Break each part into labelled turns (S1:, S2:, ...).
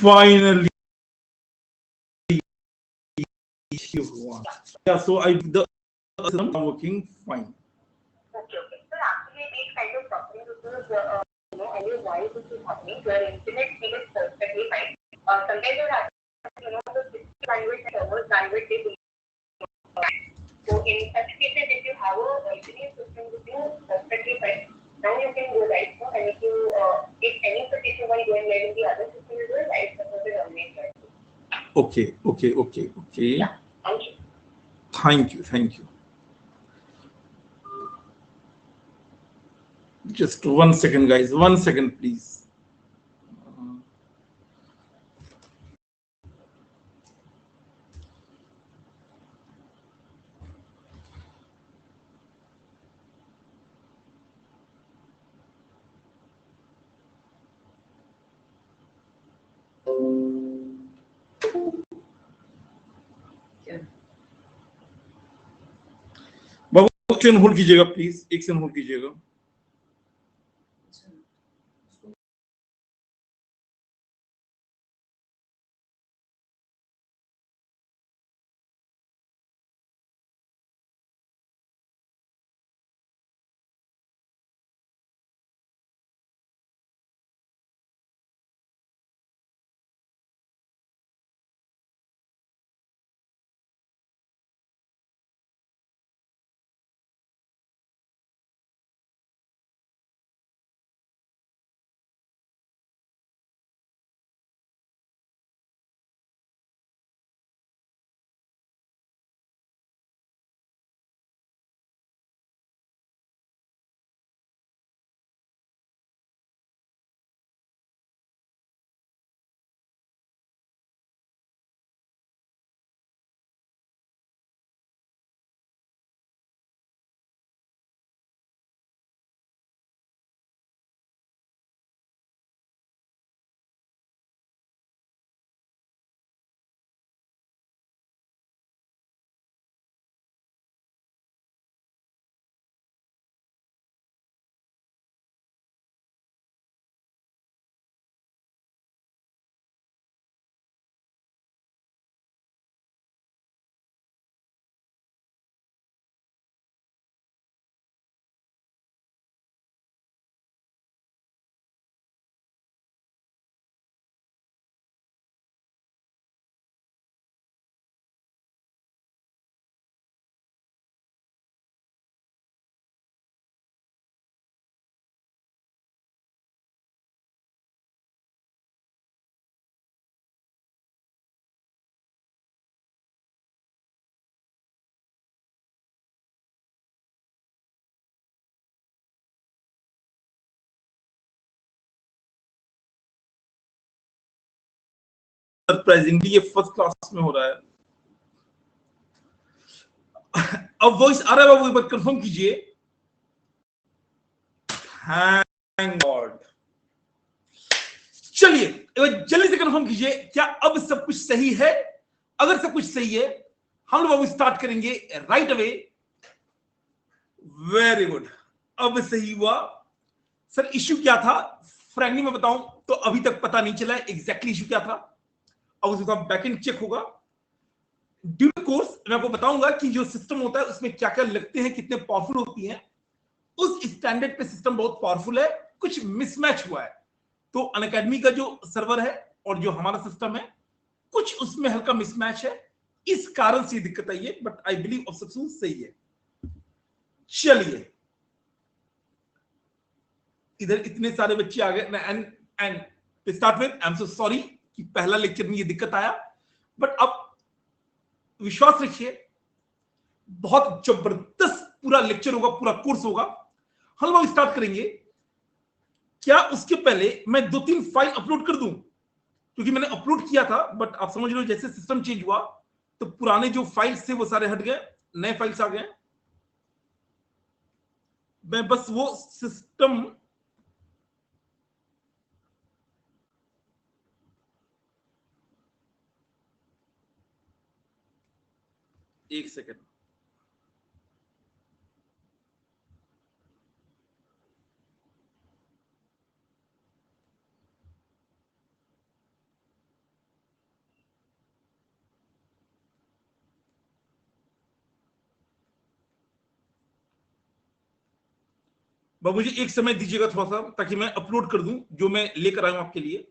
S1: Finally, you won. Yeah, so the system working fine.
S2: Okay, okay. So actually, these kind of problems, because I know why this is happening. Your internet speed is perfectly fine. Sometimes what happens, the system bandwidth and server bandwidth is so in such cases, if you have a internet system with you perfectly fine, now you can go right now, and if any particular one going live in the other system is well, right, suppose it remains right.
S1: Okay.
S2: Yeah. Thank you.
S1: Thank you. Just 1 second, guys. 1 second, please. बाबू एक second hold कीजिएगा please, एक second hold कीजिएगा. Surprisingly ये first class में हो रहा है. अब वॉइस आ रहा है बाबू, एक बार कंफर्म कीजिए. Thank God. चलिए जल्दी से कंफर्म कीजिए, क्या अब सब कुछ सही है? अगर सब कुछ सही है, हम लोग बाबू स्टार्ट करेंगे राइट अवे. वेरी गुड, अब सही हुआ. सर इश्यू क्या था, फ्रैंकली मैं बताऊं तो अभी तक पता नहीं चला एग्जैक्टली इश्यू क्या था. अब उसका बैकएंड चेक होगा ड्यूरिंग कोर्स. मैं आपको बताऊंगा कि जो सिस्टम होता है उसमें क्या क्या लगते हैं, कितने पावरफुल होती हैं. उस स्टैंडर्ड पे सिस्टम बहुत पावरफुल है, कुछ मिसमैच हुआ है. तो अनअकैडमी का जो सर्वर है और जो हमारा सिस्टम है, कुछ उसमें हल्का मिसमैच है, इस कारण से दिक्कत आई है. बट आई बिलीव अब सब सही है. चलिए, इधर इतने सारे बच्चे आ गए. And start with I am so sorry कि पहला लेक्चर में ये दिक्कत आया, बट अब विश्वास रखिए बहुत जबरदस्त पूरा लेक्चर होगा, पूरा कोर्स होगा. हम लोग स्टार्ट करेंगे. क्या उसके पहले मैं 2-3 फाइल अपलोड कर दूं, क्योंकि मैंने अपलोड किया था, बट आप समझ लो जैसे सिस्टम चेंज हुआ तो पुराने जो फाइल्स थे वो सारे हट गए, नए फाइल्स आ गए. मैं बस वो सिस्टम एक सेकेंड. बस मुझे एक समय दीजिएगा थोड़ा सा, ताकि मैं अपलोड कर दूं जो मैं लेकर आया हूं आपके लिए।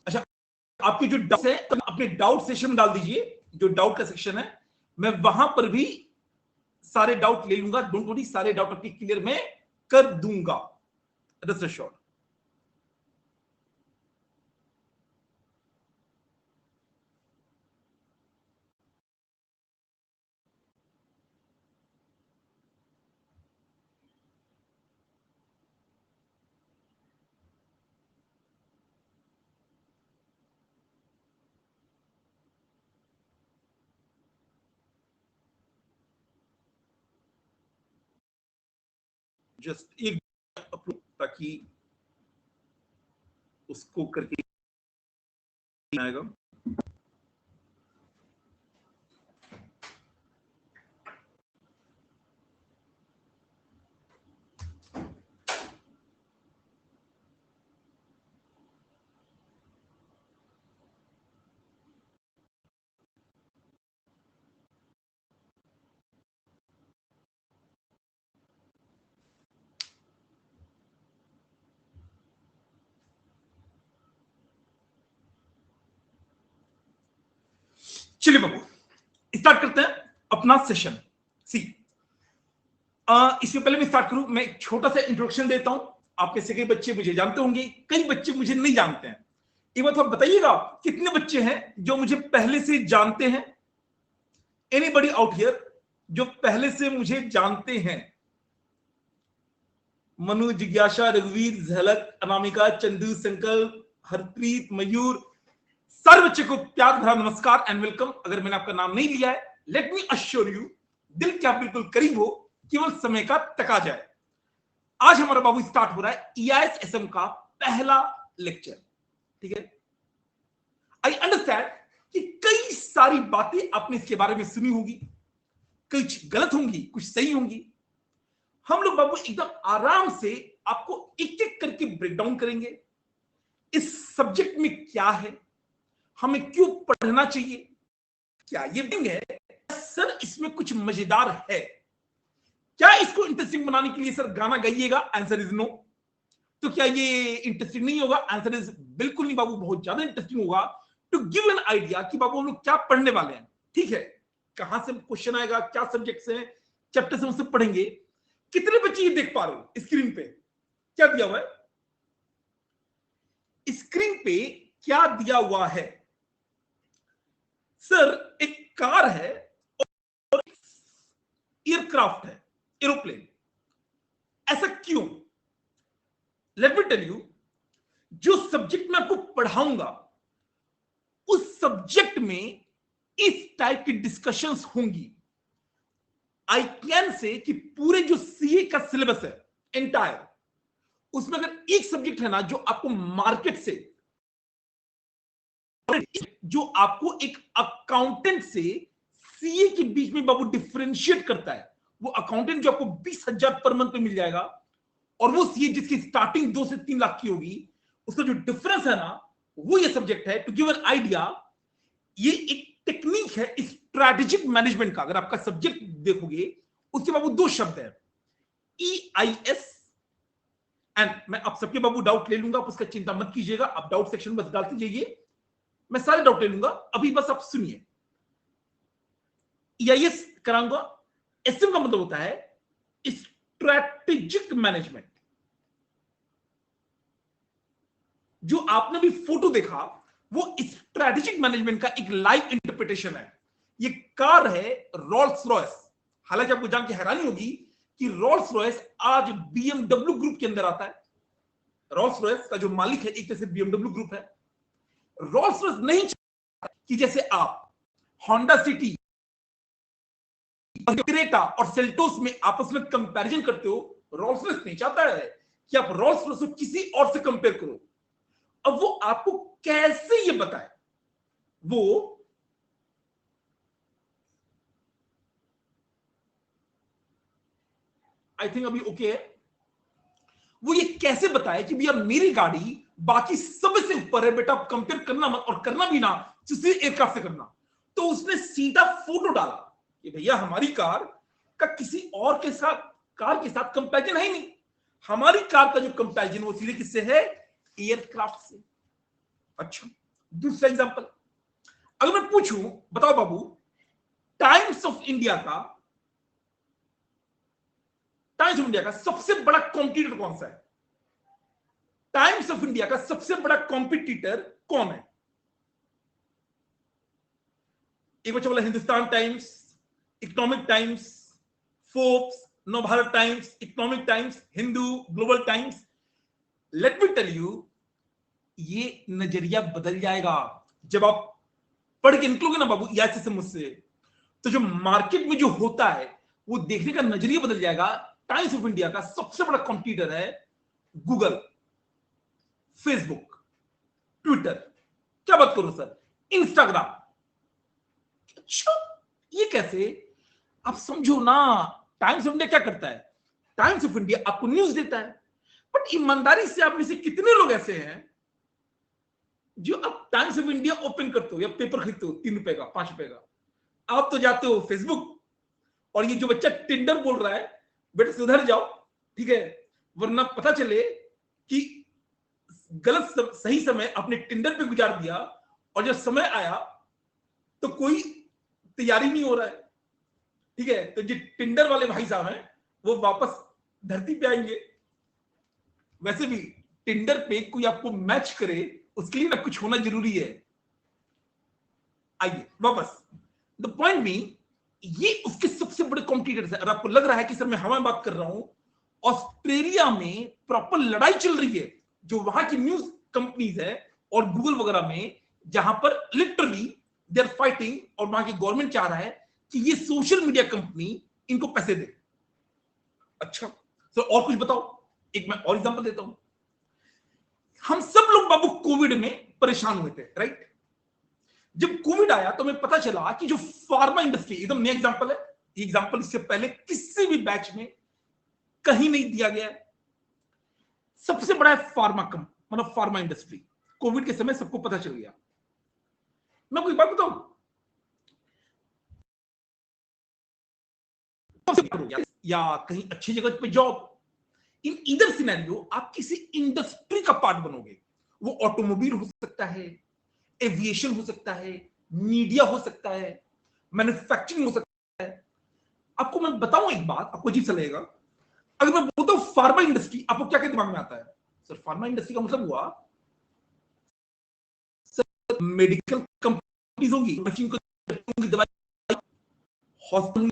S1: अच्छा, आपके जो डाउट है अपने डाउट सेक्शन में डाल दीजिए, जो डाउट का सेक्शन है, मैं वहां पर भी सारे डाउट ले लूंगा। डोंट वरी, सारे डाउट आपके क्लियर मैं कर दूंगा, रेस्ट एश्योर्ड। जस्ट एक अपलोड, ताकि उसको करके आएगा। चलिए बाबू, स्टार्ट करते हैं अपना सेशन। सी, इससे पहले मैं स्टार्ट करूं, मैं एक छोटा सा इंट्रोडक्शन देता हूं। आप में से कई बच्चे मुझे जानते होंगे, कई बच्चे मुझे नहीं जानते हैं। एक बात आप बताइएगा, कितने बच्चे हैं जो मुझे पहले से जानते हैं? एनीबॉडी आउट हियर जो पहले से मुझे जानते हैं? मनु, जिज्ञासा, रघुवीर, झलक, अनामिका, चंदू, संकल्प, हरप्रीत, मयूर, सारे बच्चे को प्यार भरा नमस्कार एंड वेलकम। अगर मैंने आपका नाम नहीं लिया है, लेट मी अश्योर यू, दिल क्या बिल्कुल करीब हो, केवल समय का तका जाए। आज हमारा बाबू स्टार्ट हो रहा है EIS-SM का पहला लेक्चर, ठीक है? आई अंडरस्टैंड कि कई सारी बातें आपने इसके बारे में सुनी होगी, कुछ गलत होंगी, कुछ सही होंगी। हम लोग बाबू एकदम आराम से आपको एक एक करके ब्रेक डाउन करेंगे। इस सब्जेक्ट में क्या है, हमें क्यों पढ़ना चाहिए, क्या ये है सर इसमें कुछ मजेदार है, क्या इसको इंटरेस्टिंग बनाने के लिए सर गाना गाइएगा? Answer is no. तो क्या ये इंटरेस्टिंग नहीं होगा? आंसर इज बिल्कुल नहीं बाबू, बहुत ज्यादा इंटरेस्टिंग होगा। टू गिव एन आइडिया कि बाबू हम लोग क्या पढ़ने वाले हैं, ठीक है? कहां से क्वेश्चन आएगा, क्या सब्जेक्ट से, चैप्टर से उससे पढ़ेंगे। कितने बच्चे ये देख पा रहे हो स्क्रीन पे? क्या दिया हुआ है स्क्रीन पे? क्या दिया हुआ है सर? एक कार है और एयरक्राफ्ट है, एरोप्लेन। ऐसा क्यों? लेट मी टेल यू, जो सब्जेक्ट मैं आपको पढ़ाऊंगा उस सब्जेक्ट में इस टाइप की डिस्कशंस होंगी। आई कैन से कि पूरे जो सीए का सिलेबस है एंटायर, उसमें अगर एक सब्जेक्ट है ना जो आपको मार्केट से, जो आपको एक अकाउंटेंट से सीए के बीच में बाबू डिफरेंशिएट करता है, वो अकाउंटेंट जो आपको 20,000 पर मंथ में मिल जाएगा, और वो सीए जिसकी स्टार्टिंग 2 से 3 लाख की होगी, उसका जो डिफरेंस है ना, वो ये सब्जेक्ट है। टू गिव एन आइडिया, ये एक टेक्निक है स्ट्रैटेजिक मैनेजमेंट का। अगर आपका सब्जेक्ट देखोगे, उसके बाबू 2 शब्द है, EIS एंड। मैं आप सबके बाबू डाउट ले लूंगा, आप उसका चिंता मत कीजिएगा, आप डाउट सेक्शन में बस डालते जाइए, मैं सारे डाउट ले लूंगा। अभी बस आप सुनिए, EIS कराऊंगा। SM का मतलब होता है स्ट्रैटेजिक मैनेजमेंट। जो आपने भी फोटो देखा, वो स्ट्रैटेजिक मैनेजमेंट का एक लाइव इंटरप्रिटेशन है। ये कार है रोल्स रॉयस। हालांकि आपको जान के हैरानी होगी कि रोल्स रॉयस आज BMW ग्रुप के अंदर आता है। रोल्स रॉयस का जो मालिक है एक तरह से BMW ग्रुप है। रोल्स रॉयस नहीं चाहता कि जैसे आप होंडा सिटी, क्रेटा और सेल्टोस में आपस में कंपैरिजन करते हो। रोल्स रॉयस नहीं चाहता है कि आप रोल्स रॉयस को किसी और से कंपेयर करो। अब वो आपको कैसे ये बताए, वो आई थिंक अभी ओके है। वो ये कैसे बताए कि भैया मेरी गाड़ी बाकी सब से ऊपर है, बेटा कंपेयर करना मत, और करना भी ना किसी एयरक्राफ्ट से करना। तो उसने सीधा फोटो डाला कि भैया हमारी कार का किसी और के साथ कार के साथ कंपैरिजन है ही नहीं। हमारी कार का जो कंपैरिजन वो सीधे किससे है? एयरक्राफ्ट से। अच्छा, दूसरा एग्जांपल अगर मैं पूछूं, बताओ बाबू, टाइम्स ऑफ इंडिया का सबसे बड़ा कॉम्पिटिटर कौन सा है? टाइम्स ऑफ इंडिया का सबसे बड़ा कॉम्पिटिटर कौन है? एक बच्चा बोला Hindustan Times, Economic Times, Forbes, Navbharat Times, Economic Times, Hindu, Global Times. Let me tell you, ये नजरिया बदल जाएगा जब आप पढ़ के निकलोगे ना बाबू या से मुझसे, तो जो मार्केट में जो होता है वो देखने का नजरिया बदल जाएगा। टाइम्स ऑफ इंडिया का सबसे बड़ा कॉम्पिटिटर है गूगल, फेसबुक, ट्विटर, क्या बात करो सर, इंस्टाग्राम। अच्छा, ये कैसे? आप समझो ना, टाइम्स ऑफ इंडिया क्या करता है? टाइम्स ऑफ इंडिया आपको न्यूज देता है, बट ईमानदारी से आप में से कितने लोग ऐसे हैं जो आप टाइम्स ऑफ इंडिया ओपन करते हो या पेपर खरीदते हो 3 रुपए का, 5 रुपए का? आप तो जाते हो फेसबुक, और ये जो बच्चा टिंडर बोल रहा है, बेटा सुधर जाओ, ठीक है, वरना पता चले कि सही समय अपने टिंडर पे गुजार दिया और जब समय आया तो कोई तैयारी नहीं हो रहा है, ठीक है, तो जो टिंडर वाले भाई साहब हैं वो वापस धरती पे आएंगे। वैसे भी टिंडर पे कोई आपको मैच करे उसके लिए ना कुछ होना जरूरी है। आइए वापस, द पॉइंट मी, ये उसके सबसे बड़े कॉम्पिटिटर्स है। और आपको लग रहा है कि सर मैं हवा में बात कर रहा हूं, ऑस्ट्रेलिया में प्रॉपर लड़ाई चल रही है जो वहां की न्यूज कंपनीज है और गूगल वगैरह में, जहां पर लिटरली दे आर फाइटिंग, और वहां की गवर्नमेंट चाह रहा है कि ये सोशल मीडिया कंपनी इनको पैसे दे। अच्छा सर और कुछ बताओ, एक मैं और एग्जांपल देता हूं। हम सब लोग बाबू कोविड में परेशान हुए थे, राइट? जब कोविड आया तो हमें पता चला कि जो फार्मा इंडस्ट्री, एकदम नया एग्जांपल है, ये एग्जांपल इससे पहले किसी भी बैच में कहीं नहीं दिया गया है। सबसे बड़ा है फार्मा मतलब फार्मा इंडस्ट्री। कोविड के समय सबको पता चल गया। मैं कोई बात बताऊं, या कहीं अच्छी जगह पे जॉब, इन इधर सिनेरियो आप किसी इंडस्ट्री का पार्ट बनोगे। वो ऑटोमोबाइल हो सकता है, एविएशन हो सकता है, मीडिया हो सकता है, मैन्युफैक्चरिंग हो सकता है। आपको मैं बताऊं एक बात, आपको अजीब सा लगेगा, अगर मैं बोलता हूं फार्मा इंडस्ट्री, आपको क्या क्या दिमाग में आता है? सर फार्मा इंडस्ट्री का मतलब हुआ सर मेडिकल कंपनीज होंगी, मशीन को दवाई, हॉस्पिटल,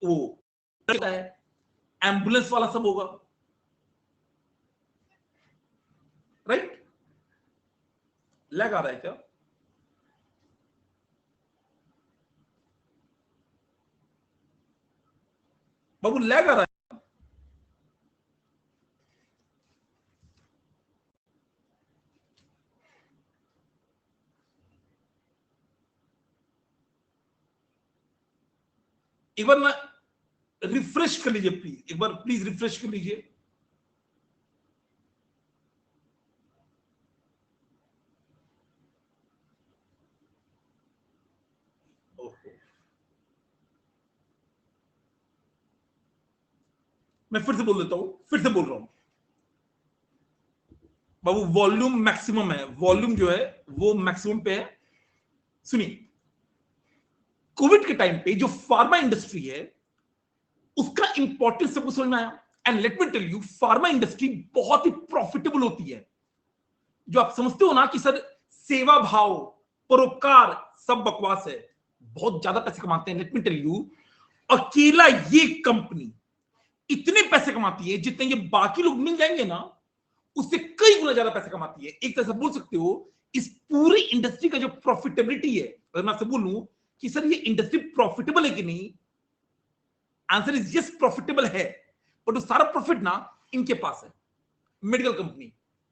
S1: वो एम्बुलेंस वाला सब होगा, राइट? लैग आ रहा है क्या? बाबू लैग आ रहा है? एक बार ना रिफ्रेश कर लीजिए प्लीज, एक बार प्लीज रिफ्रेश कर लीजिए। मैं फिर से बोल देता हूं, फिर से बोल रहा हूं बाबू, वॉल्यूम मैक्सिमम है, वॉल्यूम जो है वो मैक्सिमम पे है। सुनिए, कोविड के टाइम पे जो फार्मा इंडस्ट्री है उसका इंपॉर्टेंस सबको समझ में आया। And let me tell you, pharma industry बहुत ही प्रॉफिटेबल होती है। जो आप समझते हो ना कि सर सेवा भाव, परोपकार सब बकवास है, बहुत ज्यादा पैसे कमाते हैं। लेट मी टेल यू, अकेला ये कंपनी इतने पैसे कमाती है जितने ये बाकी लोग मिल जाएंगे ना उससे कई गुना ज्यादा पैसे कमाती है। एक तरह से बोल सकते हो इस पूरी इंडस्ट्री का जो प्रॉफिटेबिलिटी है, अगर मैं आपसे बोलूं कि सर ये इंडस्ट्री प्रॉफिटेबल है कि नहीं, आंसर इज यस, प्रॉफिटेबल है, बट वो सारा प्रॉफिट ना इनके पास है। मेडिकल कंपनी,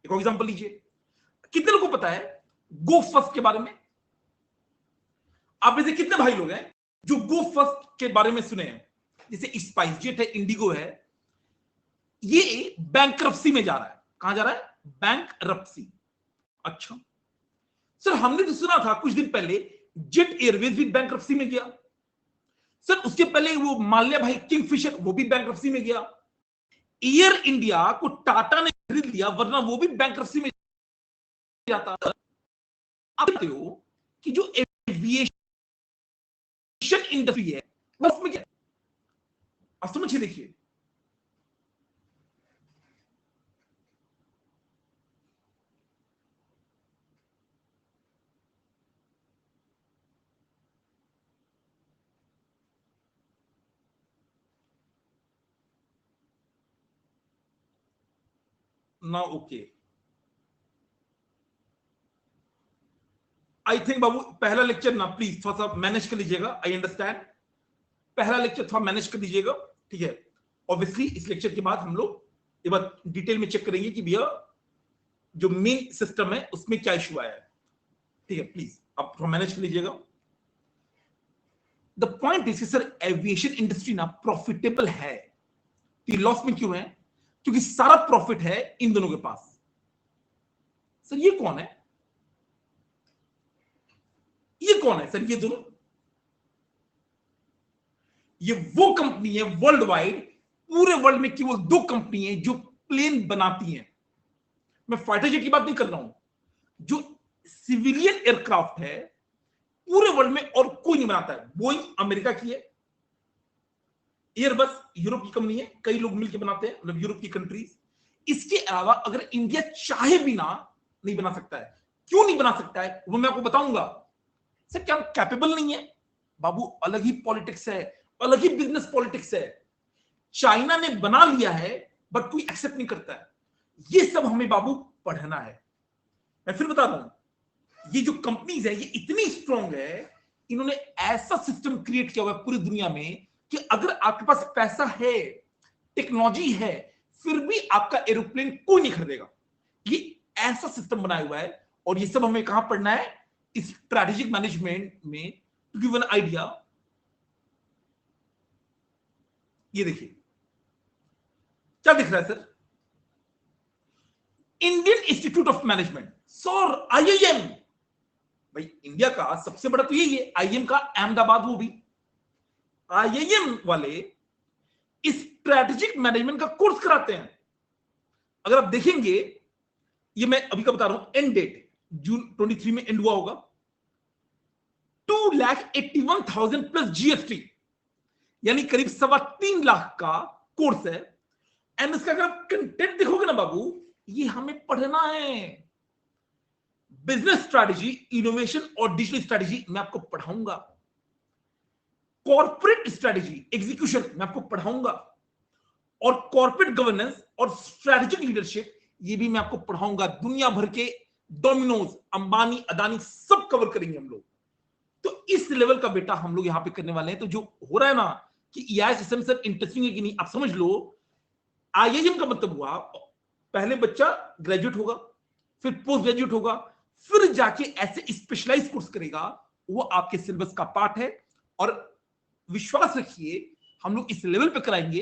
S1: एक और एग्जांपल लीजिए, कितने लोगों को पता है गो फर्स्ट के बारे में? आप में से कितने भाई लोग हैं जो गो फर्स्ट के बारे में सुने हैं? जैसे स्पाइसजेट है, इंडिगो है, ये बैंकरप्सी में जा रहा है। कहां जा रहा है? बैंकरप्सी। अच्छा, सर हमने तो सुना था कुछ दिन पहले जेट एयरवेज भी बैंकरप्सी में गया। सर उसके पहले वो माल्या भाई किंगफिशर वो भी बैंकरप्सी में गया। एयर इंडिया को टाटा ने खरीद लिया, वरना वो भी बैंकरप्सी में जाता। आप जानते हो कि जो एविएशन इंडस्ट्री है उसमें क्या, आप समझिए, देखिए ना। ओके, आई थिंक बाबू पहला लेक्चर ना प्लीज थोड़ा सा मैनेज कर लीजिएगा। आई अंडरस्टैंड, पहला लेक्चर थोड़ा मैनेज कर लीजिएगा, ठीक है। ऑब्वियसली इस लेक्चर के बाद हम लोग ये बात डिटेल में चेक करेंगे कि भैया जो मेन सिस्टम है उसमें क्या इशू आया है, ठीक है। प्लीज आप थोड़ा मैनेज कर लीजिएगा। The point is sir aviation industry ना प्रॉफिटेबल है, लॉस में क्यों है? क्योंकि सारा प्रॉफिट है इन दोनों के पास। सर ये कौन है, ये कौन है सर? ये दोनों, ये वो कंपनी है वर्ल्ड वाइड, पूरे वर्ल्ड में केवल दो कंपनी है जो प्लेन बनाती हैं। मैं फाइटर जेट की बात नहीं कर रहा हूं, जो सिविलियन एयरक्राफ्ट है पूरे वर्ल्ड में और कोई नहीं बनाता है। बोइंग अमेरिका की है, एयरबस यूरोप की कंपनी है, कई लोग मिलकर बनाते हैं, मतलब यूरोप की कंट्रीज। इसके अलावा अगर इंडिया चाहे भी ना नहीं बना सकता है। क्यों नहीं बना सकता है वो मैं आपको बताऊंगा। सर क्या कैपेबल नहीं है? बाबू अलग ही पॉलिटिक्स है, अलग ही बिजनेस पॉलिटिक्स है। चाइना ने बना लिया है बट कोई एक्सेप्ट नहीं करता है। ये सब हमें बाबू पढ़ना है। मैं फिर बता दूं, ये जो कंपनीज है ये इतनी स्ट्रांग है, इन्होंने ऐसा सिस्टम क्रिएट किया हुआ है पूरी दुनिया में कि अगर आपके पास पैसा है, टेक्नोलॉजी है, फिर भी आपका एरोप्लेन कोई नहीं खरीदेगा। ये ऐसा सिस्टम बनाया हुआ है। और ये सब हमें कहां पढ़ना है? स्ट्रैटेजिक मैनेजमेंट में। टू गिव एन आइडिया, ये देखिए क्या दिख रहा है sir? Indian institute of management, sir IIM. भाई इंडिया का सबसे बड़ा तो यही है, आईआईएम का अहमदाबाद। वो भी आईआईएम वाले स्ट्रैटेजिक मैनेजमेंट का कोर्स कराते हैं। अगर आप देखेंगे, ये मैं अभी का बता रहा हूं, एंड डेट जून 23 में एंड हुआ होगा। 2,81,000 प्लस जीएसटी, यानी करीब 3.25 लाख का कोर्स है। एंड इसका अगर आप कंटेंट देखोगे ना बाबू, ये हमें पढ़ना है। बिजनेस स्ट्रैटेजी, इनोवेशन और डिजिटल स्ट्रैटेजी मैं आपको पढ़ाऊंगा। कॉर्पोरेट स्ट्रैटेजी, एग्जीक्यूशन मैं आपको पढ़ाऊंगा। और कॉर्पोरेट गवर्नेंस और स्ट्रैटेजिक लीडरशिप ये भी मैं आपको पढ़ाऊंगा। दुनिया भर के डोमिनोज, अंबानी, अदानी सब कवर करेंगे हम लोग। तो इस लेवल का बेटा हम लोग यहां पे करने वाले हैं। तो जो हो रहा है ना कि एआई सिस्टम सर इंटरेस्टिंग है कि नहीं, आप समझ लो। आईआईएम का मतलब हुआ पहले बच्चा ग्रेजुएट होगा, फिर पोस्ट ग्रेजुएट होगा, फिर जाके ऐसे स्पेशलाइज कोर्स करेगा। वो आपके सिलेबस का पार्ट है। और विश्वास रखिए हम लोग इस लेवल पे कराएंगे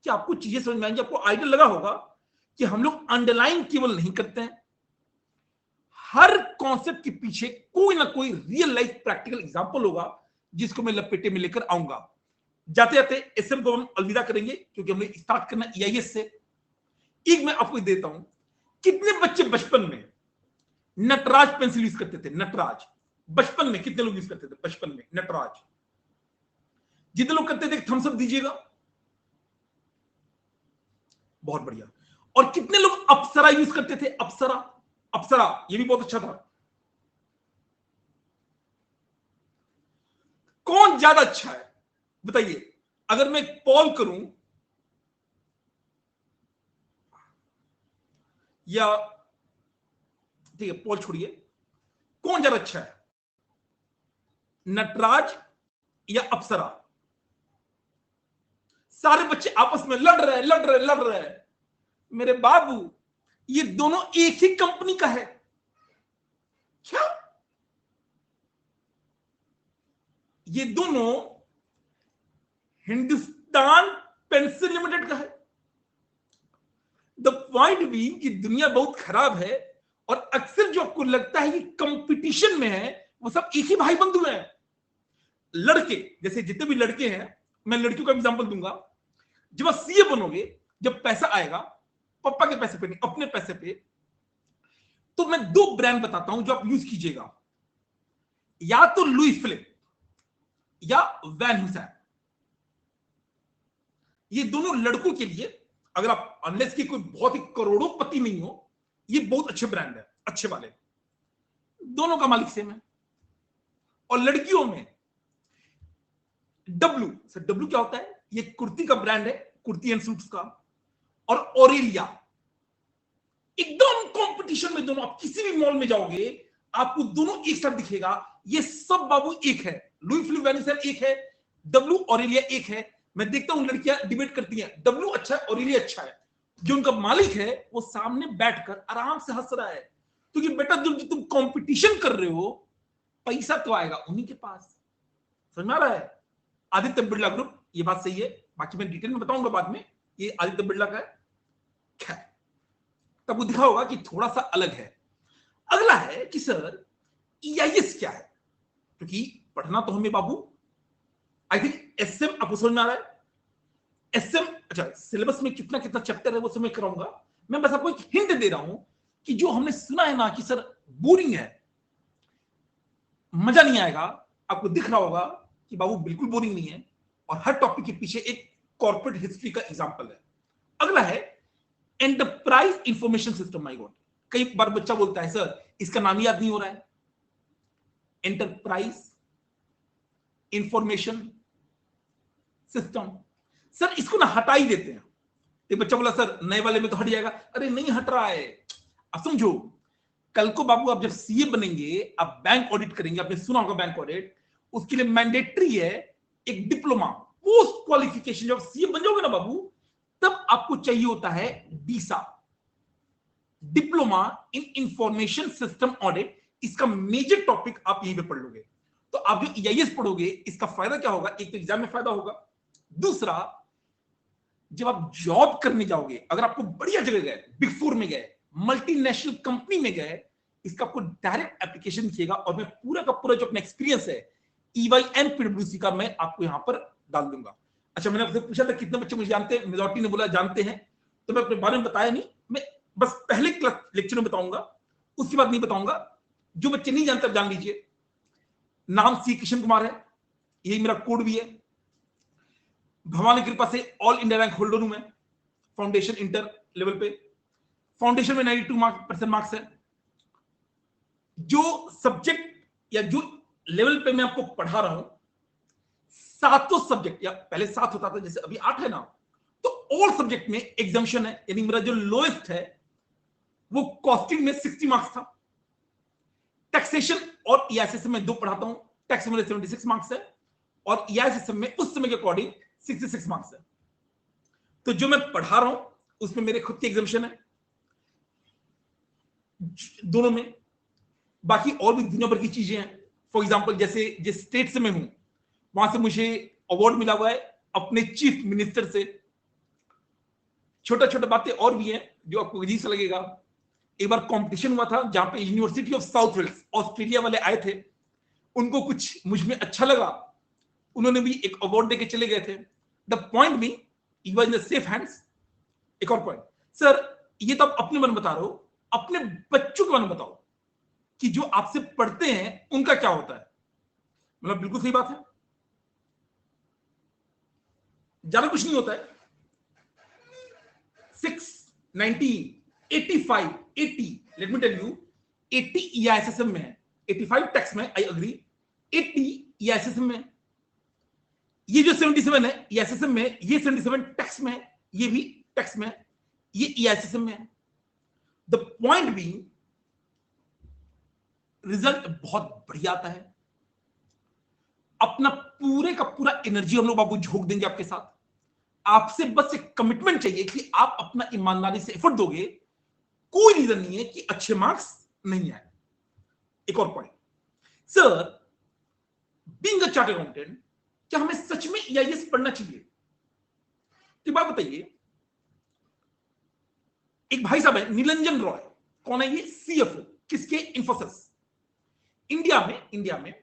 S1: कि आपको चीजें समझ में आएंगी। आपको आइडिया लगा होगा कि हम लोग अंडरलाइन केवल नहीं करते हैं, हर कॉन्सेप्ट के पीछे कोई ना कोई रियल लाइफ प्रैक्टिकल एग्जांपल होगा जिसको मैं लपेटे में लेकर आऊंगा। जाते जाते एसएम को हम अलविदा करेंगे क्योंकि हमें स्टार्ट करना ईआईएस से। एक मैं आपको देता हूं, कितने बच्चे बचपन में नटराज पेंसिल यूज करते थे? नटराज बचपन में कितने लोग यूज करते थे? बचपन में नटराज जितने लोग करते थे थम्स अप दीजिएगा। बहुत बढ़िया। और कितने लोग अप्सरा यूज करते थे? अप्सरा, अप्सरा ये भी बहुत अच्छा था। कौन ज्यादा अच्छा है बताइए? अगर मैं पॉल करूं या, ठीक है पॉल छोड़िए, कौन ज्यादा अच्छा है, नटराज या अप्सरा? सारे बच्चे आपस में लड़ रहे हैं, लड़ रहे हैं, लड़ रहे हैं। मेरे बाबू ये दोनों एक ही कंपनी का है क्या? ये दोनों हिंदुस्तान पेंसिल लिमिटेड का है। द पॉइंट भी कि दुनिया बहुत खराब है और अक्सर जो आपको लगता है कि कंपटीशन में है, वो सब एक ही भाई बंधु हैं। लड़के, जैसे जितने भी लड़के हैं, मैं लड़कियों का एग्जांपल दूंगा, जब आप सीए बनोगे, जब पैसा आएगा, पापा के पैसे पे नहीं, अपने पैसे पे, तो मैं 2 ब्रांड बताता हूं जो आप यूज कीजिएगा, या तो लुई फिलिप या वैन हुसैन। ये दोनों लड़कों के लिए, अगर आप अनलेस की कोई बहुत ही करोड़ोंपति नहीं हो, ये बहुत अच्छे ब्रांड है, अच्छे वाले, दोनों का मालिक सेम है। और लड़कियों में डब्ल्यू, सर डब्ल्यू क्या होता है? ये कुर्ती का ब्रांड है, कुर्ती एंड सूट्स का। और ओरेलिया, एकदम कंपटीशन में दोनों, आप किसी भी मॉल में जाओगे आपको दोनों एक साथ दिखेगा। ये सब बाबू एक है, लुई फिलिप वैन हुसैन एक है, डब्ल्यू ओरेलिया एक है। मैं देखता हूं लड़कियां डिबेट करती हैं, डब्ल्यू अच्छा है, ओरेलिया अच्छा है। जो उनका मालिक है वो सामने बैठकर आराम से हंस रहा है, क्योंकि बेटा जो तुम कंपटीशन कर रहे हो, पैसा तो आएगा उन्हीं के पास। समझ में आ रहा है? आदित्य बिरला ग्रुप, ये बात सही है, बाकी मैं डिटेल में बताऊंगा बाद में, ये आदित्य बिरला का है। खैर, तब वो दिखा होगा कि थोड़ा सा अलग है। अगला है कि सर ईआईएस क्या है, क्योंकि पढ़ना तो हमें बाबू, आई थिंक एसएम आपको समझ में आ रहा है? एसएम, अच्छा सिलेबस में कितना कितना चैप्टर है वो सब मैं कराऊंगा। मैं बस आपको एक हिंट दे रहा हूं कि जो हमने सुना है ना कि सर बोरिंग है, मजा नहीं आएगा, आपको दिख रहा होगा कि बाबू बिल्कुल बोरिंग नहीं है, और हर टॉपिक के पीछे एक कॉर्पोरेट हिस्ट्री का एग्जांपल है। अगला है enterprise information system. My God, कई बार बच्चा बोलता है सर इसका नाम याद नहीं हो रहा है, एंटरप्राइज इंफॉर्मेशन सिस्टम। सर इसको ना हटा ही देते हैं। एक बच्चा बोला सर नए वाले में तो हट जाएगा, अरे नहीं हट रहा है। अब समझो, कल को बाबू आप जब सीए बनेंगे, आप बैंक ऑडिट करेंगे, आपने सुना होगा बैंक ऑडिट, उसके लिए मैंडेटरी है एक डिप्लोमा, पोस्ट क्वालिफिकेशन। जब सीए बन जाओगे ना बाबू, तब आपको चाहिए होता है DISA, diploma in information system audit. इसका मेजर टॉपिक आप यहीं पे पढ़ लोगे। तो आप जो ईआईएस पढ़ोगे, इसका फायदा क्या होगा? एक तो एग्जाम में फायदा होगा, दूसरा जब आप जॉब करने जाओगे, अगर आपको बढ़िया जगह गए, बिग 4 में गए, मल्टीनेशनल कंपनी में गए, इसका आपको डायरेक्ट एप्लीकेशन दिखेगा। और मैं पूरा का पूरा जो अपना एक्सपीरियंस है ईवाई एंड पीडब्ल्यूसी का, मैं आपको यहां पर डाल दूंगा। अच्छा, मैंने आपसे पूछा था कितने बच्चे मुझे जानते हैं, मेजॉरिटी ने बोला जानते हैं, तो मैं अपने बारे में बताया नहीं, मैं बस पहले लेक्चर में बताऊंगा, उसके बाद नहीं बताऊंगा। जो बच्चे नहीं जानते जान लीजिए, नाम सी कृष्ण कुमार है, यही मेरा कोड भी है। भगवान की कृपा से ऑल इंडिया रैंक होल्डर हूं मैं, फाउंडेशन इंटर लेवल पे। फाउंडेशन में 92% मार्क्स है। जो सब्जेक्ट या जो लेवल पे मैं आपको पढ़ा रहा हूं, सातों सब्जेक्ट, या पहले 7 होता था, जैसे अभी 8 है ना, तो ऑल सब्जेक्ट में एग्जामिशन है। यानी मेरा जो लोएस्ट है वो कॉस्टिंग में 60 मार्क्स था। टैक्सेशन और ईआईएसएम में 2 पढ़ाता हूं, टैक्स में 76 मार्क्स है, और ईआईएसएम में उस समय के अकॉर्डिंग 66 मार्क्स है। तो जो मैं पढ़ा रहा हूं उसमें मेरे खुद की एग्जामिशन है दोनों में। बाकी और भी दुनिया भर की चीजें हैं। फॉर एग्जांपल, जैसे जिस स्टेट से मैं हूं, वहां से मुझे अवार्ड मिला हुआ है अपने चीफ मिनिस्टर से। छोटा छोटा बातें और भी हैं जो आपको अजीब सा लगेगा। एक बार कंपटीशन हुआ था जहां पे university of South Wales, Australia वाले आए थे, उनको कुछ मुझ में अच्छा लगा, उन्होंने भी एक अवार्ड देके चले गए थे। द पॉइंट भी he was in safe hands. एक और पॉइंट, सर ये तो आप अपने मन बता रहे हो, अपने बच्चों के मन बताओ कि जो आपसे पढ़ते हैं उनका क्या होता है। मतलब बिल्कुल सही बात है, ज्यादा कुछ नहीं होता है। 6, 19, 85, 80, लेट मी टेल यू, 80 ईआईएसएम में है, 85 टैक्स में, आई अग्री, 80 ईआईएसएम में। ये जो 77 है ईआईएसएम में, ये 77 टैक्स में है, ये भी टैक्स में है, ये ईआईएसएम में है। द पॉइंट बी, रिजल्ट बहुत बढ़िया आता है। अपना पूरे का पूरा एनर्जी हम लोग बाबू झोंक देंगे आपके साथ। आपसे बस एक कमिटमेंट चाहिए कि आप अपना ईमानदारी से एफर्ट दोगे। कोई रीजन नहीं है कि अच्छे मार्क्स नहीं आए। एक और point, sir being a chartered accountant, क्या हमें सच में ईआईएस पढ़ना चाहिए? तो बात बताइए, एक भाई साहब है निरंजन रॉय, कौन है ये? सीएफओ। किसके? इन्फोसिस। इंडिया में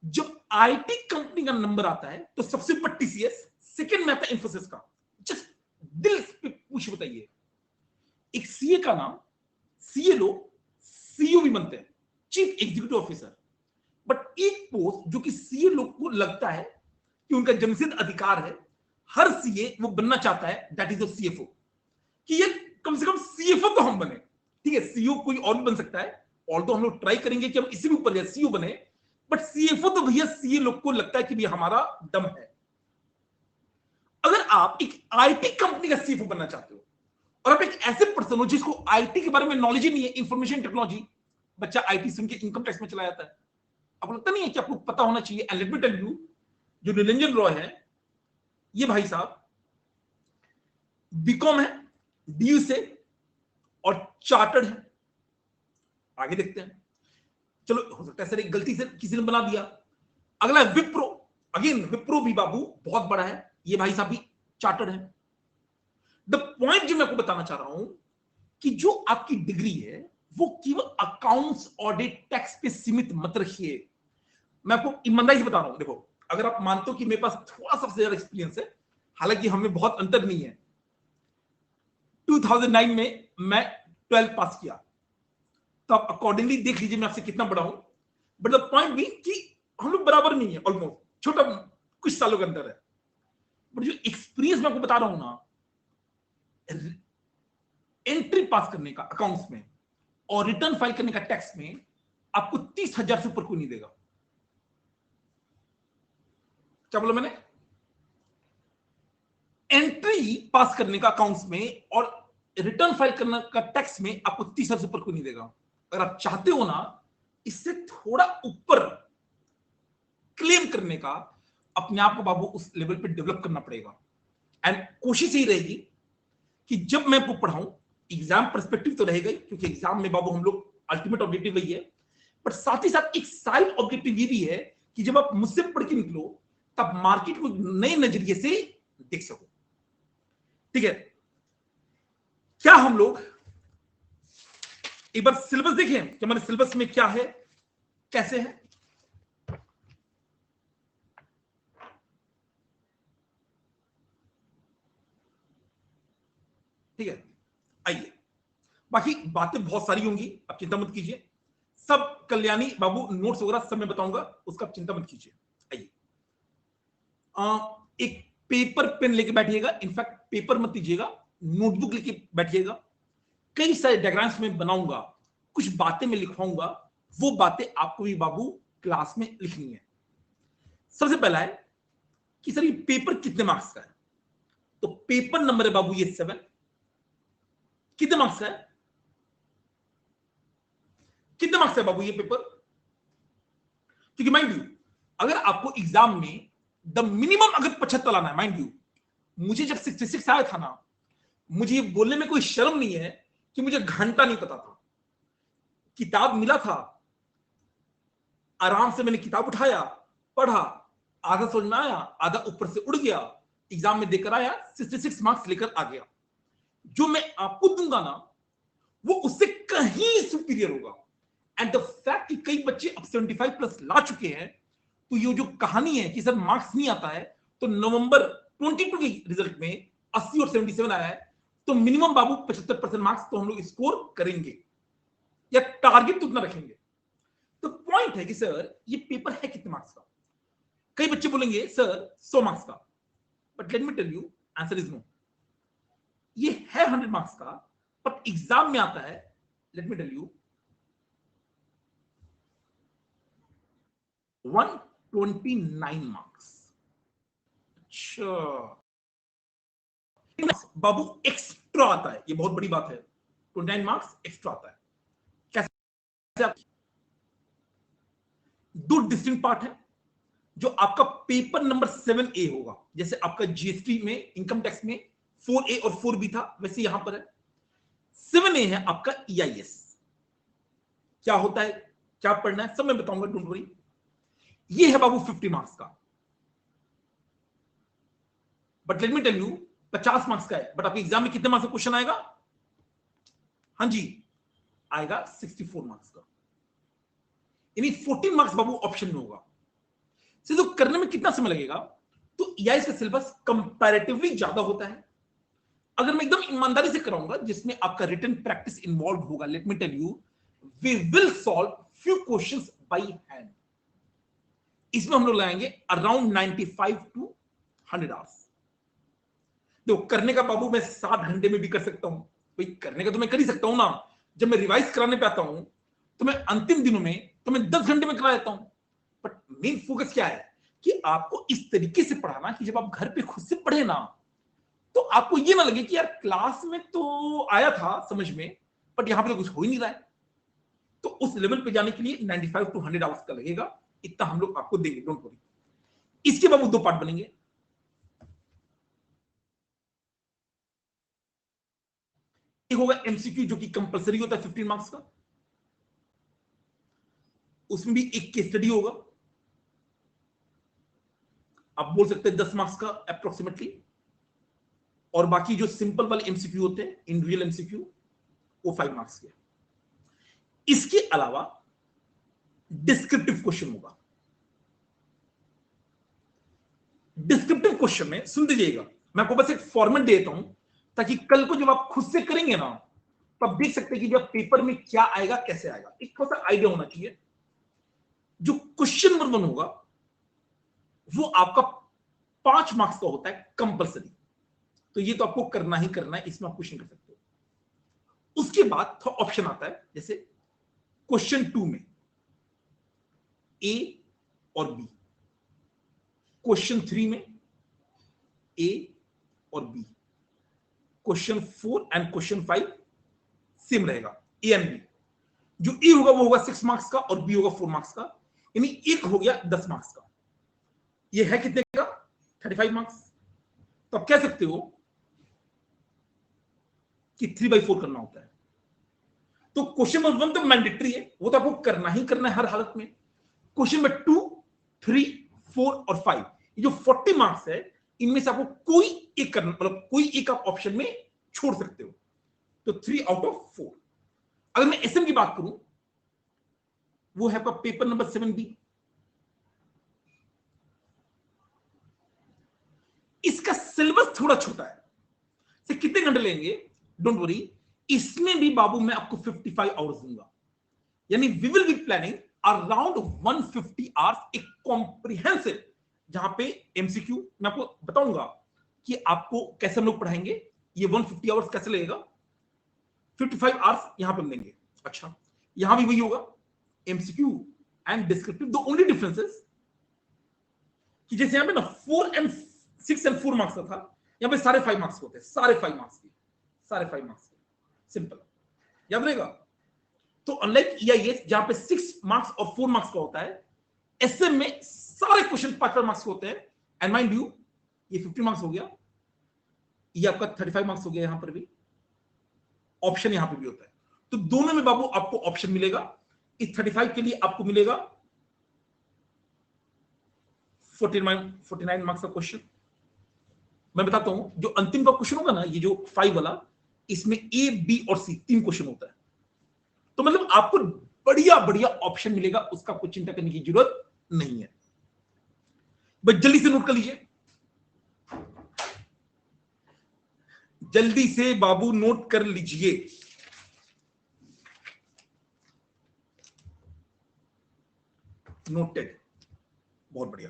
S1: जब आईटी कंपनी का नंबर आता है तो सबसे ऊपर टीसीएस, सेकंड में आता है इन्फोसिस का। जस्ट दिल पे पूछ बताइए, एक सीए का नाम, सीए लोग सीईओ भी बनते हैं, चीफ एग्जीक्यूटिव ऑफिसर, बट एक पोस्ट जो कि सीए लोग को लगता है कि उनका जन्मसिद्ध अधिकार है, हर सीए वो बनना चाहता है, दैट इज सीएफओ, कि ये कम से कम सीएफओ तो हम बने। ठीक है, सीईओ कोई और भी बन सकता है, और तो हम लोग ट्राई करेंगे कि हम इसी भी ऊपर सीईओ बने, बट सीएफओ तो भैया सीए लोग को लगता है कि भैया हमारा दम है। अगर आप एक आईटी कंपनी का सीएफओ बनना चाहते हो और आप एक ऐसे पर्सन हो जिसको आईटी के बारे में नॉलेज ही नहीं है, इंफॉर्मेशन टेक्नोलॉजी, बच्चा आईटी सुन के इनकम टैक्स में चला जाता है, आपको लगता नहीं है कि आपको पता होना चाहिए? And let me tell you, जो निरंजन रॉय है, ये भाई साहब बीकॉम है, डीयू से, और चार्टर्ड है। आगे देखते हैं, चलो हो सकता है सर एक गलती से किसी ने बना दिया। अगला है विप्रो। अगेन विप्रो भी बाबू बहुत बड़ा है, ये भाई साहब भी चार्टर्ड है। द पॉइंट जो मैं आपको बताना चाह रहा हूं कि जो आपकी डिग्री है वो केवल अकाउंट्स, ऑडिट, टैक्स पे सीमित मत रखिए। मैं आपको ईमानदारी से बता रहा हूं, देखो अगर आप मानते हो कि मेरे पास थोड़ा सा ज्यादा एक्सपीरियंस है, हालांकि हमें बहुत अंतर नहीं है, 2009 में मैं 12th पास किया, तो आप अकॉर्डिंगली देख लीजिए मैं आपसे कितना बड़ा हूं। बट द पॉइंट भी कि हम लोग बराबर नहीं है, ऑलमोस्ट, छोटा कुछ सालों के अंदर है। बट जो एक्सपीरियंस मैं आपको बता रहा हूं ना, एंट्री पास करने का अकाउंट्स में और रिटर्न फाइल करने का टैक्स में, आपको 30,000 से ऊपर कोई नहीं देगा। क्या बोला मैंने? एंट्री पास करने का अकाउंट्स में और रिटर्न फाइल करने का टैक्स में आपको 30,000 से ऊपर कोई नहीं देगा। अगर आप चाहते हो ना इससे थोड़ा ऊपर क्लेम करने का, अपने आप को बाबू उस लेवल पे डेवलप करना पड़ेगा। एंड कोशिश यही रहेगी कि जब मैं आपको पढ़ाऊं, एग्जाम पर्सपेक्टिव तो रहेगा ही, क्योंकि एग्जाम में बाबू हम लोग अल्टीमेट ऑब्जेक्टिव वही है, बट साथ ही साथ एक साइड ऑब्जेक्टिव ये भी है कि जब आप मुझसे पढ़ के निकलो तब मार्केट को नए नजरिए से देख सको। ठीक है, क्या हम लोग एक बार सिलेबस देखें कि हमारे सिलेबस में क्या है, कैसे है? ठीक है, आइए, बाकी बातें बहुत सारी होंगी, आप चिंता मत कीजिए, सब कल्याणी बाबू नोट्स वगैरह सब मैं बताऊंगा, उसका आप चिंता मत कीजिए। आइए, एक पेपर पेन लेके बैठिएगा, इनफैक्ट पेपर मत दीजिएगा, नोटबुक लेके बैठिएगा। कई सारे डायग्राम्स में बनाऊंगा, कुछ बातें मैं लिखवाऊंगा, वो बातें आपको भी बाबू क्लास में लिखनी है। सबसे पहला है कि सर ये पेपर कितने मार्क्स का है? तो पेपर नंबर है बाबू ये 7। कितने मार्क्स का है? कितने मार्क्स है बाबू ये पेपर? क्योंकि माइंड यू, अगर आपको एग्जाम में द मिनिमम अगर 75 लाना है, माइंड यू, मुझे जब 66 आया था ना, मुझे ये बोलने में कोई शर्म नहीं है कि मुझे घंटा नहीं पता था। किताब मिला था, आराम से मैंने किताब उठाया, पढ़ा, आधा समझ में आया, आधा ऊपर से उड़ गया, एग्जाम में देकर आया, 66 मार्क्स लेकर आ गया। जो मैं आपको दूंगा ना वो उससे कहीं सुपीरियर होगा। एंड द फैक्ट कि कई बच्चे अब 75 प्लस ला चुके हैं, तो ये जो कहानी है कि सर मार्क्स नहीं आता है, तो नवंबर 22 के रिजल्ट में 80 और 77 आया है, तो मिनिमम बाबू 75% मार्क्स तो हम लोग स्कोर करेंगे, या टारगेट तो उतना रखेंगे। तो पॉइंट है कि सर ये पेपर है कितने मार्क्स का? कई बच्चे बोलेंगे सर 100 मार्क्स का, but let me tell you answer is no. ये है 100 मार्क्स का, बट एग्जाम में आता है, let me tell you, 129 marks. अच्छा बाबू एक्स्ट्रा आता है, ये बहुत बड़ी बात है, 29 मार्क्स एक्स्ट्रा आता है। कैसे? दो डिस्टिंक्ट पार्ट है। जो आपका पेपर नंबर 7A होगा, जैसे आपका जीएसटी में, इनकम टैक्स में 4A और 4B था, वैसे यहां पर है 7A है आपका EIS। क्या होता है, क्या पढ़ना है, सब मैं बताऊंगा, डोंट वरी। ये है बाबू 50 मार्क्स का, but let me tell you 50 marks का है, बट आपके एग्जाम में कितने मार्क्स का क्वेश्चन आएगा? हाँ जी, आएगा 64 मार्क्स का, यानी 14 मार्क्स बाबू ऑप्शन में होगा। तो करने में कितना समय लगेगा? तो ईआईएस का सिलेबस कंपैरेटिवली ज्यादा होता है। अगर मैं एकदम ईमानदारी से कराऊंगा जिसमें आपका रिटन प्रैक्टिस इन्वॉल्व होगा, let me tell you, we will solve few questions by hand. इसमें हम लोग लगाएंगे अराउंड 95 टू 100 आवर्स। देखो करने का बाबू मैं 7 घंटे में भी कर सकता हूं, भाई करने का तो मैं कर ही सकता हूं ना। जब मैं रिवाइज कराने पे आता हूं तो मैं अंतिम दिनों में तो मैं 10 घंटे में करा देता हूं। बट मेन फोकस क्या है कि आपको इस तरीके से पढ़ाना कि जब आप घर पे खुद से पढ़े ना तो आपको ये ना लगे कि यार क्लास में तो आया था समझ में, बट यहां पे तो कुछ हो ही नहीं रहा है। तो उस लेवल पे जाने के लिए 95 टू 100 आवर्स का लगेगा, इतना हम लोग आपको देंगे, डोंट वरी। इसके बाबू 2 पार्ट बनेंगे। एक होगा एमसीक्यू जो कि कंपलसरी होता है 15 मार्क्स का, उसमें भी एक केस स्टडी होगा, आप बोल सकते हैं 10 मार्क्स का अप्रोक्सीमेटली। और बाकी जो सिंपल वाले एमसीक्यू होते हैं, इंडिविजुअल एमसीक्यू, वो 5 मार्क्स के। इसके अलावा डिस्क्रिप्टिव क्वेश्चन होगा। डिस्क्रिप्टिव क्वेश्चन में सुन दीजिएगा, मैं आपको बस एक फॉर्मेट देता हूं ताकि कल को जब आप खुद से करेंगे ना तो आप देख सकते हैं कि जब पेपर में क्या आएगा, कैसे आएगा, एक थोड़ा सा आइडिया होना चाहिए। जो क्वेश्चन नंबर 1 होगा वो आपका 5 मार्क्स का होता है कंपलसरी, तो ये तो आपको करना ही करना है, इसमें आप क्वेश्चन कर सकते हो। उसके बाद थोड़ा ऑप्शन आता है, जैसे क्वेश्चन 2 में ए और बी, क्वेश्चन 3 में ए और B, question 4 and question 5 same रहेगा, ए एंड बी। जो ए होगा वो होगा 6 मार्क्स का और बी होगा 4 मार्क्स का, यानी एक हो गया 10 मार्क्स का। ये है कितने का? 35 मार्क्स। तो आप कह सकते हो कि 3/4 करना होता है। तो क्वेश्चन नंबर 1 तो मैंडेटरी है, वो तो आपको करना ही करना है हर हालत में। क्वेश्चन नंबर 2, 3, 4 और 5, ये जो 40 मार्क्स है इनमें से आपको कोई एक करना, मतलब कोई एक आप ऑप्शन में छोड़ सकते हो। तो 3 आउट ऑफ 4। अगर मैं एसएम की बात करूं, वो है आपका पेपर नंबर 7B। इसका सिलेबस थोड़ा छोटा है, से कितने घंटे लेंगे डोंट वरी, इसमें भी बाबू मैं आपको 55 आवर्स दूंगा, यानी we will be planning around 150 hours, एक कॉम्प्रिहेंसिव, जहां पे एमसीक्यू मैं आपको बताऊंगा कि आपको कैसे हम लोग पढ़ाएंगे, ये 150 आवर्स कैसे लगेगा, 55 आवर्स यहां पे मिलेंगे। अच्छा, यहां भी वही होगा, MCQ and descriptive. The only differences कि जैसे यहां पे ना 4 एंड 6 एंड 4 मार्क्स का था, यहां पे सारे 5 मार्क्स होते हैं, सारे 5 मार्क्स के, सारे 5 मार्क्स के, सिंपल, याद रहेगा। तो अनलाइक ईआईएस जहां पे 6 मार्क्स और 4 मार्क्स का होता है, एसएम में सारे क्वेश्चन 5 मार्क्स के होते हैं। एंड माइंड यू, ये 50 मार्क्स हो गया, ये आपका 35 मार्क्स हो गया, यहां पर भी ऑप्शन यहां पे भी होता है। तो दोनों में बाबू आपको ऑप्शन मिलेगा। इस 35 के लिए आपको मिलेगा 49 मार्क्स का क्वेश्चन। मैं बताता हूं, जो अंतिम का क्वेश्चन होगा ना, ये जो 5 वाला, इसमें ए बी और सी 3 क्वेश्चन होता है। तो मतलब आपको बढ़िया बढ़िया ऑप्शन मिलेगा, उसका कुछ चिंता करने की जरूरत नहीं है। बस जल्दी से नोट कर लीजिए, जल्दी से बाबू नोट कर लीजिए। नोटेड, बहुत बढ़िया।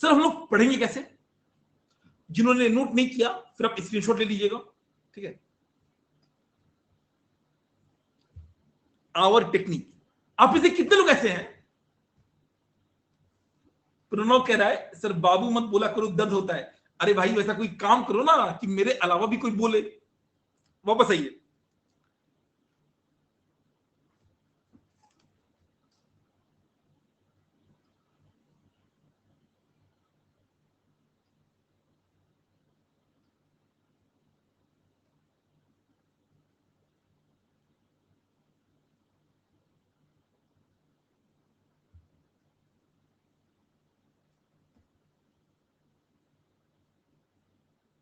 S1: सर हम लोग पढ़ेंगे कैसे? जिन्होंने नोट नहीं किया फिर आप स्क्रीनशॉट ले लीजिएगा, ठीक है। आवर टेक्निक, आप इसे कितने लोग ऐसे हैं? प्रणव कह रहा है सर बाबू मत बोला करो, दर्द होता है। अरे भाई वैसा कोई काम करो ना कि मेरे अलावा भी कोई बोले। वापस आइए,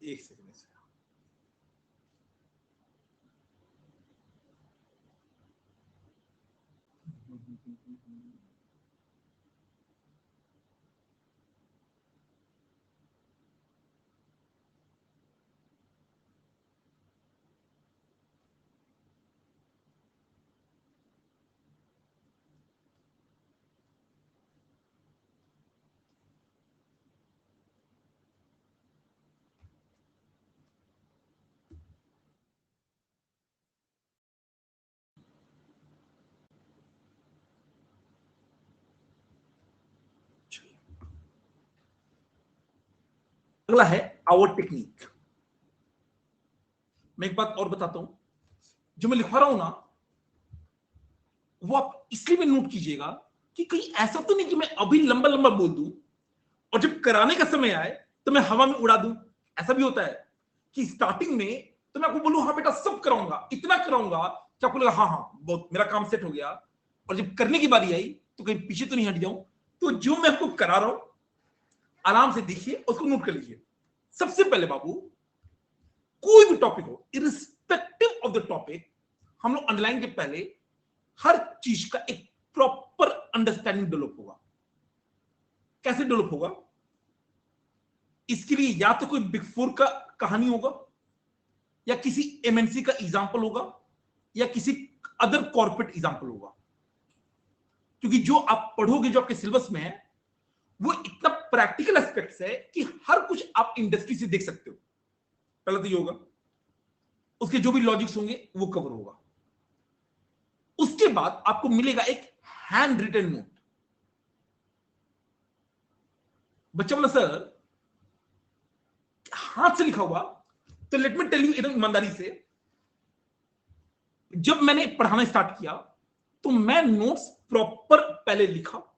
S1: एक सेकंड से। अगला है आवर टेक्निक। मैं एक बात और बताता हूं, जो मैं लिखवा रहा हूं ना, वो आप इसलिए भी नोट कीजिएगा कि कहीं ऐसा तो नहीं कि मैं अभी लंबा लंबा बोल दूं और जब कराने का समय आए तो मैं हवा में उड़ा दूं। ऐसा भी होता है कि स्टार्टिंग में तो मैं आपको बोलूं हाँ बेटा सब कराऊंगा, इतना कराऊंगा कि आपको लगा हाँ हाँ बहुत मेरा काम सेट हो गया, और जब करने की बारी आई तो कहीं पीछे तो नहीं हट जाऊं। तो जो मैं आपको करा रहा हूं आराम से देखिए, उसको नोट कर लीजिए। सबसे पहले बाबू, कोई भी टॉपिक हो, इरिस्पेक्टिव ऑफ द टॉपिक, हम लोग अंडरलाइन के पहले हर चीज का एक प्रॉपर अंडरस्टैंडिंग डेवलप होगा। कैसे डेवलप होगा? इसके लिए या तो कोई बिग फोर का कहानी होगा, या किसी एमएनसी का एग्जांपल होगा, या किसी अदर कॉर्पोरेट एग्जांपल होगा। क्योंकि जो आप पढ़ोगे, जो आपके सिलेबस में है, वो इतना प्रैक्टिकल एस्पेक्ट्स है कि हर कुछ आप इंडस्ट्री से देख सकते हो। पहला तो ये होगा, उसके जो भी लॉजिक्स होंगे वो कवर होगा। उसके बाद आपको मिलेगा एक हैंड रिटन नोट। बच्चा बोला सर हाथ से लिखा हुआ, तो लेट मी टेल यू एकदम ईमानदारी से, जब मैंने पढ़ाना स्टार्ट किया तो मैं नोट्स प्रॉपर पहले लिखा,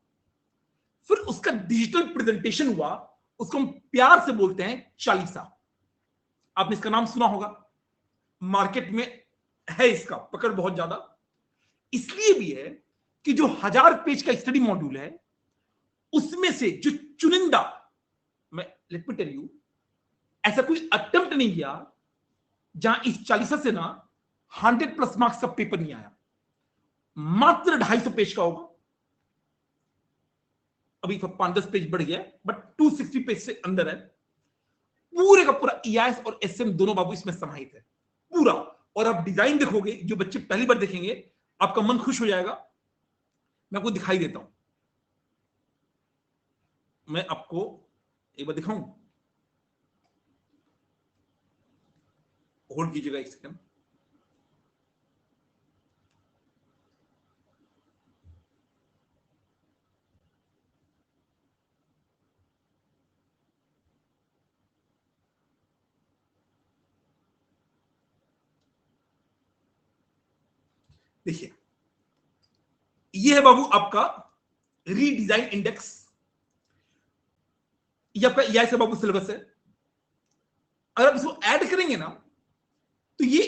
S1: फिर उसका डिजिटल प्रेजेंटेशन हुआ। उसको हम प्यार से बोलते हैं चालीसा। आपने इसका नाम सुना होगा, मार्केट में है इसका पकड़ बहुत ज्यादा। इसलिए भी है कि जो 1000 पेज का स्टडी मॉड्यूल है, उसमें से जो चुनिंदा, मैं लेट मी टेल यू, ऐसा कोई अटेम्प्ट नहीं किया जहां इस चालीसा से ना 100+ मार्क्स का पेपर नहीं आया। मात्र 250 पेज का होगा। अभी 5-10 पेज बढ़ गया, बट 260 पेज से अंदर है। पूरे का पूरा ईआईएस और एसएम दोनों बाबू इसमें समाहित है पूरा। और आप डिजाइन देखोगे, जो बच्चे पहली बार देखेंगे आपका मन खुश हो जाएगा। मैं आपको दिखाई देता हूं, मैं आपको एक बार दिखाऊं, होल्ड कीजिएगा एक सेकंड। देखिए, ये है बाबू आपका रीडिजाइन इंडेक्स। ये आपका ईआईएस से बाबू सिलेबस है। अगर आप इसको ऐड करेंगे ना, तो ये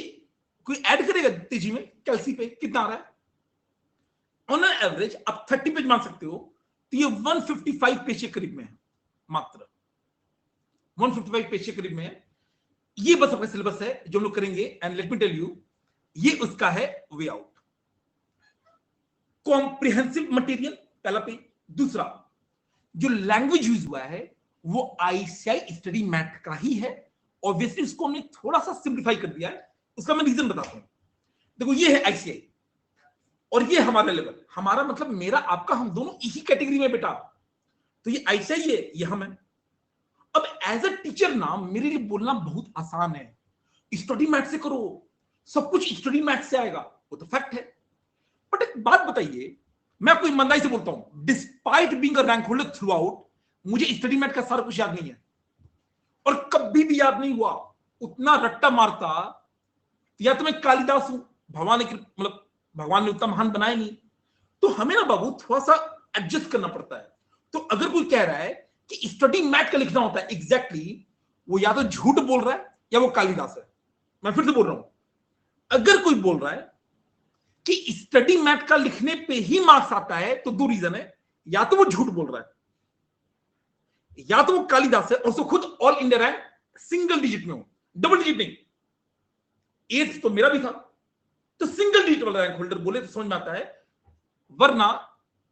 S1: कोई ऐड करेगा तेजी में कैलसी पे कितना आ रहा है? ऑन एन एवरेज आप 30 पेज मान सकते हो, तो ये 155 पेज के करीब में है। मात्र 155 पेज के करीब में है। ये बस आपका सिलेबस है जो हम लोग करेंगे। And let me tell you, ये उसका है वे आउट। कॉम्प्रिहेंसिव मटेरियल पहला पेज। दूसरा, जो लैंग्वेज यूज हुआ है वो आईसीआई स्टडी मैथ का ही है। ऑब्वियसली इसको हमने थोड़ा सा सिंप्लीफाई कर दिया है, उसका मैं रीजन बताता हूं। देखो, ये है आईसीआई और ये हमारा लेवल। हमारा मतलब मेरा आपका, हम दोनों इसी कैटेगरी में बेटा। तो ये आईसीआई है, ये हम है। अब एज अ टीचर ना मेरे लिए बोलना बहुत आसान है, स्टडी मैथ से करो, सब कुछ स्टडी मैथ से आएगा, वो तो फैक्ट है। बट एक बात बताइए, मैं आपको ईमानदारी से बोलता हूं, despite being a rank holder through out, मुझे स्टडी मैथ का सारा कुछ याद नहीं है, और कभी भी याद नहीं हुआ। उतना रट्टा मारता, या तो मैं कालिदास हूं, भगवान ने मतलब भगवान ने उतना महान बनाया नहीं। तो हमें ना बाबू थोड़ा सा एडजस्ट करना पड़ता है। तो अगर कोई कह रहा है कि स्टडी मैथ का लिखना होता है, एग्जैक्टली वो या तो झूठ बोल रहा है या वो कालिदास है। मैं फिर से बोल रहा हूं, अगर कोई बोल रहा है कि स्टडी मैथ का लिखने पे ही मार्क्स आता है, तो दो रीजन है, या तो वो झूठ बोल रहा है, या तो वो कालिदास है और उसको खुद all India rank single digit में हो, डबल डिजिट नहीं। एट्थ तो मेरा भी था, तो सिंगल डिजिट वाला रैंक होल्डर बोले तो समझ में आता है वरना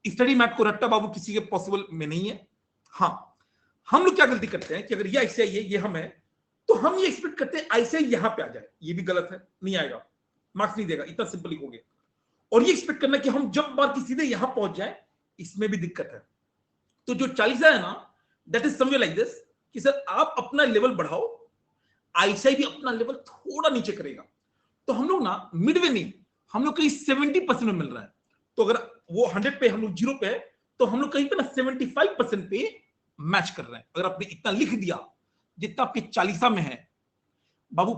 S1: स्टडी मैट को रट्टा बाबू किसी के पॉसिबल में नहीं है। हाँ, हम लोग क्या गलती करते हैं कि अगर ये आईसीआई है, ये हम है, तो हम ये एक्सपेक्ट करते हैं आईसीआई यहां पे आ जाए। ये भी गलत है, नहीं आएगा, मार्क्स नहीं देगा, इतना सिंपल लिखोगे। और ये एक्सपेक्ट करना कि हम जब बार की सीधे यहां पहुंच जाए, इसमें भी दिक्कत है। तो जो 40 है ना, that is somewhere like this कि सर आप अपना लेवल बढ़ाओ, आईसीआई भी अपना लेवल थोड़ा नीचे करेगा। तो हम लोग ना मिडवे नहीं, हम लोग कहीं 70% में मिल रहा है। तो अगर वो 100 पे हम लोग 0 पे है, तो हम लोग कहीं पे ना 75% पे मैच कर रहे हैं। अगर आपने इतना लिख दिया जितना आपके 40 में है बाबू,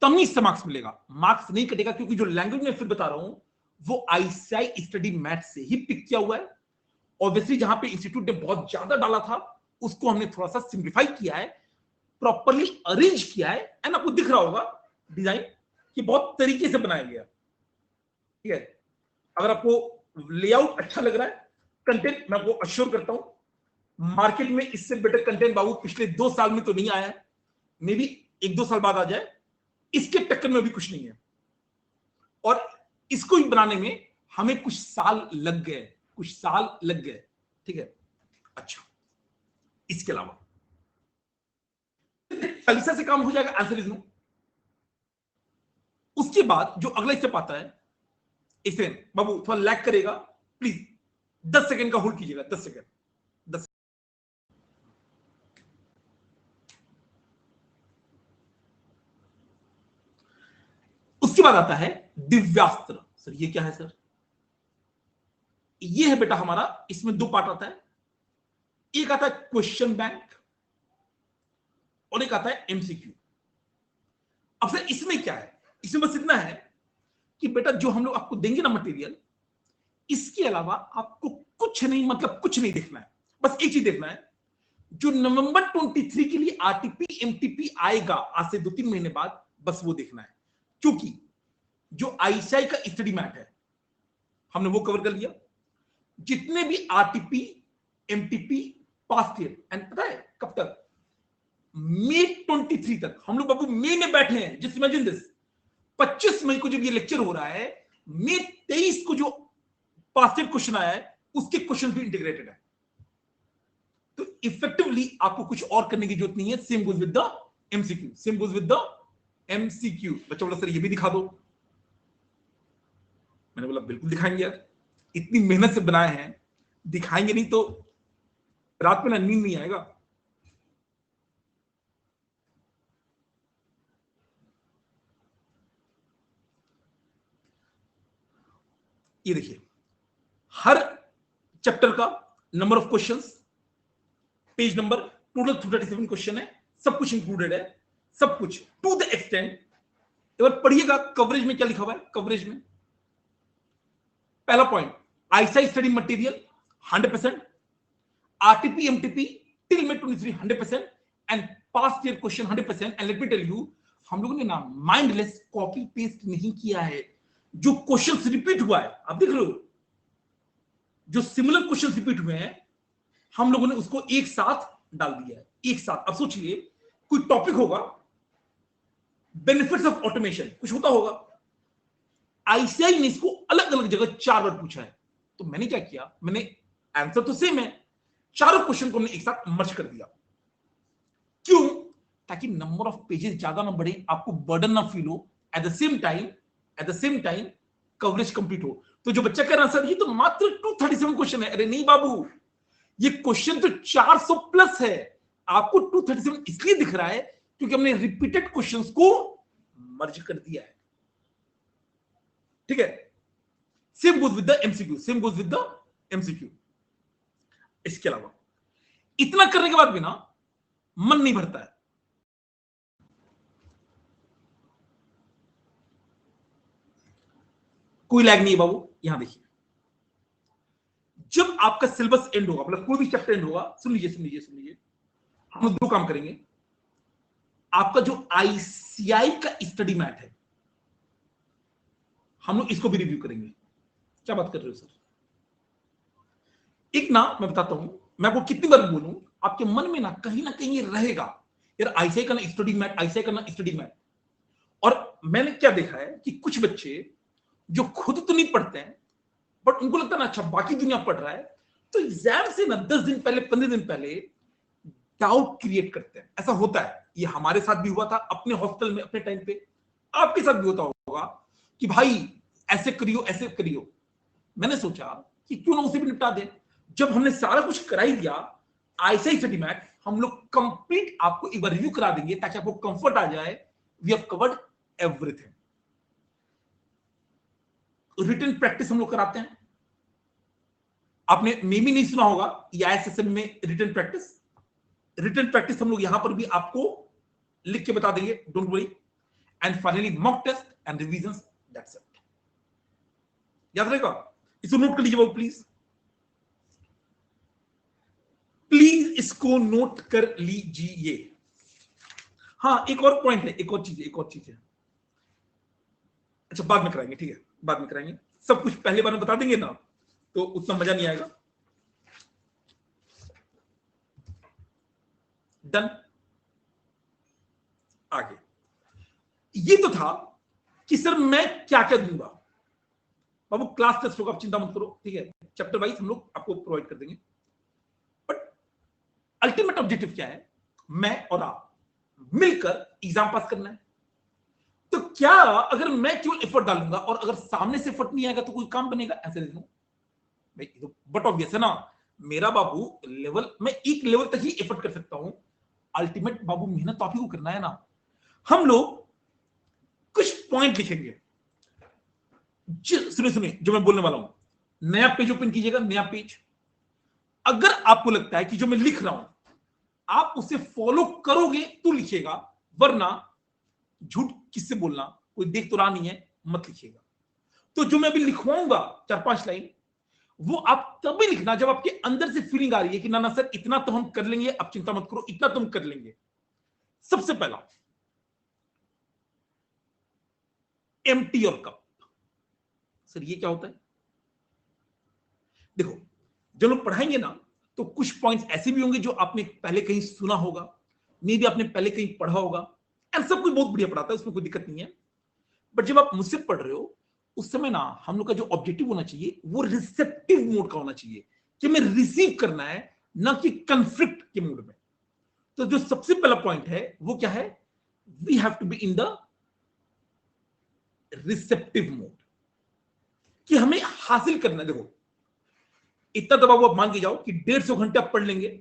S1: तमीज से मार्क्स मिलेगा, मार्क्स नहीं कटेगा। क्योंकि जो लैंग्वेज में फिर बता रहा हूं वो आईसीआई स्टडी मैथ से ही पिक किया हुआ है। ऑब्वियसली जहां पे इंस्टीट्यूट ने बहुत ज्यादा डाला था उसको हमने थोड़ा सा सिंप्लीफाई किया है, प्रॉपरली अरेंज किया है। एंड आपको दिख रहा होगा डिजाइन कि बहुत तरीके से बनाया गया, ठीक है। अगर आपको लेआउट अच्छा लग रहा है, कंटेंट मैं आपको अश्योर करता हूं मार्केट में इससे बेटर कंटेंट बाबू पिछले 2 साल में तो नहीं आया है, मे बी 1-2 साल बाद आ जाए, इसके टक्कर में भी कुछ नहीं है। और इसको ही बनाने में हमें कुछ साल लग गए, ठीक है। अच्छा, इसके अलावा 40 से काम हो जाएगा, आंसर इज नो। उसके बाद जो अगला स्टेप आता है, इसे बाबू थोड़ा लैग करेगा, प्लीज 10 सेकंड का होल्ड कीजिएगा, 10 सेकंड, 10। उसके बाद आता है दिव्यास्त्र। सर ये क्या है सर? ये है बेटा हमारा, इसमें 2 पार्ट आता है। एक आता है क्वेश्चन बैंक और एक आता है एमसीक्यू। अब सर इसमें क्या है? इसमें बस इतना है कि बेटा जो हम लोग आपको देंगे ना मटेरियल, इसके अलावा आपको कुछ नहीं, मतलब कुछ नहीं देखना है। बस एक चीज देखना है, जो नवंबर 23 के लिए आरटीपी एमटीपी आएगा आज से 2-3 महीने बाद, बस वो देखना है। क्योंकि जो आईसीआई का स्टडी मैट है हमने वो कवर कर लिया। जितने भी RTP MTP past year, and पता है कब तक? मई 23 तक। हम लोग बाबू मई में बैठे हैं। जस्ट इमेजिन दिस, 25 मई को जब ये लेक्चर हो रहा है, मई 23 को जो पास्ट ईयर क्वेश्चन आया है उसके क्वेश्चन भी इंटीग्रेटेड है। तो इफेक्टिवली आपको कुछ और करने की जरूरत नहीं है। Same goes with the MCQ, same goes with the MCQ. बच्चा बोला सर ये भी दिखा दो। मैंने बोला बिल्कुल दिखाएंगे यार, इतनी मेहनत से बनाए हैं, दिखाएंगे नहीं तो रात में ना नींद नहीं आएगा। ये देखिए, हर चैप्टर का number of questions, page number, total 237 question है, सब कुछ इंक्लूडेड है, सब कुछ टू द एक्सटेंट। एक बार पढ़िएगा कवरेज में क्या लिखा हुआ है। कवरेज में पहला point, ICAI study material 100%, RTP MTP till में 23 100%, and past year question 100%। And let me tell you, हम लोगों ने ना माइंडलेस कॉपी पेस्ट नहीं किया है। जो क्वेश्चन रिपीट हुआ है, आप देख रहे हो, जो सिमिलर क्वेश्चन रिपीट हुए हैं हम लोगों ने उसको एक साथ डाल दिया है, एक साथ। अब सोचिए कोई टॉपिक होगा, बेनिफिट्स ऑफ ऑटोमेशन कुछ होता होगा, आईसीआई ने इसको अलग अलग जगह 4 बार पूछा है। तो मैंने क्या किया, मैंने आंसर तो सेम है, चारों क्वेश्चन को हमने एक साथ मर्ज कर दिया। क्यों? ताकि नंबर ऑफ पेजेस ज्यादा ना बढ़े, आपको बर्डन ना फील हो, at the same time coverage complete हो। तो जो बच्चा कह रहा है सर ये तो मात्र 237 क्वेश्चन है, अरे नहीं बाबू, ये क्वेश्चन तो 400 प्लस है। आपको 237 इसलिए दिख रहा है क्योंकि हमने रिपीटेड क्वेश्चंस को मर्ज कर दिया है, ठीक है। Same goes with the MCQ, same goes with the MCQ. इसके अलावा इतना करने के बाद भी ना मन नहीं भरता है। कोई लैग नहीं है बाबू। यहां देखिए, जब आपका सिलेबस एंड होगा, मतलब कोई भी चैप्टर एंड होगा, सुन लीजिए, हम लोग 2 काम करेंगे। आपका जो आईसीआई का स्टडी मैट है हम लोग इसको भी रिव्यू करेंगे। क्या बात कर रहे हो सर? एक ना मैं बताता हूं, मैं आपको कितनी बार बोलूं, आपके मन में ना कहीं रहेगा यार आईसीआई का ना स्टडी मैट, आईसीआई का ना स्टडी मैट। और मैंने क्या देखा है कि कुछ बच्चे जो खुद तो नहीं पढ़ते हैं बट उनको लगता है ना अच्छा बाकी दुनिया पढ़ रहा है, तो एग्जाम से ना 10 दिन पहले 15 दिन पहले डाउट क्रिएट करते हैं। ऐसा होता है, ये हमारे साथ भी हुआ था अपने हॉस्टल में अपने टाइम पे, आपके साथ भी होता होगा कि भाई ऐसे करियो ऐसे करियो। मैंने सोचा कि क्यों ना उसे भी निपटा दें। जब हमने सारा कुछ करा ही दिया, आईसीआईसीटी मैट हम लोग कंप्लीट आपको एक बार रिव्यू करा देंगे ताकि आपको कंफर्ट आ जाए। We have covered everything. Written practice हम लोग कराते हैं, आपने मे भी नहीं सुना होगा ये आईएसएसएम में रिटन प्रैक्टिस। रिटन प्रैक्टिस हम लोग यहां पर भी आपको लिख के बता देंगे, don't worry. And finally mock test and revision, that's it. याद रहेगा, इसको नोट कर लीजिए प्लीज, प्लीज इसको नोट कर लीजिए। हाँ एक और पॉइंट है, एक और चीज है। अच्छा बाद में कराएंगे, ठीक है, बाद में कराएंगे। सब कुछ पहले बार में बता देंगे ना तो उतना मजा नहीं आएगा। डन। आगे ये तो था कि सर मैं क्या क्या दूंगा। बाबू क्लास टेस्ट होगा, आप चिंता मत करो, ठीक है, चैप्टर वाइज हम लोग आपको प्रोवाइड कर देंगे। बट अल्टीमेट ऑब्जेक्टिव क्या है, मैं और आप मिलकर एग्जाम पास करना है। तो क्या अगर मैं केवल एफर्ट डालूंगा और अगर सामने से एफर्ट नहीं आएगा तो कोई काम बनेगा? ऐसे देखो भाई, तो बट ऑब्वियस है ना, मेरा बाबू लेवल, मैं एक लेवल तक ही एफर्ट कर सकता हूं। अल्टीमेट बाबू मेहनत तो आप ही को करना है ना। हम लोग कुछ पॉइंट लिखेंगे, सुनिए सुनिए जो मैं बोलने वाला हूं। नया पेज ओपन कीजिएगा, नया पेज। अगर आपको लगता है कि जो मैं लिख रहा हूं आप उसे फॉलो करोगे तो लिखिएगा, वरना झूठ किससे बोलना, कोई देख तो रहा नहीं है, मत लिखिएगा। तो जो मैं अभी लिखवाऊंगा 4-5 लाइन, वो आप तभी लिखना जब आपके अंदर से फीलिंग आ रही है कि ना ना सर इतना तो हम कर लेंगे, अब चिंता मत करो, इतना तो हम कर लेंगे। सबसे पहला, एम्प्टी योर कप। सर ये क्या होता है? देखो, जब लोग पढ़ाएंगे ना तो कुछ पॉइंट्स ऐसे भी होंगे जो आपने पहले कहीं सुना होगा, मे भी आपने पहले कहीं पढ़ा होगा, एंड सब कुछ बहुत बढ़िया पढ़ाता है, उसमें कोई दिक्कत नहीं है। बट जब आप मुझसे पढ़ रहे हो उस समय ना हम लोग का जो ऑब्जेक्टिव होना चाहिए वो रिसेप्टिव मोड का होना चाहिए, कि हमें रिसीव करना है, ना कि कंफ्लिक्ट के मूड में। तो जो सबसे पहला पॉइंट है वो क्या है, we have to be in the receptive mode, कि हमें हासिल करना। देखो इतना तो बाबू आप मान के जाओ कि 150 घंटे आप पढ़ लेंगे,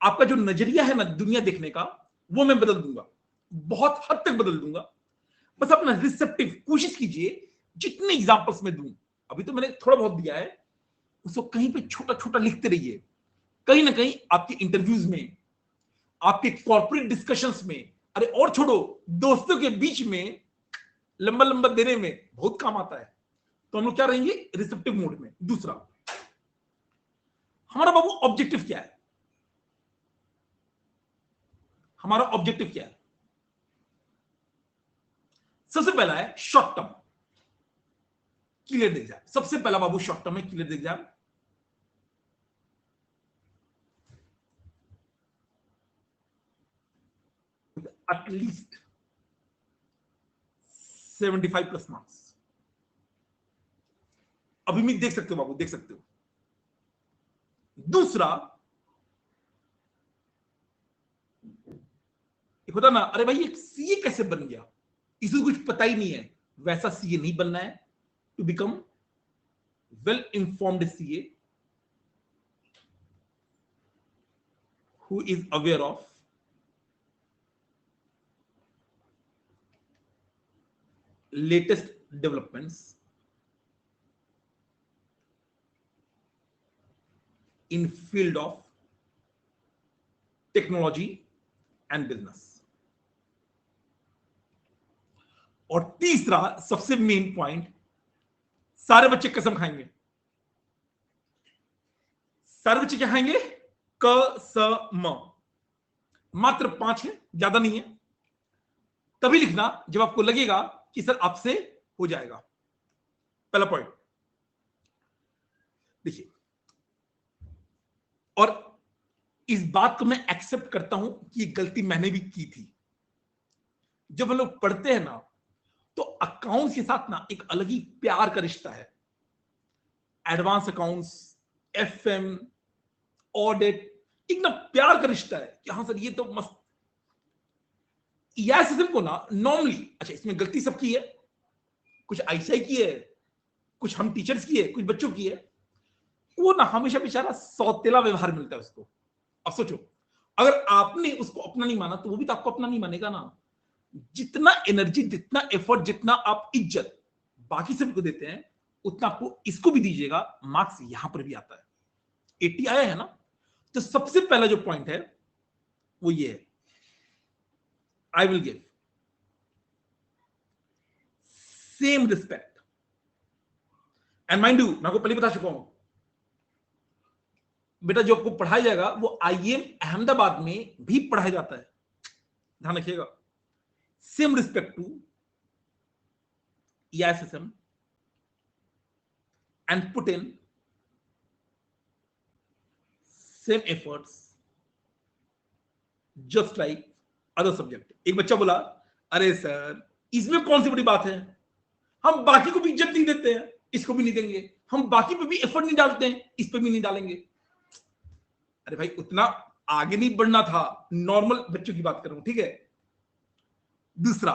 S1: आपका जो नजरिया है ना दुनिया देखने का वो मैं बदल दूंगा, बहुत हद तक बदल दूंगा। बस अपना रिसेप्टिव कोशिश कीजिए, जितने एग्जांपल्स में दूं, अभी तो मैंने थोड़ा बहुत दिया है, उसको कहीं पे छोटा छोटा लिखते रहिए। कहीं ना कहीं आपके इंटरव्यूज में, आपके कॉर्पोरेट डिस्कशंस में, अरे और छोड़ो दोस्तों के बीच में लंबा लंबा देने में बहुत काम आता है। तो हम लोग क्या रहेंगे, रिसेप्टिव मोड में। दूसरा, हमारा बाबू ऑब्जेक्टिव क्या है? हमारा ऑब्जेक्टिव क्या है? सबसे पहला है शॉर्ट टर्म क्लियर एग्जाम। सबसे पहला बाबू शॉर्ट टर्म है clear exam. At least 75 plus marks. अभी भी देख सकते हो बाबू, देख सकते हो। दूसरा, एक होता ना, अरे भाई एक सीए कैसे बन गया, इसे कुछ पता ही नहीं है, वैसा सीए नहीं बनना है। To become well informed CA who is aware of latest developments in field of technology and business। और तीसरा सबसे मेन पॉइंट, सारे बच्चे कसम खाएंगे। सारे बच्चे क्या खाएंगे? कसम। मात्र 5 है, ज्यादा नहीं है। तभी लिखना जब आपको लगेगा कि सर आपसे हो जाएगा। पहला पॉइंट देखिए, और इस बात को मैं एक्सेप्ट करता हूं कि ये गलती मैंने भी की थी। जब हम लोग पढ़ते हैं ना तो अकाउंट्स के साथ ना एक अलग ही प्यार का रिश्ता है। एडवांस अकाउंट्स, एफएम, ऑडिट, इतना प्यार का रिश्ता है कि हाँ सर ये तो मस्त। ईआईएसएसएम को ना नॉर्मली, अच्छा इसमें गलती सबकी है, कुछ आईसीआई की है, कुछ हम टीचर्स की है, कुछ बच्चों की है, वो ना हमेशा बेचारा सौतेला व्यवहार मिलता है उसको। अब सोचो, अगर आपने उसको अपना नहीं माना तो वो भी तो आपको अपना नहीं मानेगा ना। जितना एनर्जी, जितना एफर्ट, जितना आप इज्जत बाकी सबको देते हैं, उतना आपको इसको भी दीजिएगा, मार्क्स यहां पर भी आता है। 80 आया है ना, तो सबसे पहला जो पॉइंट है वो ये है, I will give same respect. And mind you, मैं आपको पहले बता चुका हूं, बेटा जो आपको पढ़ाया जाएगा वो आईएम अहमदाबाद में भी पढ़ाया जाता है, ध्यान रखिएगा। Same respect to EISSM and put in same efforts just like other subject. एक बच्चा बोला, अरे सर इसमें कौन सी बड़ी बात है, हम बाकी को भी इज्जत नहीं देते हैं, इसको भी नहीं देंगे, हम बाकी पे भी एफर्ट नहीं डालते हैं, इस पे भी नहीं डालेंगे। अरे भाई उतना आगे नहीं बढ़ना था, नॉर्मल बच्चों की बात कर रहा हूं, ठीक है। दूसरा,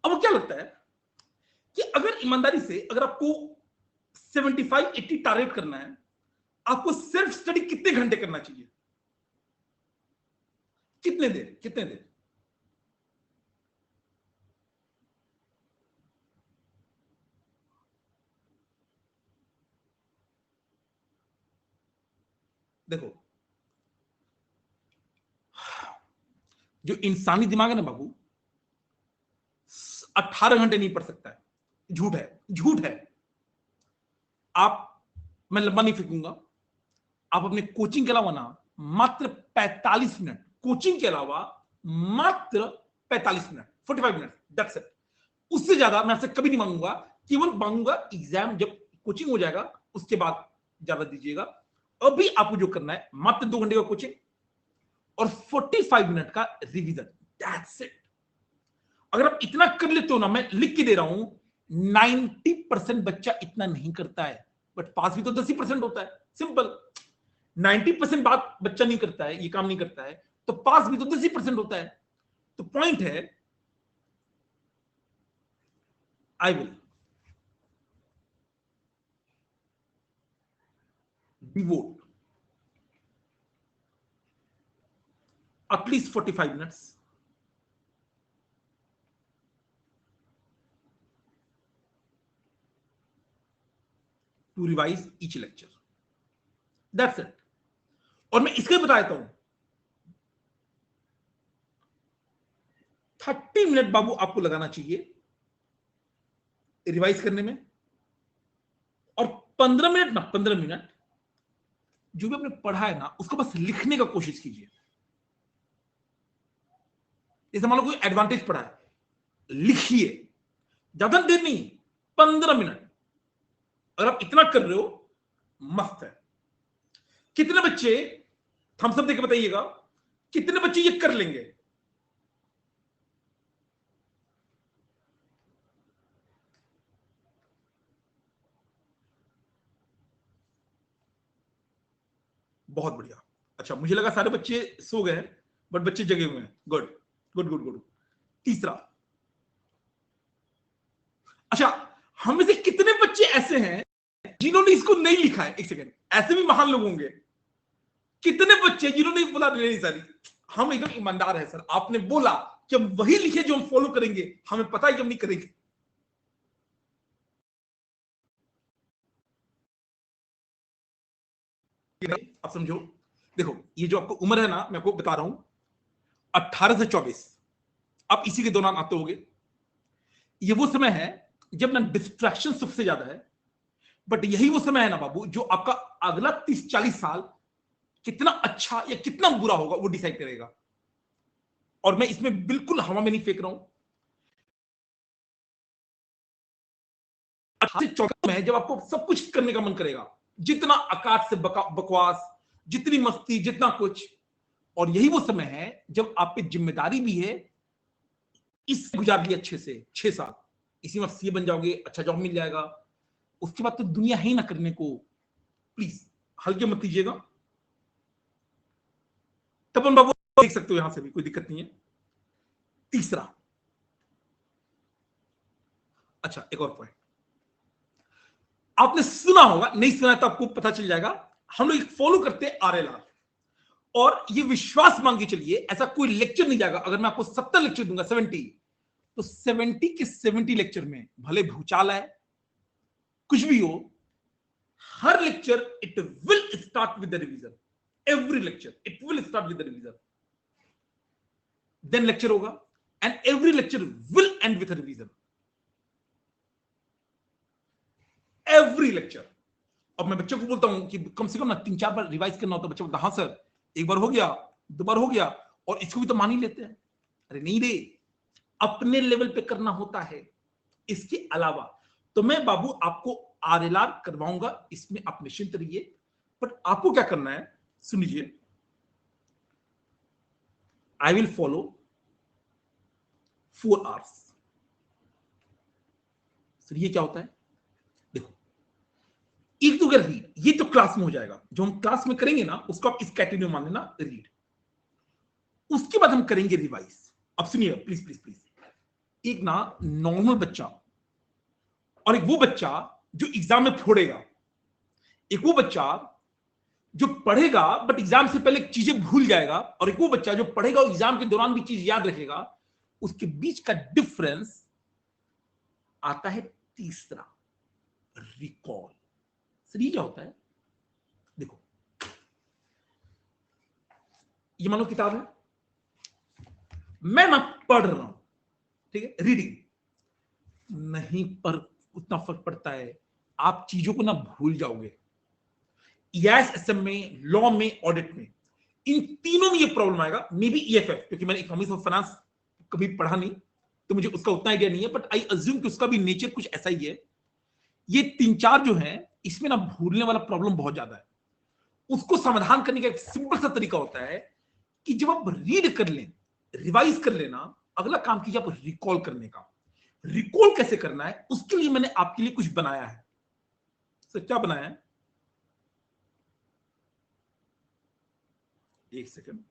S1: अब क्या लगता है कि अगर ईमानदारी से अगर आपको 75-80 टारगेट करना है, आपको सेल्फ स्टडी कितने घंटे करना चाहिए, कितने देर, कितने देर? देखो, जो इंसानी दिमाग है ना बाबू, 18 घंटे नहीं पढ़ सकता है, झूठ है, झूठ है। आप, मैं लंबा नहीं फेंकूंगा, आप अपने कोचिंग के अलावा ना मात्र 45 मिनट, कोचिंग के अलावा मात्र 45 मिनट, 45 मिनट, दैट्स इट। उससे ज्यादा मैं आपसे कभी नहीं मांगूंगा, केवल मांगूंगा एग्जाम जब कोचिंग हो जाएगा उसके बाद ज्यादा दीजिएगा। अभी आपको जो करना है मात्र 2 घंटे का कोचिंग और 45 मिनट का रिवीजन, दैट्स इट। अगर आप इतना कर लेते हो ना, मैं लिख के दे रहा हूं, 90% बच्चा इतना नहीं करता है, बट पास भी तो 10% होता है, सिंपल। 90% बात बच्चा नहीं करता है, ये काम नहीं करता है, तो पास भी तो 10% होता है। तो पॉइंट है, I will devote at least 45 minutes to revise each lecture, that's it। और मैं इसके बता देता हूं, 30 मिनट बाबू आपको लगाना चाहिए रिवाइज करने में, और 15 मिनट ना, 15 मिनट जो भी आपने पढ़ा है ना उसको बस लिखने का कोशिश कीजिए। जैसे मान लो कोई एडवांटेज पढ़ा है, लिखिए, ज्यादा देर नहीं, 15 मिनट। अगर आप इतना कर रहे हो, मस्त है। कितने बच्चे, थम्स अप देके बताइएगा, कितने बच्चे ये कर लेंगे? बहुत बढ़िया। अच्छा, मुझे लगा सारे बच्चे सो गए हैं, बट बच्चे जगे हुए हैं, गुड गुड गुड गुड। तीसरा, अच्छा, हम में से कितने बच्चे ऐसे हैं जिन्होंने इसको नहीं लिखा है? एक सेकेंड, ऐसे भी महान लोग होंगे। कितने बच्चे जिन्होंने बोला नहीं सारी, हम एकदम ईमानदार है सर, आपने बोला कि हम वही लिखे जो हम फॉलो करेंगे, हमें पता है कि हम नहीं करेंगे। आप समझो, देखो ये जो आपको उम्र है ना, मैं आपको बता रहा हूं, 18 से 24, आप इसी के दौरान आते होगे। ये वो समय है जब ना डिस्ट्रैक्शन सबसे ज्यादा है, बट यही वो समय है ना बाबू जो आपका अगला 30-40 साल कितना अच्छा या कितना बुरा होगा वो डिसाइड करेगा। और मैं इसमें बिल्कुल हवा में नहीं फेंक रहा हूं। 18 से 24 में जब आपको सब कुछ करने का मन करेगा, जितना आकाश से बकवास, जितनी मस्ती, जितना कुछ, और यही वो समय है जब आप पे जिम्मेदारी भी है। इस गुजार लिया अच्छे से 6 साल, इसी में आप सीए बन जाओगे, अच्छा जॉब मिल जाएगा, उसके बाद तो दुनिया है ही ना करने को। प्लीज हल्के मत लीजिएगा। तपन बाबू देख सकते हो, यहां से भी कोई दिक्कत नहीं है। तीसरा, अच्छा एक और पॉइंट आपने सुना होगा, नहीं सुना तो आपको पता चल जाएगा। हम लोग फॉलो करते हैं RLR, और ये विश्वास मान के चलिए ऐसा कोई लेक्चर नहीं जाएगा। अगर मैं आपको 70 लेक्चर दूंगा, 70, तो 70 के 70 लेक्चर में भले भूचाल आए, कुछ भी हो, हर lecture it will start with the revision. Every lecture it will start with the revision, then lecture होगा, and every lecture will end with revision. Every lecture. अब मैं बच्चों को बोलता हूं कि कम से कम ना 3-4 बार रिवाइज करना होता है, बच्चे बोलता हाँ सर, एक बार हो गया, 2 बार हो गया, और इसको भी तो मान ही लेते हैं। अरे नहीं रे, अपने लेवल पे करना होता है। इसके अलावा तो मैं बाबू आपको RLR करवाऊंगा, इसमें आप निश्चिंत रहिए। बट आपको क्या करना है, सुन लीजिए। I will follow 4 hours. Sir ये क्या होता है? देखो, एक तो अगर रीड, ये तो क्लास में हो जाएगा, जो हम क्लास में करेंगे ना उसको आप इस कैटेगरी में मान लेना, रीड। उसके बाद हम करेंगे रिवाइज। अब सुनिए प्लीज प्लीज प्लीज, एक ना नॉर्मल बच्चा और एक वो बच्चा जो एग्जाम में फोड़ेगा, एक वो बच्चा जो पढ़ेगा बट एग्जाम से पहले चीजें भूल जाएगा, और एक वो बच्चा जो पढ़ेगा और एग्जाम के दौरान भी चीज याद रखेगा, उसके बीच का डिफरेंस आता है तीसरा, रिकॉल। सर ये क्या होता है? देखो, ये मानो किताब है, मैं ना पढ़ रहा हूं, ठीक है, रीडिंग नहीं, पर उतना फर्क पड़ता है, आप चीजों को ना भूल जाओगे। EISM में, लॉ में, ऑडिट में, इन तीनों में ये प्रॉब्लम आएगा। मे बी EFF, क्योंकि मैंने इकोनॉमिक्स ऑफ फाइनेंस कभी पढ़ा नहीं, तो मुझे उसका उतना आइडिया नहीं है, बट आई अज्यूम कि उसका भी नेचर कुछ ऐसा ही है। ये 3-4 जो है, इसमें ना भूलने वाला प्रॉब्लम बहुत ज्यादा है। उसको समाधान करने का एक सिंपल सा तरीका होता है कि जब आप रीड कर लें, रिवाइज कर लेना, अगला काम कीजिए आप रिकॉल करने का। रिकॉल कैसे करना है, उसके लिए मैंने आपके लिए कुछ बनाया है। सर क्या बनाया है? एक सेकंड,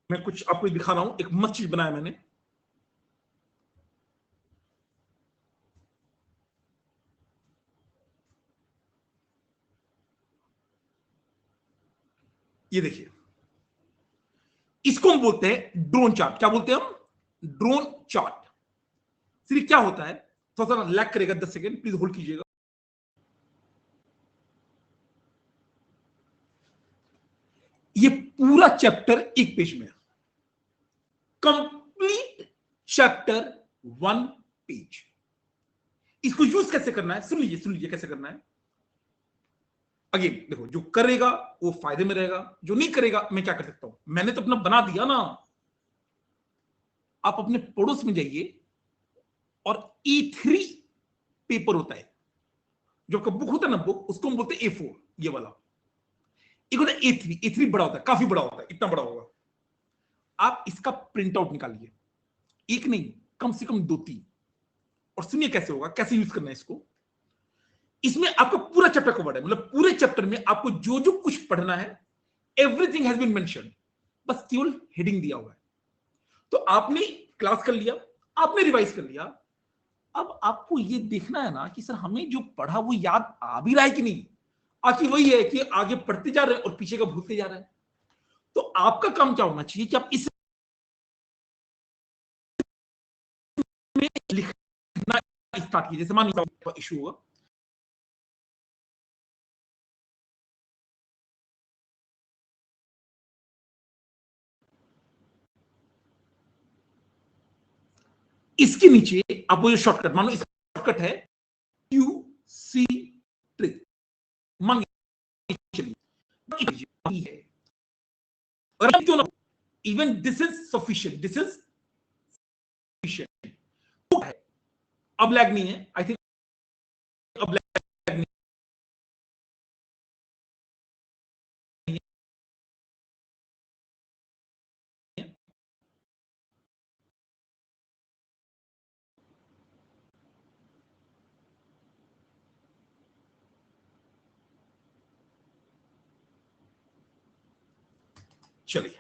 S1: मैं कुछ आपको दिखा रहा हूं, एक मस्त चीज बनाया मैंने। ये देखिए, इसको हम बोलते हैं ड्रोन चार्ट। क्या बोलते हैं हम? Drone chart. सिर्फ क्या होता है, थोड़ा सा लैग करेगा, 10 सेकेंड प्लीज होल्ड कीजिएगा। ये पूरा चैप्टर एक पेज में है, कंप्लीट चैप्टर 1 पेज। इसको यूज कैसे करना है, सुन लीजिए, सुन लीजिए कैसे करना है। अगेन देखो, जो करेगा वो फायदे में रहेगा, जो नहीं करेगा मैं क्या कर सकता हूं, मैंने तो अपना बना दिया ना। आप अपने पड़ोस में जाइए, और E3 पेपर होता है, जो आपका बुक होता है ना, बुक, उसको हम बोलते हैं A4, ये वाला। एक होता है A3 बड़ा होता है, काफी बड़ा होता है, इतना बड़ा होगा। आप इसका प्रिंट आउट निकालिए, एक नहीं, कम से कम 2-3, और सुनिए कैसे होगा, कैसे यूज करना है इसको। इसमें आपका पूरा चैप्टर कवर्ड है, मतलब पूरे चैप्टर में आपको जो जो कुछ पढ़ना है, एवरीथिंग हैज बीन मेंशन्ड, बस केवल हेडिंग दिया हुआ है। तो आपने क्लास कर लिया, आपने रिवाइज कर लिया, अब आपको ये देखना है ना कि सर हमें जो पढ़ा वो याद आ भी रहा है कि नहीं। आखिर वही है कि आगे पढ़ते जा रहे हैं और पीछे का भूलते जा रहे हैं। तो आपका काम क्या होना चाहिए कि आप इस में लिखना स्टार्ट कीजिए। जैसे मान लीजिए इशू होगा, इसके नीचे आपको ये शॉर्टकट, मानो इसका शॉर्टकट है QC ट्रिक, मान लीजिए even this is sufficient, this is sufficient. अब लैग नहीं है, आई थिंक अब लैग नहीं चलिए,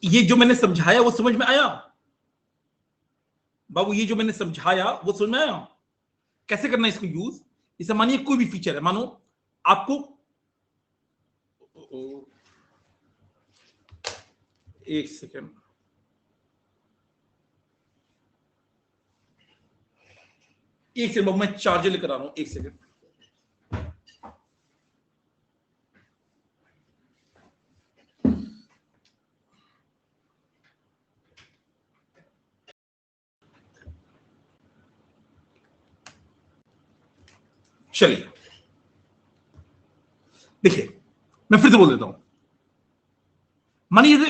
S1: ये जो मैंने समझाया वो समझ में आया बाबू? ये जो मैंने समझाया वो समझ में आया? कैसे करना है इसको यूज? जैसे मानिए कोई भी फीचर है, मानो आपको एक सेकेंड, एक सेकंड बाबू, मैं चार्जर लेकर आ रहा हूं, एक सेकंड। चलिए देखिए, मैं फिर से बोल देता हूं। मानिए ये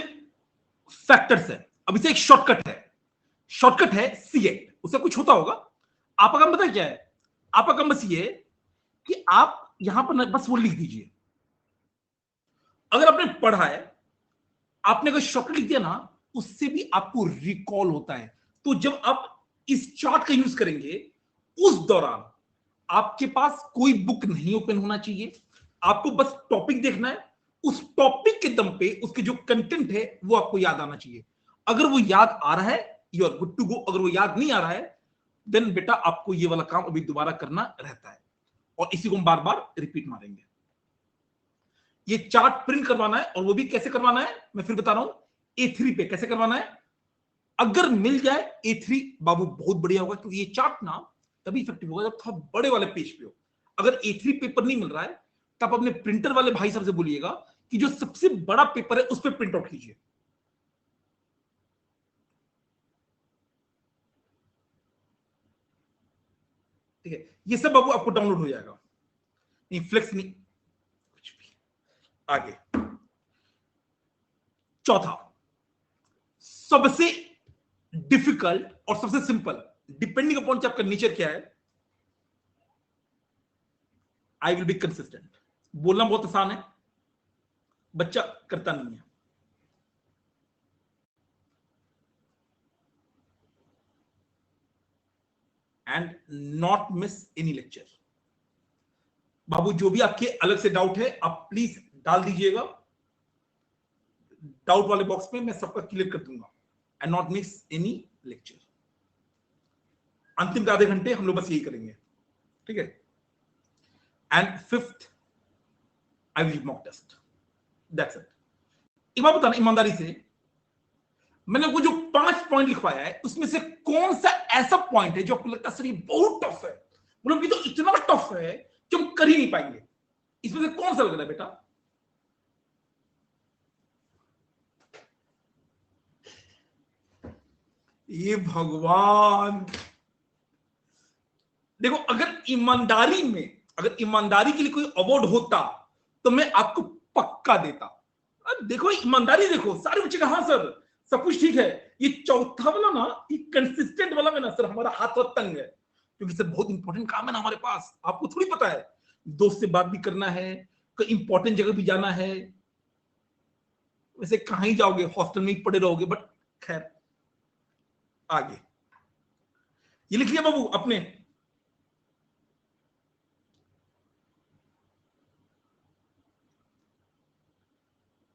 S1: फैक्टर्स है, अब इसे एक शॉर्टकट है, शॉर्टकट है C8, उससे कुछ होता होगा। आपका काम पता है क्या है? आपका काम बस ये है कि आप यहां पर बस वो लिख दीजिए। अगर आपने पढ़ा है, आपने अगर शॉर्टकट लिख दिया ना, उससे भी आपको रिकॉल होता है। तो जब आप इस चार्ट का यूज करेंगे, उस दौरान आपके पास कोई बुक नहीं ओपन होना चाहिए, आपको बस टॉपिक देखना है, उस टॉपिक के दम पे उसके जो कंटेंट है वो आपको याद आना चाहिए। अगर वो याद आ रहा है, you are good to go. अगर वो याद नहीं आ रहा है, देन बेटा आपको ये वाला काम अभी दोबारा करना रहता है, और इसी को हम बार बार रिपीट मारेंगे। ये चार्ट प्रिंट करवाना है, और वो भी कैसे करवाना है मैं फिर बता रहा हूं। A3 पे कैसे करवाना है? अगर मिल जाए A3 बाबू बहुत बढ़िया होगा, क्योंकि ये चार्ट ना तभी इफेक्टिव होगा जब थोड़ा बड़े वाले पेज पे हो। अगर A3 पेपर नहीं मिल रहा है, तब अपने प्रिंटर वाले भाई साहब से बोलिएगा कि जो सबसे बड़ा पेपर है उस पर प्रिंट आउट कीजिए। ठीक है, ये सब बाबू आपको डाउनलोड हो जाएगा। नहीं फ्लेक्स नहीं, कुछ भी। आगे चौथा, सबसे डिफिकल्ट और सबसे सिंपल, डिपेंडिंग अपॉन आपका नेचर क्या है। I will be consistent. बोलना बहुत आसान है, बच्चा करता नहीं है। And not miss any lecture. बाबू जो भी आपके अलग से डाउट है आप प्लीज डाल दीजिएगा, डाउट वाले बॉक्स में मैं सबका क्लियर कर दूंगा। And not miss any lecture. अंतिम के आधे घंटे हम लोग बस यही करेंगे, ठीक है। And fifth, I will mock test, that's it. एक बात बताना ईमानदारी से, मैंने आपको जो 5 पॉइंट लिखवाया है, उसमें से कौन सा ऐसा पॉइंट है जो आपको लगता है सर ये बहुत टफ है, मतलब ये तो इतना टफ है कि हम कर ही नहीं पाएंगे? इसमें से कौन सा लग रहा है बेटा? ये भगवान, देखो अगर ईमानदारी के लिए कोई अवार्ड होता तो मैं आपको पक्का देता। देखो ईमानदारी, देखो सारे बच्चे का हाँ सर सब कुछ ठीक है। ये चौथा वाला ना, ये कंसिस्टेंट वाला में ना सर हमारा हाथ और तंग है, क्योंकि सर बहुत इंपॉर्टेंट काम है ना हमारे पास, आपको थोड़ी पता है। दोस्त से बात भी करना है, कोई इंपॉर्टेंट जगह भी जाना है। वैसे कहां ही जाओगे, हॉस्टल में ही पड़े रहोगे, बट खैर। आगे ये लिख लिया बाबू अपने?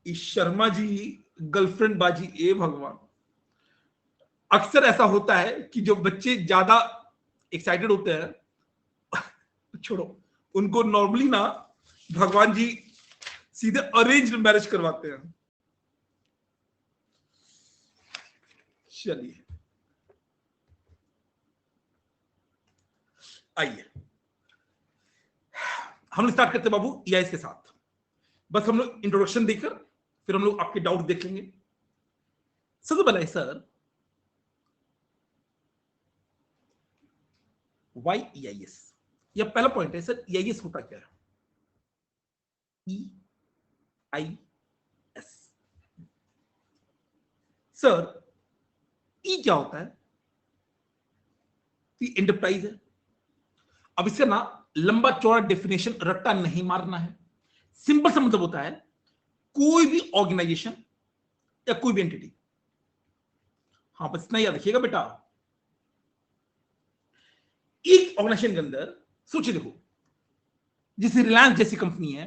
S1: शर्मा जी गर्लफ्रेंड बाजी, ए भगवान। अक्सर ऐसा होता है कि जो बच्चे ज्यादा एक्साइटेड होते हैं छोड़ो, उनको नॉर्मली ना भगवान जी सीधे अरेंज मैरिज करवाते हैं। चलिए आइए हम लोग स्टार्ट करते बाबू EIS के साथ। बस हम लोग इंट्रोडक्शन देकर फिर हम लोग आपके डाउट देख लेंगे। सबसे पहला है सर, वाई EIS? यह पहला पॉइंट है सर, EIS होता क्या है? EIS सर, ई क्या होता है? एंटरप्राइज है। अब इसका ना लंबा चौड़ा डेफिनेशन रट्टा नहीं मारना है, सिंपल सा मतलब होता है कोई भी ऑर्गेनाइजेशन या कोई भी एंटिटी। हाँ बस इतना याद रखिएगा बेटा, एक ऑर्गेनाइजेशन के अंदर सोचिए, देखो जैसे रिलायंस जैसी कंपनी है,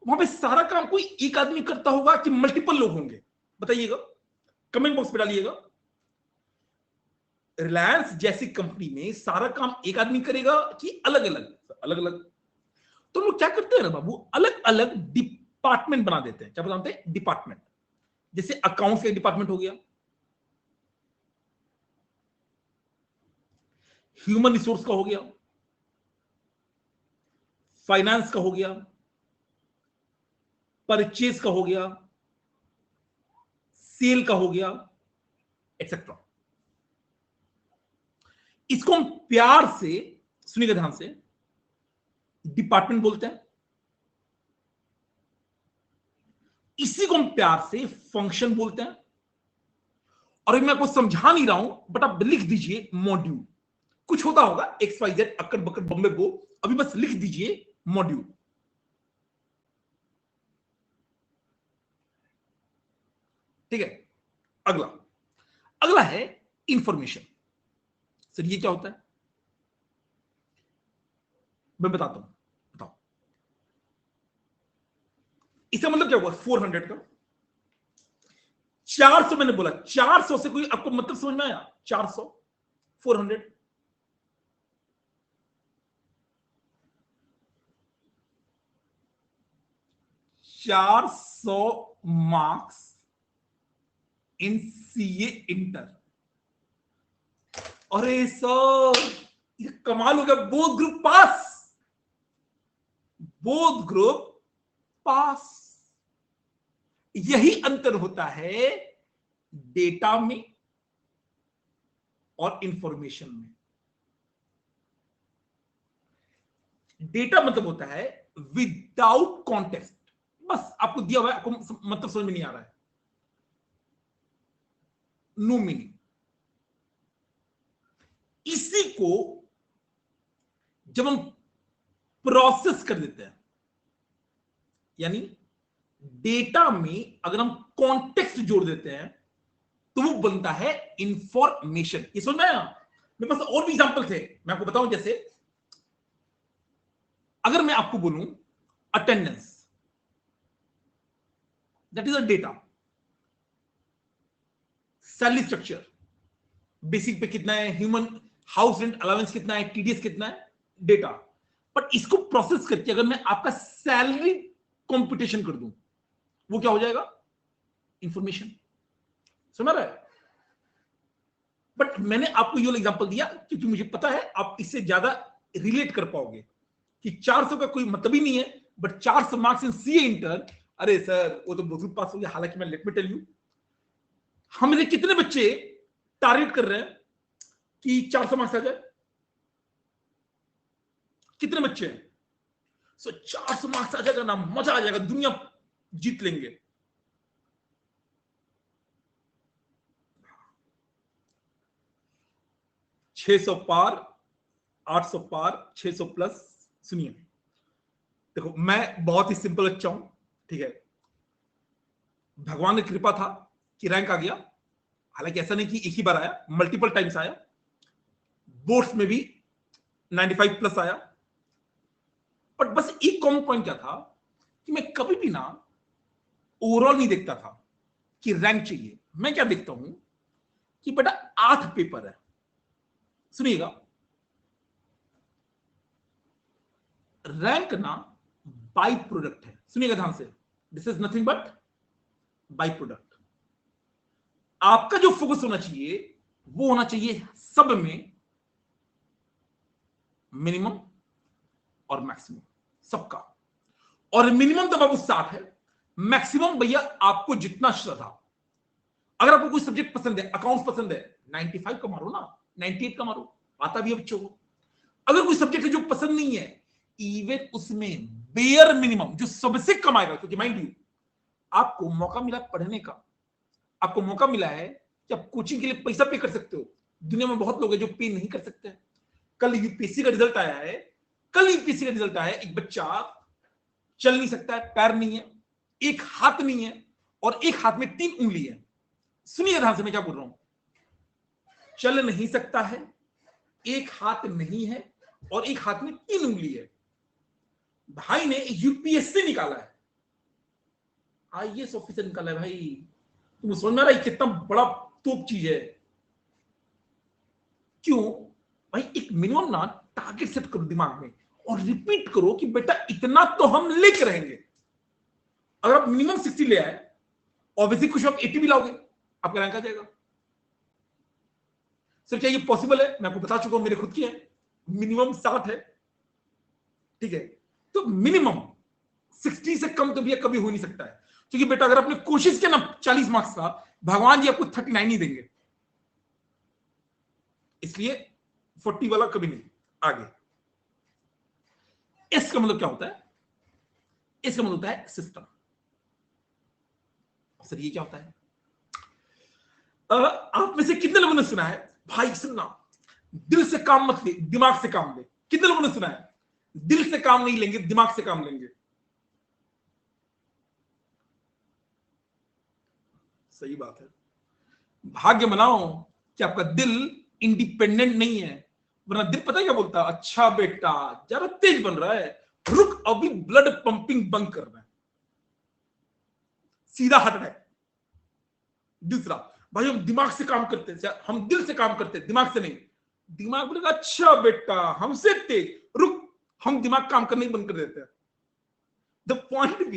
S1: वहां पे सारा काम कोई एक आदमी करता होगा कि मल्टीपल लोग होंगे? बताइएगा, कमेंट बॉक्स में डालिएगा। रिलायंस जैसी कंपनी में सारा काम एक आदमी करेगा कि अलग अलग? अलग अलग। तो लोग क्या करते हैं ना बाबू, अलग अलग डिपार्टमेंट बना देते हैं। क्या बनाते हैं? डिपार्टमेंट। जैसे अकाउंट्स का डिपार्टमेंट हो गया, ह्यूमन रिसोर्स का हो गया, फाइनेंस का हो गया, परचेज का हो गया, सेल का हो गया, एक्सेट्रा। इसको हम प्यार से, सुनिएगा ध्यान से, डिपार्टमेंट बोलते हैं। इसी को हम प्यार से फंक्शन बोलते हैं। और मैं आपको समझा नहीं रहा हूं, बट आप लिख दीजिए मॉड्यूल। कुछ होता होगा XYZ अक्कड़ बक्कड़ बम्बे बो, अभी बस लिख दीजिए मॉड्यूल। ठीक है, अगला अगला है इंफॉर्मेशन। सर ये क्या होता है? मैं बताता हूं, बताओ। इसका मतलब क्या हुआ? 400 का 400, मैंने बोला 400 से कोई आपको मतलब समझ में आया? 400 400 400 मार्क्स इन CA इंटर। अरे सर ये कमाल हो गया, बोथ ग्रुप पास, बोथ ग्रुप पास। यही अंतर होता है डेटा में और इंफॉर्मेशन में। डेटा मतलब होता है विदाउट कॉन्टेक्स्ट, बस आपको दिया हुआ है, आपको मतलब समझ में नहीं आ रहा है, नो मीनिंग। इसी को जब हम प्रोसेस कर देते हैं, यानी डेटा में अगर हम कॉन्टेक्स्ट जोड़ देते हैं तो वो बनता है इंफॉर्मेशन। ये समझ में आया? मेरे पास और भी एग्जांपल थे, मैं आपको बताऊं। जैसे अगर मैं आपको बोलूं attendance, that is a data. Salary structure, basic पे कितना है, ह्यूमन हाउस रेंट अलाउंस कितना है, TDS कितना है, डेटा। बट इसको प्रोसेस करके अगर मैं आपका सैलरी कंप्यूटेशन कर दूं, वो क्या हो जाएगा? इंफॉर्मेशन। समझ रहा है? बट मैंने आपको ये एग्जांपल दिया क्योंकि मुझे पता है आप इससे ज्यादा रिलेट कर पाओगे कि 400 का कोई मतलब ही नहीं है, but 400 marks in CA inter. अरे सर वो तो बहुत पास हो गया। हालांकि मैं लेट मी टेल यू, हम कितने बच्चे टारगेट कर रहे हैं कि 400 मार्क्स आ जाए? कितने बच्चे हैं? 400 मार्क्स आ जाएगा ना, मजा आ जाएगा, दुनिया जीत लेंगे। छह सौ पार, 800 पार, 600 प्लस। सुनिए, देखो मैं बहुत ही सिंपल बच्चा हूं, ठीक है। भगवान की कृपा था कि रैंक आ गया। हालांकि ऐसा नहीं कि एक ही बार आया, मल्टीपल टाइम्स आया। बोर्ड्स में भी 95 प्लस आया। बट बस एक कॉमन पॉइंट क्या था कि मैं कभी भी ना ओवरऑल नहीं देखता था कि रैंक चाहिए। मैं क्या देखता हूं कि बेटा 8 पेपर है। सुनिएगा, रैंक ना बाई प्रोडक्ट है। सुनिएगा ध्यान से, this is nothing but by product. आपका जो फोकस होना चाहिए वो होना चाहिए सब में मिनिमम और मैक्सिमम, सबका। और मिनिमम तो बाबू 7 है, मैक्सिमम भैया आपको जितना श्रद्धा। अगर आपको कोई सब्जेक्ट पसंद है, अकाउंट्स पसंद है, 95 का मारो ना, 98 का मारो, आता भी है बच्चों को। अगर कोई सब्जेक्ट है जो पसंद नहीं है, इवन उसमें बेयर मिनिमम जो सबसे कम आएगा, क्योंकि माइंड यू आपको मौका मिला पढ़ने का, आपको मौका मिला है कि आप कोचिंग के लिए पैसा पे कर सकते हो। दुनिया में बहुत लोग हैं जो पे नहीं कर सकते। कल UPSC का रिजल्ट आया है, कल UPSC का रिजल्ट आया है, एक बच्चा चल नहीं सकता है, पैर नहीं है, एक हाथ नहीं है, और एक हाथ में 3 उंगली है। सुनिए ध्यान से मैं क्या बोल रहा हूं, चल नहीं सकता है, एक हाथ नहीं है, और एक हाथ में 3 उंगली है। भाई ने UPSC निकाला है, आईएएस ऑफिसर निकाला है भाई। तुम समझ में आ रहा है कितना बड़ा तोप चीज है। क्यों भाई? एक मिनिमम ना टारगेट सेट करो दिमाग में और रिपीट करो कि बेटा इतना तो हम लेके रहेंगे। अगर आप मिनिमम 60 ले आए, ऑब्वियसली कुछ आप 80 भी लाओगे, आपका रैंक आ जाएगा। सर क्या ये पॉसिबल है? मैं आपको बता चुका हूं, मेरे खुद की है, मिनिमम 60 है, ठीक है। तो मिनिमम 60 से कम तो भैया कभी हो नहीं सकता है, क्योंकि बेटा अगर आपने कोशिश किया ना 40 मार्क्स का, भगवान जी आपको 39 ही देंगे। इसलिए 40 वाला कभी नहीं। आगे इसका मतलब क्या होता है? इसका मतलब होता है सिस्टम। सर ये क्या होता है? आप में से कितने लोगों ने सुना है भाई सुनना, दिल से काम मत ले, दिमाग से काम ले? कितने लोगों ने सुना है दिल से काम नहीं लेंगे, दिमाग से काम लेंगे? सही बात है। भाग्य बनाओ कि आपका दिल इंडिपेंडेंट नहीं है, वरना दिल पता है क्या बोलता है? अच्छा बेटा जरा तेज बन रहा है, रुक अभी ब्लड पंपिंग बंद करना है, सीधा हार्ट अटैक। दूसरा, भाई हम दिमाग से काम करते हैं, हम दिल से काम करते हैं, दिमाग से नहीं। दिमाग बोलेगा अच्छा बेटा हमसे तेज, रुक हम दिमाग काम करने ही बंद कर देते हैं। द पॉइंट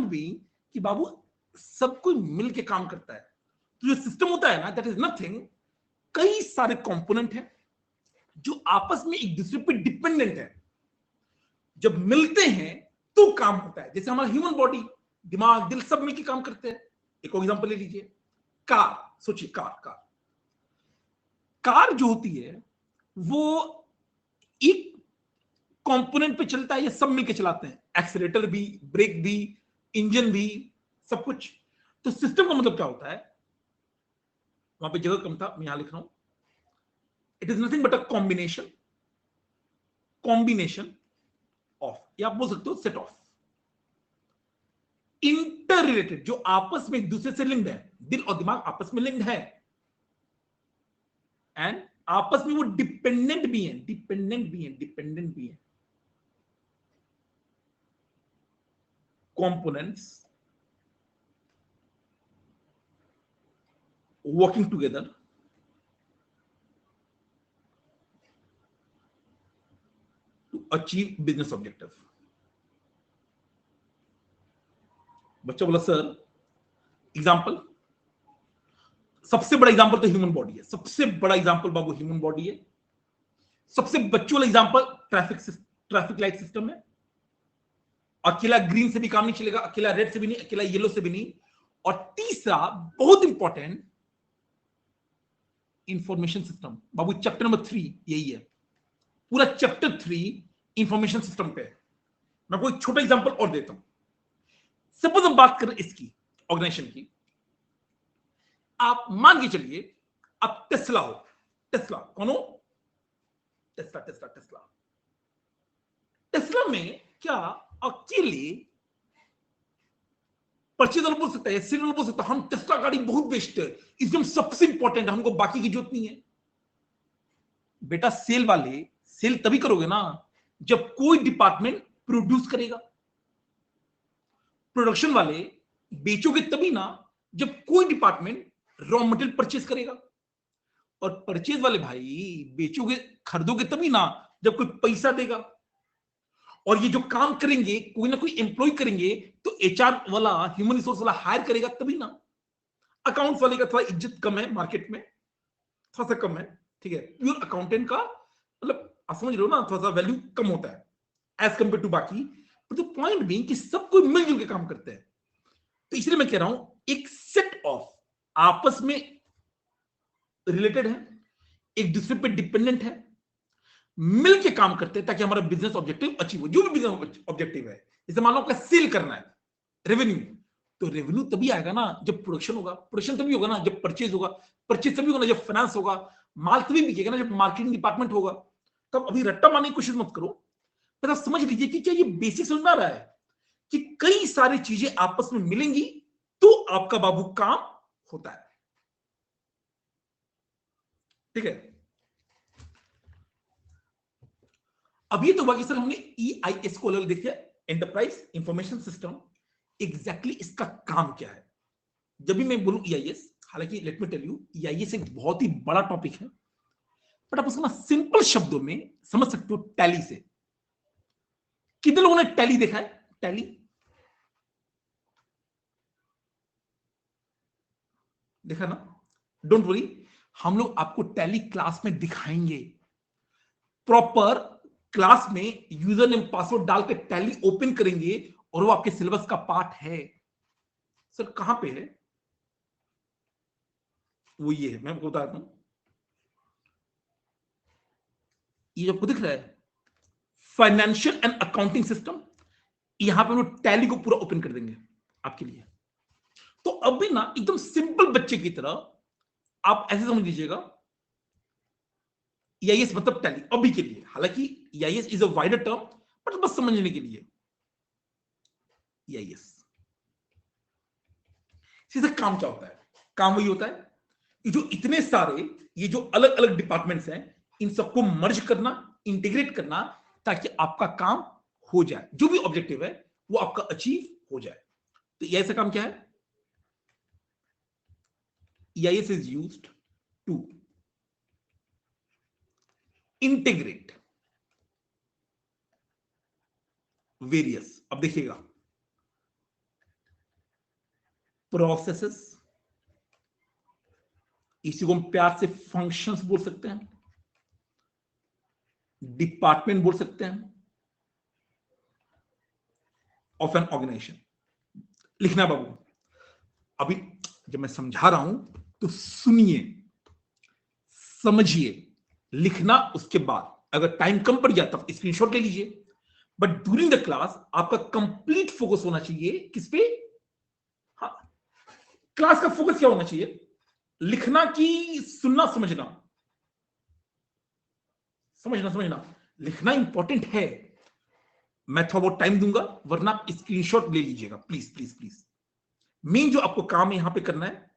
S1: बीइंग कि बाबू सब कोई मिलके काम करता है। तो जो सिस्टम होता है ना, दैट इज नथिंग, कई सारे कंपोनेंट हैं जो आपस में एक दूसरे पे डिपेंडेंट है। जब मिलते हैं तो काम होता है। जैसे हमारा ह्यूमन बॉडी, दिमाग, दिल सब मिलकर काम करते हैं। एक और एग्जांपल ले लीजिए, कार। सोचिए कार, कार जो होती है वो एक कंपोनेंट पे चलता है या सब मिलकर चलाते हैं? एक्सीलरेटर भी, ब्रेक भी, इंजन भी, सब कुछ। तो सिस्टम का मतलब क्या होता है? वहां पे जगह कम था, मैं यहां लिख रहा हूं। It is nothing but a combination of, या आप बोल सकते हो सेट ऑफ इंटर रिलेटेड, जो आपस में एक दूसरे से लिंक्ड है। दिल और दिमाग आपस में लिंक्ड है, एंड आपस में वो डिपेंडेंट भी है, डिपेंडेंट भी है। Components working together to achieve business objective. बच्चा बोला सर एग्जांपल। सबसे बड़ा एग्जांपल तो ह्यूमन बॉडी है, सबसे बड़ा एग्जांपल बाबू ह्यूमन बॉडी है। सबसे बच्चों वाला एग्जांपल ट्रैफिक लाइट सिस्टम है। अकेला ग्रीन से भी काम नहीं चलेगा, अकेला रेड से भी नहीं, अकेला येलो से भी नहीं। और तीसरा बहुत इंपॉर्टेंट, इंफॉर्मेशन सिस्टम। बाबू चैप्टर नंबर 3 यही है, पूरा चैप्टर 3 इंफॉर्मेशन सिस्टम पे है। मैं कोई छोटा एग्जांपल और देता हूं। सपोज हम बात करें इसकी, ऑर्गेनाइजेशन की। आप मान के चलिए आप टेस्ला हो। टेस्ला कौन हो? टेस्ला टेस्ला टेस्ला टेस्ला में क्या अकेले परचेज वाला बोल सकता है, सेल वाला बोल सकता है हम टेस्ला गाड़ी बहुत बेस्ट है, इसलिए हम सबसे इंपॉर्टेंट है, हमको बाकी की जरूरत नहीं है? बेटा सेल वाले सेल तभी करोगे ना जब कोई डिपार्टमेंट प्रोड्यूस करेगा। प्रोडक्शन वाले बेचोगे तभी ना जब कोई डिपार्टमेंट रॉ मटेरियल परचेज करेगा। और परचेज वाले भाई बेचोगे, खरीदोगे तभी ना जब कोई पैसा देगा। और ये जो काम करेंगे कोई ना कोई एम्प्लॉय करेंगे, तो एचआर वाला, ह्यूमन रिसोर्स वाला हायर करेगा तभी ना। अकाउंट्स वाले का थोड़ा इज्जत कम है मार्केट में, थोड़ा सा कम है, ठीक है। प्योर अकाउंटेंट का मतलब आप समझ रहे हो ना, थोड़ा सा वैल्यू कम होता है एज कंपेयर टू बाकी। तो पॉइंट बीइंग कि सब कोई मिलजुल के काम करते हैं। तो इसलिए मैं कह रहा हूं एक सेट ऑफ आपस में रिलेटेड है, एक दूसरे पे डिपेंडेंट है, मिलके काम करते हैं ताकि हमारा बिजनेस ऑब्जेक्टिव अचीव हो। जो भी बिजनेस ऑब्जेक्टिव है, जैसे मान लो आपका सेल करना है, रेवेन्यू, तो रेवेन्यू तभी आएगा ना जब प्रोडक्शन होगा, प्रोडक्शन तभी होगा ना जब परचेज होगा, परचेज तभी होगा ना जब फाइनेंस होगा, माल तभी बिकेगा ना जब मार्केटिंग डिपार्टमेंट होगा। तब अभी रट्टा मारने की कोशिश मत करो, पर आप समझ लीजिए कि क्या ये बेसिक समझ में आ रहा है कि कई सारी चीजें आपस में मिलेंगी तो आपका बाबू काम होता है, ठीक है। अब ये तो बाकी सर हमने EIS को अलग देखा, एंटरप्राइज इंफॉर्मेशन सिस्टम। एग्जैक्टली इसका काम क्या है। जब भी मैं बोलूं ईआईएस, हालांकि let me tell you, EIS एक बहुत ही बड़ा टॉपिक है, बट आप उसको ना सिंपल शब्दों में समझ सकते हो टैली से। कितने लोगों ने टैली देखा है? टैली देखा ना? डोंट वरी, हम लोग आपको टैली क्लास में दिखाएंगे। प्रॉपर क्लास में यूजर नेम पासवर्ड डाल के टैली ओपन करेंगे और वो आपके सिलेबस का पार्ट है। सर कहां पे है? वो ये है, मैं आपको बताता हूं। ये आपको दिख रहा है फाइनेंशियल एंड अकाउंटिंग सिस्टम, यहां पे हम लोग टैली को पूरा ओपन कर देंगे आपके लिए। तो अभी ना एकदम सिंपल बच्चे की तरह आप ऐसे समझ लीजिएगा, ईआईएस मतलब टैली अभी के लिए। हालांकि EIS is a wider term, but बस समझने के लिए ईआईएस। सीधा काम क्या होता है? काम वही होता है, ये जो इतने सारे, ये जो अलग अलग डिपार्टमेंट्स हैं, इन सबको मर्ज करना, इंटीग्रेट करना, ताकि आपका काम हो जाए, जो भी ऑब्जेक्टिव है वो आपका अचीव हो जाए। तो ये ऐसा काम क्या है? EIS is used to integrate various, अब देखिएगा, प्रोसेसेस, इसी को हम प्यार से फंक्शंस बोल सकते हैं, डिपार्टमेंट बोल सकते हैं ऑफ एन ऑर्गेनाइजेशन। लिखना बाबू, अभी जब मैं समझा रहा हूं तो सुनिए, समझिए, लिखना उसके बाद। अगर टाइम कम पड़ गया तब स्क्रीनशॉट ले लीजिए, बट ड्यूरिंग द क्लास आपका कंप्लीट फोकस होना चाहिए किस पे? हाँ, क्लास का फोकस क्या होना चाहिए? लिखना की सुनना, समझना? समझना, समझना। लिखना इंपॉर्टेंट है, मैं थोड़ा बहुत टाइम दूंगा, वरना आप स्क्रीनशॉट ले लीजिएगा प्लीज प्लीज प्लीज। मेन जो आपको काम यहां पे करना है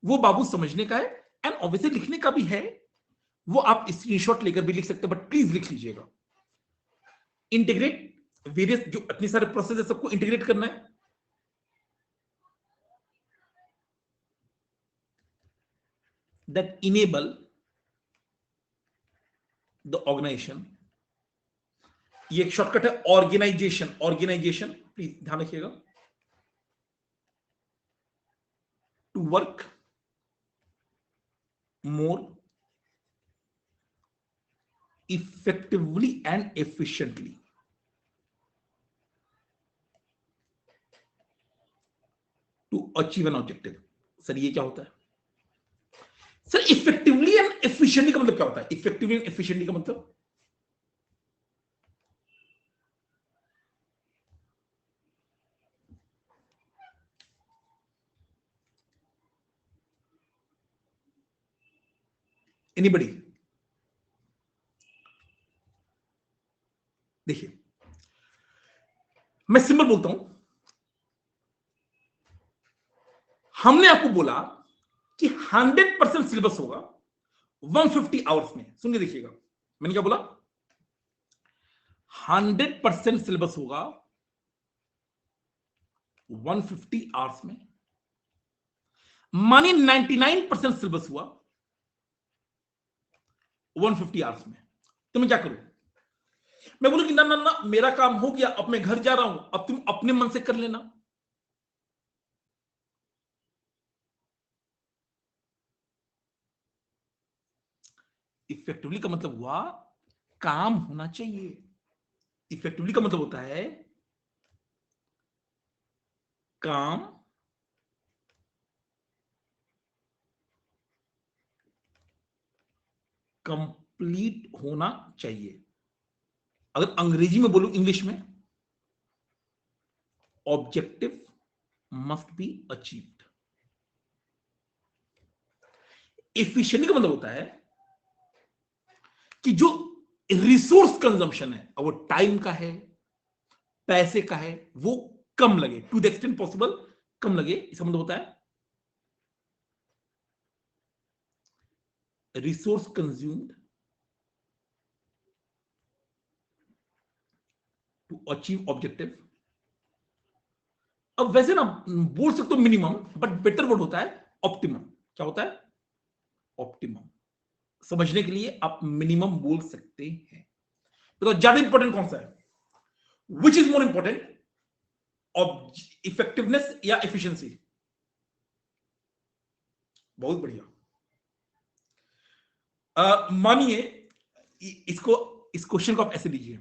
S1: वो बाबू समझने का है, एंड ऑब्वियसली लिखने का भी है। वो आप स्क्रीनशॉट लेकर भी लिख सकते हैं, बट प्लीज लिख लीजिएगा। इंटीग्रेट वेरियस, जो इतने सारे प्रोसेस है सबको इंटीग्रेट करना है। दैट इनेबल द ऑर्गेनाइजेशन, ये एक शॉर्टकट है, ऑर्गेनाइजेशन, ऑर्गेनाइजेशन प्लीज ध्यान रखिएगा, to work more effectively and efficiently, to achieve an objective. Sir ये क्या होता है? सर इफेक्टिवली एंड एफिशिएंटली का मतलब क्या होता है? इफेक्टिवली एंड एफिशिएंटली का मतलब, एनीबडी? देखिए, मैं सिंपल बोलता हूं, हमने आपको बोला कि 100% सिलेबस होगा 150 आवर्स में। सुनिए देखिएगा, मैंने क्या बोला? 100% सिलेबस होगा 150 आवर्स में, मानिए 99% सिलेबस हुआ 150 आवर्स में। तो मैं क्या करूं? मैं बोलूं कि ना ना ना, मेरा काम हो गया, अब मैं घर जा रहा हूं, अब तुम अपने मन से कर लेना। इफेक्टिवली का मतलब हुआ काम होना चाहिए। इफेक्टिवली का मतलब होता है काम कंप्लीट होना चाहिए। अगर अंग्रेजी में बोलूं, इंग्लिश में, objective must be achieved. Efficiently का मतलब होता है कि जो रिसोर्स कंजम्पशन है, वो टाइम का है, पैसे का है, वो कम लगे, टू द एक्सटेंट पॉसिबल कम लगे। इसका मतलब होता है resource consumed to achieve objective अब वैसे ना बोल सकते हो मिनिमम, बट बेटर वर्ड होता है ऑप्टिमम। क्या होता है? ऑप्टिमम। समझने के लिए आप मिनिमम बोल सकते हैं। तो ज्यादा इंपॉर्टेंट कौन सा है? Which is more important, effectiveness या एफिशिएंसी? बहुत बढ़िया। मानिए इसको, इस क्वेश्चन को आप ऐसे लीजिए।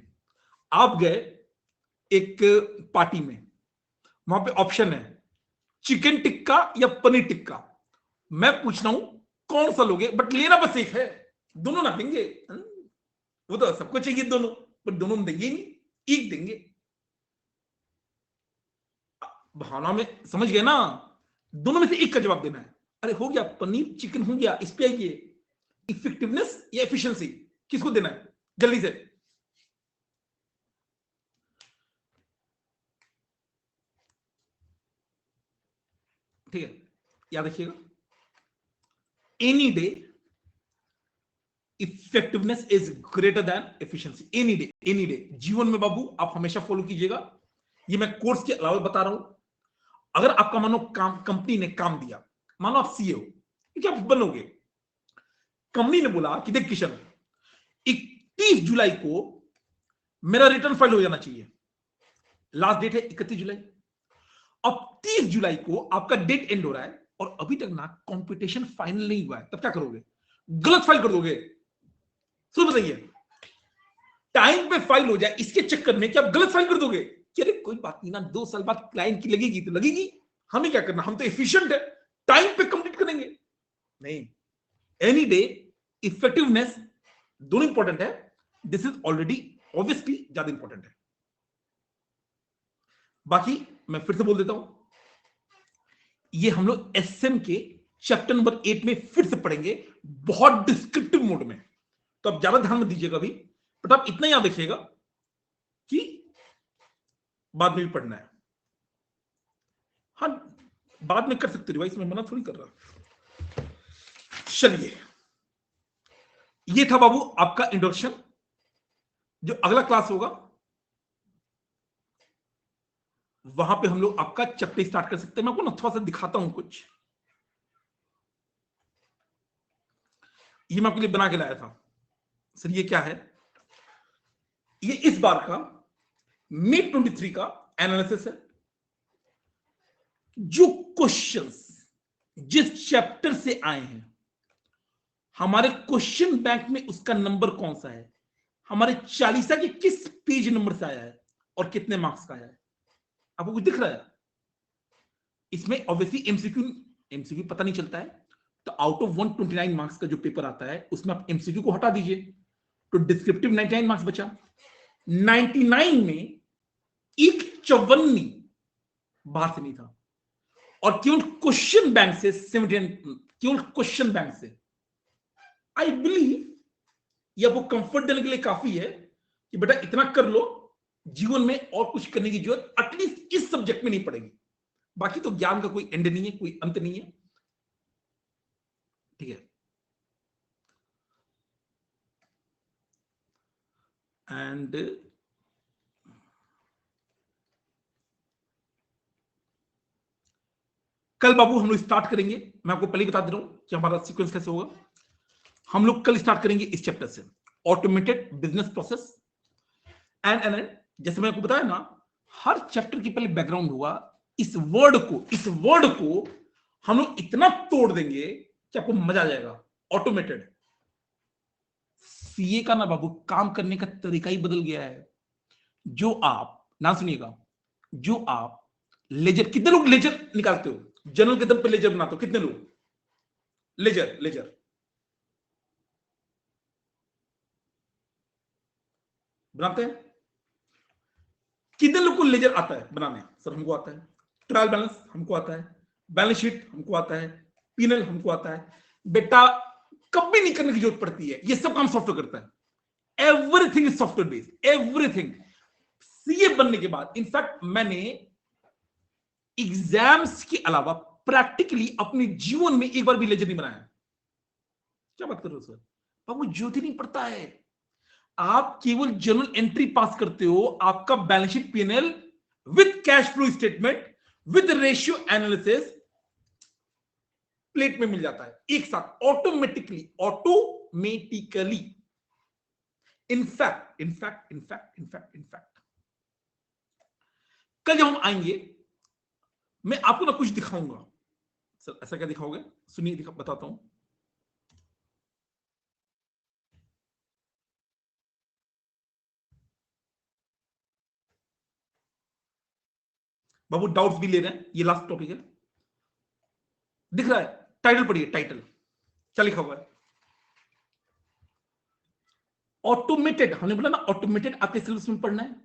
S1: आप गए एक पार्टी में, वहां पे ऑप्शन है चिकन टिक्का या पनीर टिक्का। मैं पूछ रहा हूं कौन सा लोगे, बट लेना बस एक है, दोनों ना देंगे। वो तो सबको चाहिए दोनों, बट दोनों में देंगे नहीं, एक देंगे। भावना में समझ गए ना? दोनों में से एक का जवाब देना है। अरे हो गया, पनीर चिकन हो गया, इस पे आइए, इफेक्टिवनेस या एफिशिएंसी, किसको देना है जल्दी से? ठीक है, याद रखिएगा, any day effectiveness is greater than efficiency. Any day, any day. जीवन में बाबू आप हमेशा फॉलो कीजिएगा, ये मैं कोर्स के अलावा बता रहा हूं। अगर आपका मानो काम, कंपनी ने काम दिया, मानो आप सीए हो, क्या बनोगे? कंपनी ने बोला कि देख किशन, 31 जुलाई को मेरा रिटर्न फाइल हो जाना चाहिए, लास्ट डेट है 31 जुलाई। अब 30 जुलाई को आपका डेट एंड हो रहा है और अभी तक ना कंपटीशन फाइनल नहीं हुआ है, तब क्या करोगे? गलत फाइल कर दोगे। सो बताइए, टाइम पे फाइल हो जाए इसके चक्कर में क्या आप गलत फाइल कर दोगे? अरे कोई बात नहीं ना, 2 साल बाद क्लाइंट की लगेगी तो लगेगी, हमें क्या करना, हम तो एफिशिएंट है, टाइम पे कंप्लीट करेंगे। नहीं, एनी डे इफेक्टिवनेस दोनों इंपॉर्टेंट है, दिस इज ऑलरेडी ऑब्वियसली ज्यादा इंपॉर्टेंट है। बाकी मैं फिर से बोल देता हूं, ये हम लोग एसएम के चैप्टर नंबर 8 में फिर से पढ़ेंगे, बहुत डिस्क्रिप्टिव मोड में, तो आप ज्यादा ध्यान मत दीजिएगा अभी, बट आप इतना याद रखिएगा कि बाद में भी पढ़ना है। हाँ, बाद में कर सकते रिवाइज, मैं मना थोड़ी कर रहा। चलिए, ये था बाबू आपका इंट्रोडक्शन। जो अगला क्लास होगा वहां पे हम लोग आपका चैप्टर स्टार्ट कर सकते हैं। मैं आपको ना थोड़ा सा दिखाता हूं कुछ, ये मैं आपके लिए बना के लाया था सर। ये क्या है? ये इस बार का मई 23 का एनालिसिस है। जो क्वेश्चंस जिस चैप्टर से आए हैं, हमारे क्वेश्चन बैंक में उसका नंबर कौन सा है, हमारे चालीसा के किस पेज नंबर से आया है और कितने मार्क्स का आया है, आपको कुछ दिख रहा है? इसमें ऑब्वियसली एमसीक्यू, एमसीक्यू पता नहीं चलता है, तो आउट ऑफ 129 मार्क्स का जो पेपर आता है उसमें आप एमसीक्यू को हटा दीजिए, तो डिस्क्रिप्टिव 99 मार्क्स बचा। 99 में एक 54 बाहर से नहीं था, और केवल क्वेश्चन बैंक से 79, केवल क्वेश्चन बैंक से। आई बिलीव ये आपको कंफर्ट देने के लिए काफी है कि बेटा इतना कर लो, जीवन में और कुछ करने की जरूरत एटलीस्ट इस सब्जेक्ट में नहीं पड़ेगी। बाकी तो ज्ञान का कोई एंड नहीं है, कोई अंत नहीं है, ठीक है। एंड कल बाबू हम लोग स्टार्ट करेंगे, मैं आपको पहले बता दे रहा हूं कि हमारा सीक्वेंस कैसे होगा। हम लोग कल स्टार्ट करेंगे इस चैप्टर से, ऑटोमेटेड बिजनेस प्रोसेस एंड जैसे मैं आपको बताया ना, हर चैप्टर की पहले बैकग्राउंड हुआ। इस वर्ड को हम लोग इतना तोड़ देंगे कि आपको मजा आ जाएगा। ऑटोमेटेड, सीए का ना बाबू काम करने का तरीका ही बदल गया है। जो आप ना सुनिएगा, जो आप लेजर, कितने लोग लेजर निकालते हो, जनरल के दम पे लेजर बनाते हो, कितने लोग लेजर लेजर बनाते हैं? कितने लोग को लेजर आता है बनाने? सर हमको आता है। ट्रायल बैलेंस हमको आता है, बैलेंस शीट हमको आता है, पीनल हमको आता है। बेटा कभी नहीं करने की जरूरत पड़ती है, ये सब काम सॉफ्टवेयर करता है। Everything is software based, everything. CA बनने के बाद इनफैक्ट मैंने एग्जाम्स के अलावा प्रैक्टिकली अपने जीवन में एक बार भी लेजर नहीं बनाया। क्या बात कर रहे हो सर? बाबू ज्योति नहीं पड़ता है, आप केवल जर्नल एंट्री पास करते हो, आपका balance sheet PNL with cash flow statement with ratio analysis plate में मिल जाता है एक साथ ऑटोमेटिकली। इनफैक्ट कल जब हम आएंगे मैं आपको ना कुछ दिखाऊंगा। सर ऐसा क्या दिखाओगे? सुनिए बताता हूं। बाबू डाउट्स भी ले रहे हैं, ये लास्ट टॉपिक है। दिख रहा है? टाइटल पढ़िए, टाइटल क्या लिखा हुआ है? ऑटोमेटेड, हमने बोला ना ऑटोमेटेड आपके सिलेबस में पढ़ना है।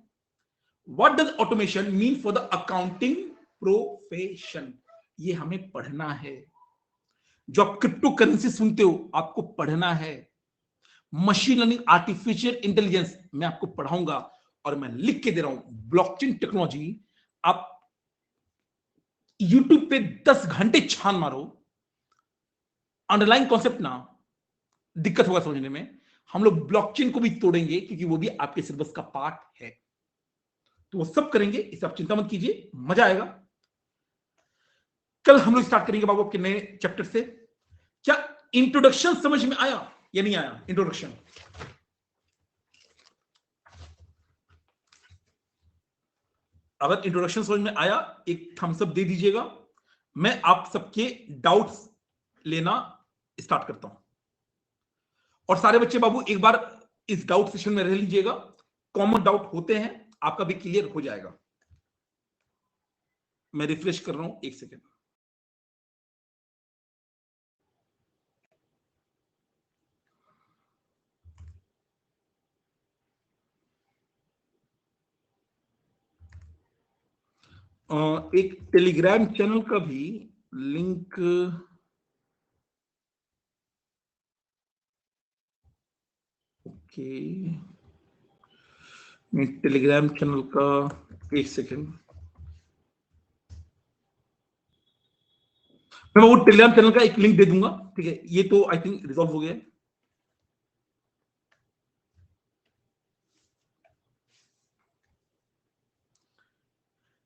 S1: What does automation mean for the accounting profession, ये हमें पढ़ना है। जो आप क्रिप्टो करेंसी सुनते हो आपको पढ़ना है। मशीन लर्निंग, आर्टिफिशियल इंटेलिजेंस मैं आपको पढ़ाऊंगा और मैं लिख के दे रहा हूं। ब्लॉकचेन टेक्नोलॉजी आप यूट्यूब पे 10 घंटे छान मारो, अंडरलाइन कॉन्सेप्ट ना दिक्कत होगा समझने में। हम लोग ब्लॉकचेन को भी तोड़ेंगे क्योंकि वो भी आपके सिलेबस का पार्ट है, तो वो सब करेंगे, इसे आप चिंता मत कीजिए, मजा आएगा। कल हम लोग स्टार्ट करेंगे बाबू आपके नए चैप्टर से। क्या इंट्रोडक्शन समझ में आया या नहीं आया? इंट्रोडक्शन अगर इंट्रोडक्शन समझ में आया एक थम्स अप दे दीजिएगा। मैं आप सबके डाउट्स लेना स्टार्ट करता हूं। और सारे बच्चे बाबू एक बार इस डाउट सेशन में रह लीजिएगा। कॉमन डाउट होते हैं, आपका भी क्लियर हो जाएगा। मैं रिफ्रेश कर रहा हूं, एक सेकेंड। एक टेलीग्राम चैनल का भी लिंक ओके, मैं टेलीग्राम चैनल का एक सेकेंड, मैं वो टेलीग्राम चैनल का एक लिंक दे दूंगा। ठीक है, ये तो आई थिंक रिजॉल्व हो गया।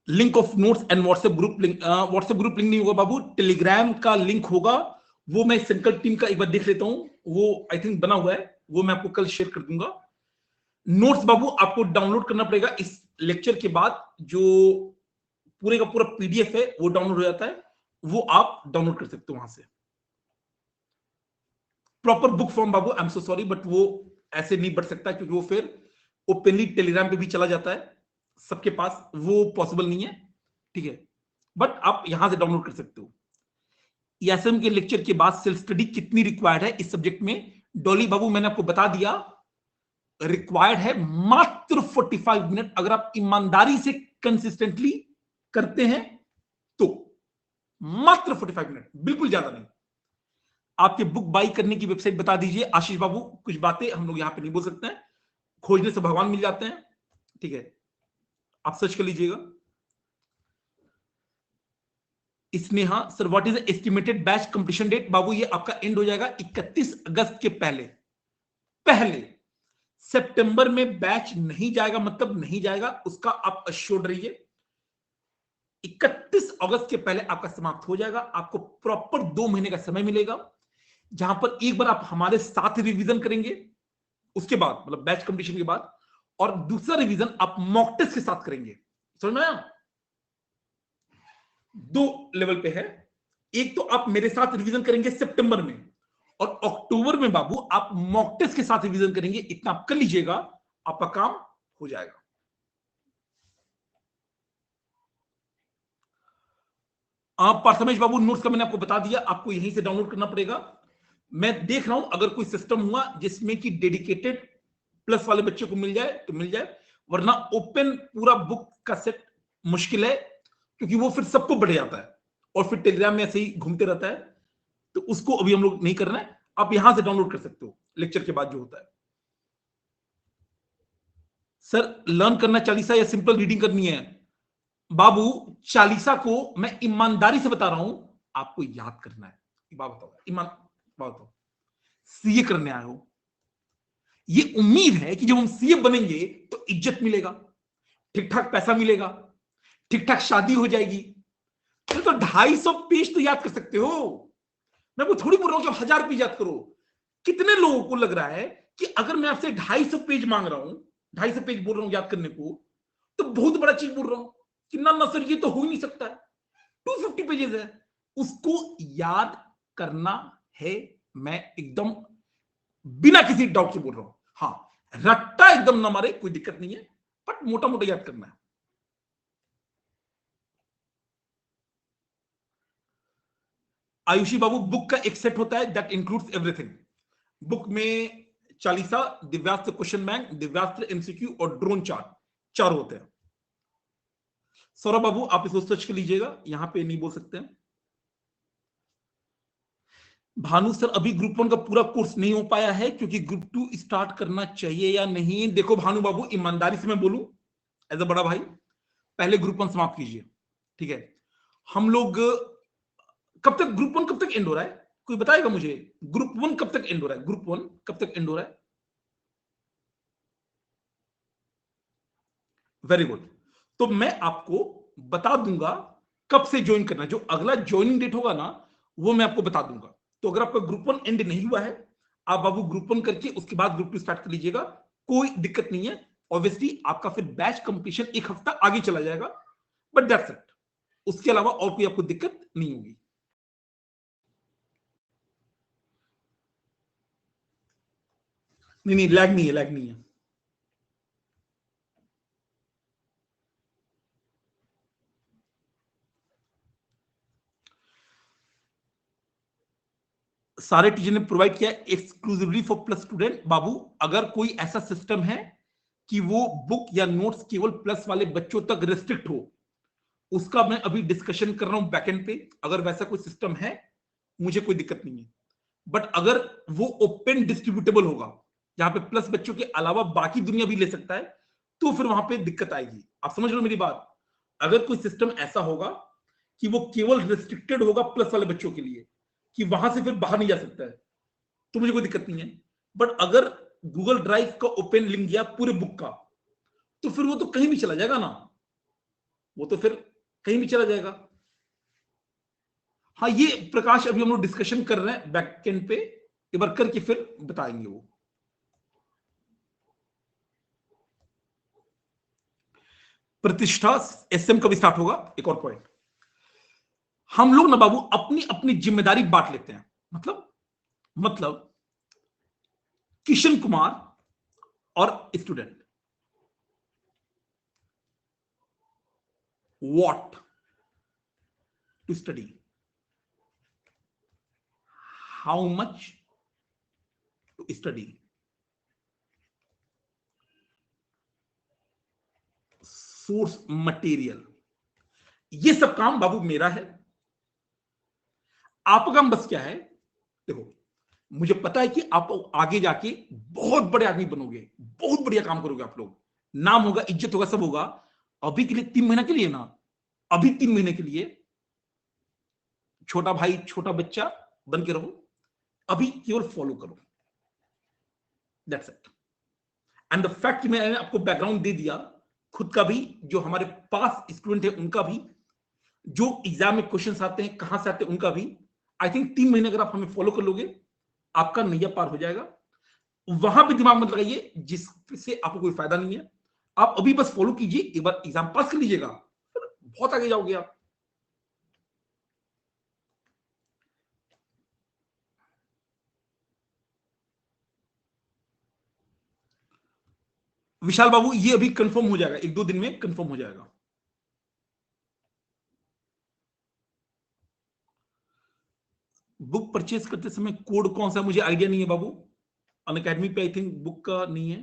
S1: Link of notes and WhatsApp group link, WhatsApp group link नहीं होगा बाबू, टेलीग्राम का लिंक होगा। वो मैं संकल्प टीम का एक बार देख लेता हूं, वो आई थिंक बना हुआ है, वो मैं आपको कल शेयर कर दूंगा। नोट्स बाबू आपको डाउनलोड करना पड़ेगा इस लेक्चर के बाद। जो पूरे का पूरा पीडीएफ है वो डाउनलोड हो जाता है, वो आप डाउनलोड कर सकते हो वहां से। Proper book form Babu, I am so sorry but वो ऐसे नहीं बढ़ सकता क्योंकि वो फिर ओपनली टेलीग्राम पे भी चला जाता है सबके पास, वो पॉसिबल नहीं है। ठीक है, बट आप यहां से डाउनलोड कर सकते हो। ईएसएम के लेक्चर के बाद सेल्फ स्टडी कितनी रिक्वायर्ड है इस सब्जेक्ट में? डॉली बाबू मैंने आपको बता दिया, रिक्वायर्ड है मात्र 45 मिनट। अगर आप ईमानदारी से कंसिस्टेंटली करते हैं तो मात्र 45 मिनट, बिल्कुल ज्यादा नहीं। आपके बुक बाई करने की वेबसाइट बता दीजिए आशीष बाबू। कुछ बातें हम लोग यहां पे नहीं बोल सकते हैं, खोजने से भगवान मिल जाते हैं। ठीक है, आप सर्च कर लीजिएगा। Sneha sir what is estimated batch completion date? बाबू ये आपका एंड हो जाएगा 31 अगस्त के पहले। सितंबर में बैच नहीं जाएगा, मतलब नहीं जाएगा, उसका आप अश्योर्ड रहिए। 31 अगस्त के पहले आपका समाप्त हो जाएगा। आपको प्रॉपर 2 महीने का समय मिलेगा, जहां पर एक बार आप हमारे साथ रिवीजन करेंगे, उसके बाद मतलब बैच कंप्लीशन के बाद, और दूसरा रिवीजन आप मॉक टेस्ट के साथ करेंगे। समझ में आया? 2 लेवल पे है। एक तो आप मेरे साथ रिवीजन करेंगे सितंबर में, और अक्टूबर में बाबू आप मॉक टेस्ट के साथ रिवीजन करेंगे। इतना आप कर लीजिएगा, आपका काम हो जाएगा। आप पार्थमेश बाबू नोट्स का मैंने आपको बता दिया, आपको यहीं से डाउनलोड करना पड़ेगा। मैं देख रहा हूं अगर कोई सिस्टम हुआ जिसमें कि डेडिकेटेड प्लस वाले बच्चे को मिल जाए तो मिल जाए, वरना ओपन पूरा बुक का सेट मुश्किल है, क्योंकि वो फिर सबको बढ़ जाता है और फिर टेलीग्राम में ऐसे ही घूमते रहता है। तो उसको अभी हम लोग नहीं करना है, आप यहां से डाउनलोड कर सकते हो लेक्चर के बाद जो होता है। सर लर्न करना चालीसा या सिंपल रीडिंग करनी है? बाबू चालीसा को मैं ईमानदारी से बता रहा हूं, आपको याद करना है। बात बताओ, ईमान बात बताओ, सीए करने आए हो, ये उम्मीद है कि जब हम सीए बनेंगे तो इज्जत मिलेगा, ठीक ठाक पैसा मिलेगा, ठीक ठाक शादी हो जाएगी, तो 250 पेज तो याद कर सकते हो। मैं वो थोड़ी बोल रहा हूं कि 1000 पेज याद करो। कितने लोगों को लग रहा है कि अगर मैं आपसे 250 पेज मांग रहा हूं, 250 पेज बोल रहा हूं याद करने को, तो बहुत बड़ा चीज बोल रहा हूं कि ना सर ये तो हो ही नहीं सकता है। 250 पेजेस है, उसको याद करना है। मैं एकदम बिना किसी डाउट से बोल रहा हूं। हाँ, रट्टा एकदम ना मारे, कोई दिक्कत नहीं है, बट मोटा मोटा याद करना है। आयुषी बाबू, बुक का एक सेट होता है दैट इंक्लूड्स एवरीथिंग। बुक में Chalisa, Divyastra question bank, Divyastra MCQ और ड्रोन चार्ट, चार होते हैं। सौरभ बाबू, आप इसको सर्च कर लीजिएगा, यहां पे नहीं बोल सकते हैं। भानु सर, अभी ग्रुप 1 का पूरा कोर्स नहीं हो पाया है क्योंकि ग्रुप 2 स्टार्ट करना चाहिए या नहीं। देखो भानु बाबू, ईमानदारी से मैं बोलूं एज अ बड़ा भाई, पहले ग्रुप 1 समाप्त कीजिए, ठीक है। हम लोग कब तक ग्रुप 1 कब तक एंड हो रहा है, कोई बताएगा मुझे? ग्रुप 1 कब तक एंड हो रहा है? ग्रुप 1 कब तक एंड हो रहा है? Very good. तो मैं आपको बता दूंगा कब से ज्वाइन करना। जो अगला ज्वाइनिंग डेट होगा ना, वो मैं आपको बता दूंगा। तो अगर आपका ग्रुप 1 एंड नहीं हुआ है, आप बाबू ग्रुप 1 करके उसके बाद ग्रुप 2 स्टार्ट कर लीजिएगा, कोई दिक्कत नहीं है। ऑब्वियसली आपका फिर बैच कंप्लीशन एक हफ्ता आगे चला जाएगा, बट दैट्स इट। उसके अलावा और कोई आपको दिक्कत नहीं होगी। नहीं नहीं, लैग नहीं है, लैग नहीं है। सारे टीचर ने प्रोवाइड किया एक्सक्लूसिवली फॉर प्लस स्टूडेंट। बाबू, अगर कोई ऐसा सिस्टम है कि वो बुक या नोट्स केवल प्लस वाले बच्चों तक रिस्ट्रिक्ट हो, उसका मैं अभी डिस्कशन कर रहा हूं बैकएंड पे। अगर वैसा कोई सिस्टम है, मुझे कोई दिक्कत नहीं है। बट अगर वो ओपन डिस्ट्रीब्यूटेबल होगा, जहां पे प्लस बच्चों के अलावा बाकी दुनिया भी ले सकता है, तो फिर वहां पे दिक्कत आएगी। आप समझ लो मेरी बात। अगर कोई सिस्टम ऐसा होगा कि वो केवल रिस्ट्रिक्टेड होगा प्लस वाले बच्चों के लिए, कि वहां से फिर बाहर नहीं जा सकता है, तो मुझे कोई दिक्कत नहीं है। बट अगर गूगल ड्राइव का ओपन लिंक गया पूरे बुक का, तो फिर वो तो कहीं भी चला जाएगा ना, वो तो फिर कहीं भी चला जाएगा। हाँ, ये प्रकाश अभी हम लोग डिस्कशन कर रहे हैं बैकएंड पे, एक बार करके फिर बताएंगे वो। प्रतिष्ठा एसएम कब स्टार्ट होगा? एक और पॉइंट, हम लोग ना बाबू अपनी अपनी जिम्मेदारी बांट लेते हैं। मतलब किशन कुमार और student, what to study, how much to study, source material, ये सब काम बाबू मेरा है। आपका काम बस क्या है, देखो, मुझे पता है कि आप आगे जाके बहुत बड़े आदमी बनोगे, बहुत बढ़िया काम करोगे आप लोग, नाम होगा, इज्जत होगा, सब होगा। अभी के लिए 3 महीना के लिए ना, अभी 3 महीने के लिए छोटा भाई छोटा बच्चा बन के रहो, अभी केवल फॉलो करो, that's it. And the fact, मैंने आपको बैकग्राउंड दे दिया खुद का भी, जो हमारे पास स्टूडेंट है उनका भी, जो एग्जाम में क्वेश्चन आते हैं कहां से आते हैं उनका भी। आई थिंक 3 महीने अगर आप हमें फॉलो कर लोगे, आपका नैया पार हो जाएगा। वहां पे दिमाग मत लगाइए जिससे आपको कोई फायदा नहीं है। आप अभी बस फॉलो कीजिए, एक बार एग्जाम पास कर लीजिएगा, बहुत आगे जाओगे आप। विशाल बाबू, ये अभी कंफर्म हो जाएगा, 1-2 दिन में कंफर्म हो जाएगा। बुक परचेज करते समय कोड कौन सा, मुझे आइडिया नहीं है बाबू। अनअकैडमी पे आई थिंक बुक का नहीं है।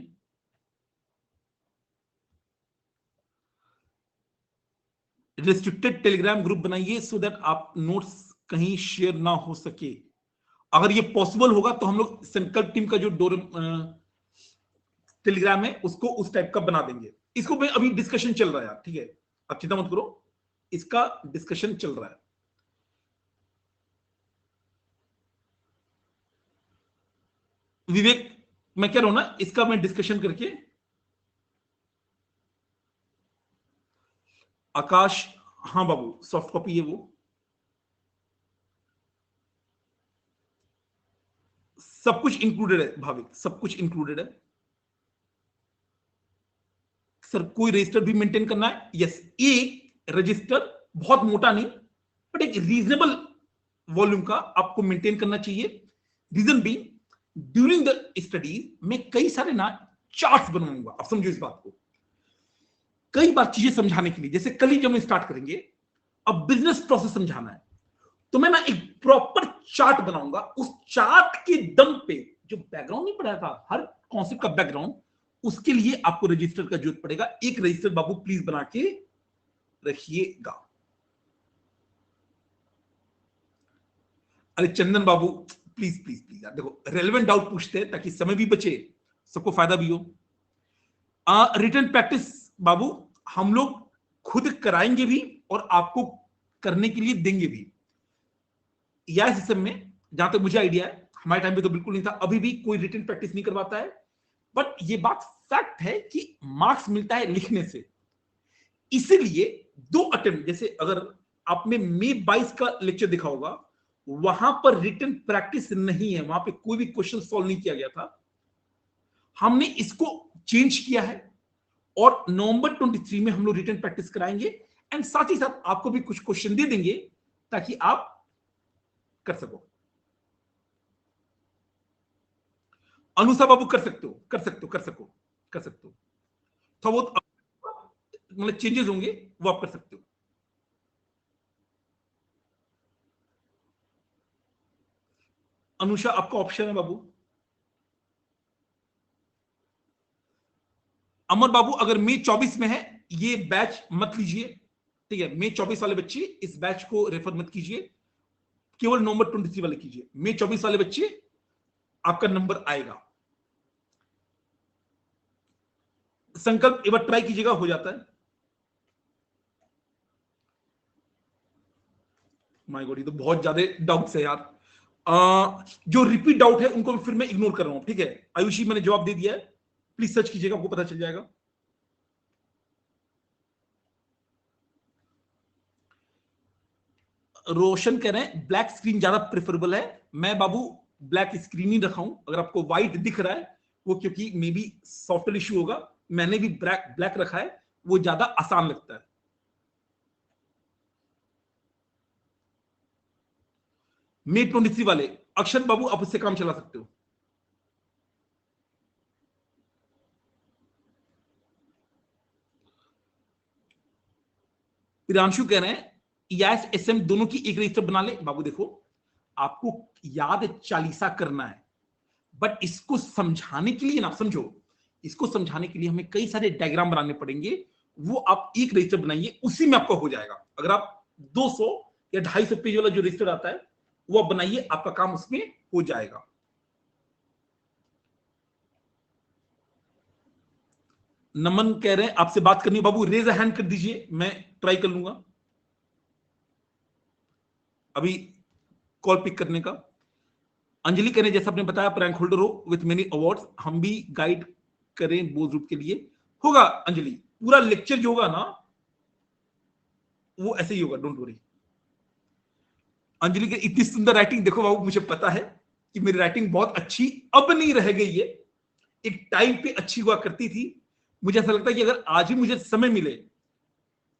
S1: रिस्ट्रिक्टेड टेलीग्राम ग्रुप बनाइए सो दैट आप नोट्स कहीं शेयर ना हो सके। अगर ये पॉसिबल होगा तो हम लोग संकल्प टीम का जो टेलीग्राम है उसको उस टाइप का बना देंगे। इसको मैं अभी डिस्कशन चल रहा है, ठीक है, आप चिंता मत करो, इसका डिस्कशन चल रहा है। विवेक, मैं कह रहा हूं ना, इसका मैं डिस्कशन करके। आकाश, हाँ बाबू, सॉफ्ट कॉपी है वो। सब कुछ इंक्लूडेड है भाविक, सब कुछ इंक्लूडेड है सर। कोई रजिस्टर भी मेंटेन करना है? यस, एक रजिस्टर, बहुत मोटा नहीं बट एक रीजनेबल वॉल्यूम का आपको मेंटेन करना चाहिए। रीजन भी, ड्यूरिंग द स्टडीज मैं कई सारे ना चार्ट्स बनवाऊंगा, आप समझो इस बात को, कई बार चीजें समझाने के लिए। जैसे कल ही जब हम स्टार्ट करेंगे, अब बिजनेस प्रोसेस समझाना है, तो मैं ना एक प्रॉपर चार्ट बनाऊंगा। उस चार्ट के दम पे जो बैकग्राउंड नहीं पढ़ाया था, हर कॉन्सेप्ट का बैकग्राउंड, उसके लिए आपको रजिस्टर का जरूरत पड़ेगा। एक रजिस्टर बाबू प्लीज बना के रखिएगा। अरे चंदन बाबू प्लीज प्लीज प्लीज यार, देखो रेलेवेंट डाउट पूछते हैं ताकि समय भी बचे, सबको फायदा भी हो। रिटन प्रैक्टिस बाबू हम लोग खुद कराएंगे भी और आपको करने के लिए देंगे भी। या सिस्टम में जहां तक मुझे आइडिया है, हमारे टाइम पे तो बिल्कुल नहीं था, अभी भी कोई रिटन प्रैक्टिस नहीं करवाता है। बट ये बात फैक्ट है कि मार्क्स मिलता है लिखने से, इसीलिए 2 अटेम्प्ट, जैसे अगर आपने मई 22 का लेक्चर देखा होगा, वहां पर रिटन प्रैक्टिस नहीं है, वहां पे कोई भी क्वेश्चन सॉल्व नहीं किया गया था। हमने इसको चेंज किया है और नवंबर 23 में हम लोग रिटन प्रैक्टिस कराएंगे एंड साथ ही साथ आपको भी कुछ क्वेश्चन दे देंगे ताकि आप कर सको। अनुसा बाबू कर सकते हो, कर सकते हो, कर सको, कर सकते हो। तो वो मतलब चेंजेस होंगे, वो आप कर सकते हो। अनुषा आपका ऑप्शन है बाबू। अमर बाबू अगर मई 24 में है, ये बैच मत लीजिए, ठीक है? मई 24 वाले बच्चे इस बैच को रेफर मत कीजिए, केवल नवंबर 23 वाले कीजिए। मई 24 वाले बच्चे आपका नंबर आएगा। संकल्प एक बार ट्राई कीजिएगा, हो जाता है। माय गॉड, ये तो बहुत ज्यादा डाउट्स है यार। जो रिपीट डाउट है उनको फिर मैं इग्नोर कर रहा हूं, ठीक है? आयुषी मैंने जवाब दे दिया है, प्लीज सर्च कीजिएगा, आपको पता चल जाएगा। रोशन कह रहे हैं ब्लैक स्क्रीन ज्यादा प्रेफरेबल है। मैं बाबू ब्लैक स्क्रीन ही रखा हूं, अगर आपको व्हाइट दिख रहा है वो क्योंकि मे बी सॉफ्टवेयर इश्यू होगा। मैंने भी ब्लैक ब्लैक रखा है, वो ज्यादा आसान लगता है। मे 23 वाले अक्षर बाबू आप उससे काम चला सकते हो। प्रियांशु कह रहे हैं ईएस एसएम दोनों की एक रजिस्टर बना ले। बाबू देखो, आपको याद चालीसा करना है, बट इसको समझाने के लिए ना, समझो, इसको समझाने के लिए हमें कई सारे डायग्राम बनाने पड़ेंगे। वो आप एक रजिस्टर बनाइए, उसी में आपका हो जाएगा। अगर आप 200 या 250 पेज वाला जो रजिस्टर आता है वो आप बनाइए, आपका काम उसमें हो जाएगा। नमन कह रहे हैं आपसे बात करनी है। बाबू रेज अ हैंड कर दीजिए, मैं ट्राई कर लूंगा अभी कॉल पिक करने का। अंजलि कह रहे हैं जैसा आपने बताया प्रैंक होल्डर हो विथ मेनी अवार्ड्स, हम भी गाइड करें बोध रूप के लिए। होगा अंजलि, पूरा लेक्चर जो होगा ना वो ऐसे ही होगा, डोंट वरी। अंजलि की इतनी सुंदर राइटिंग, देखो बाबू मुझे पता है कि मेरी राइटिंग बहुत अच्छी अब नहीं रह गई है, एक टाइम पे अच्छी हुआ करती थी। मुझे ऐसा लगता है कि अगर आज भी मुझे समय मिले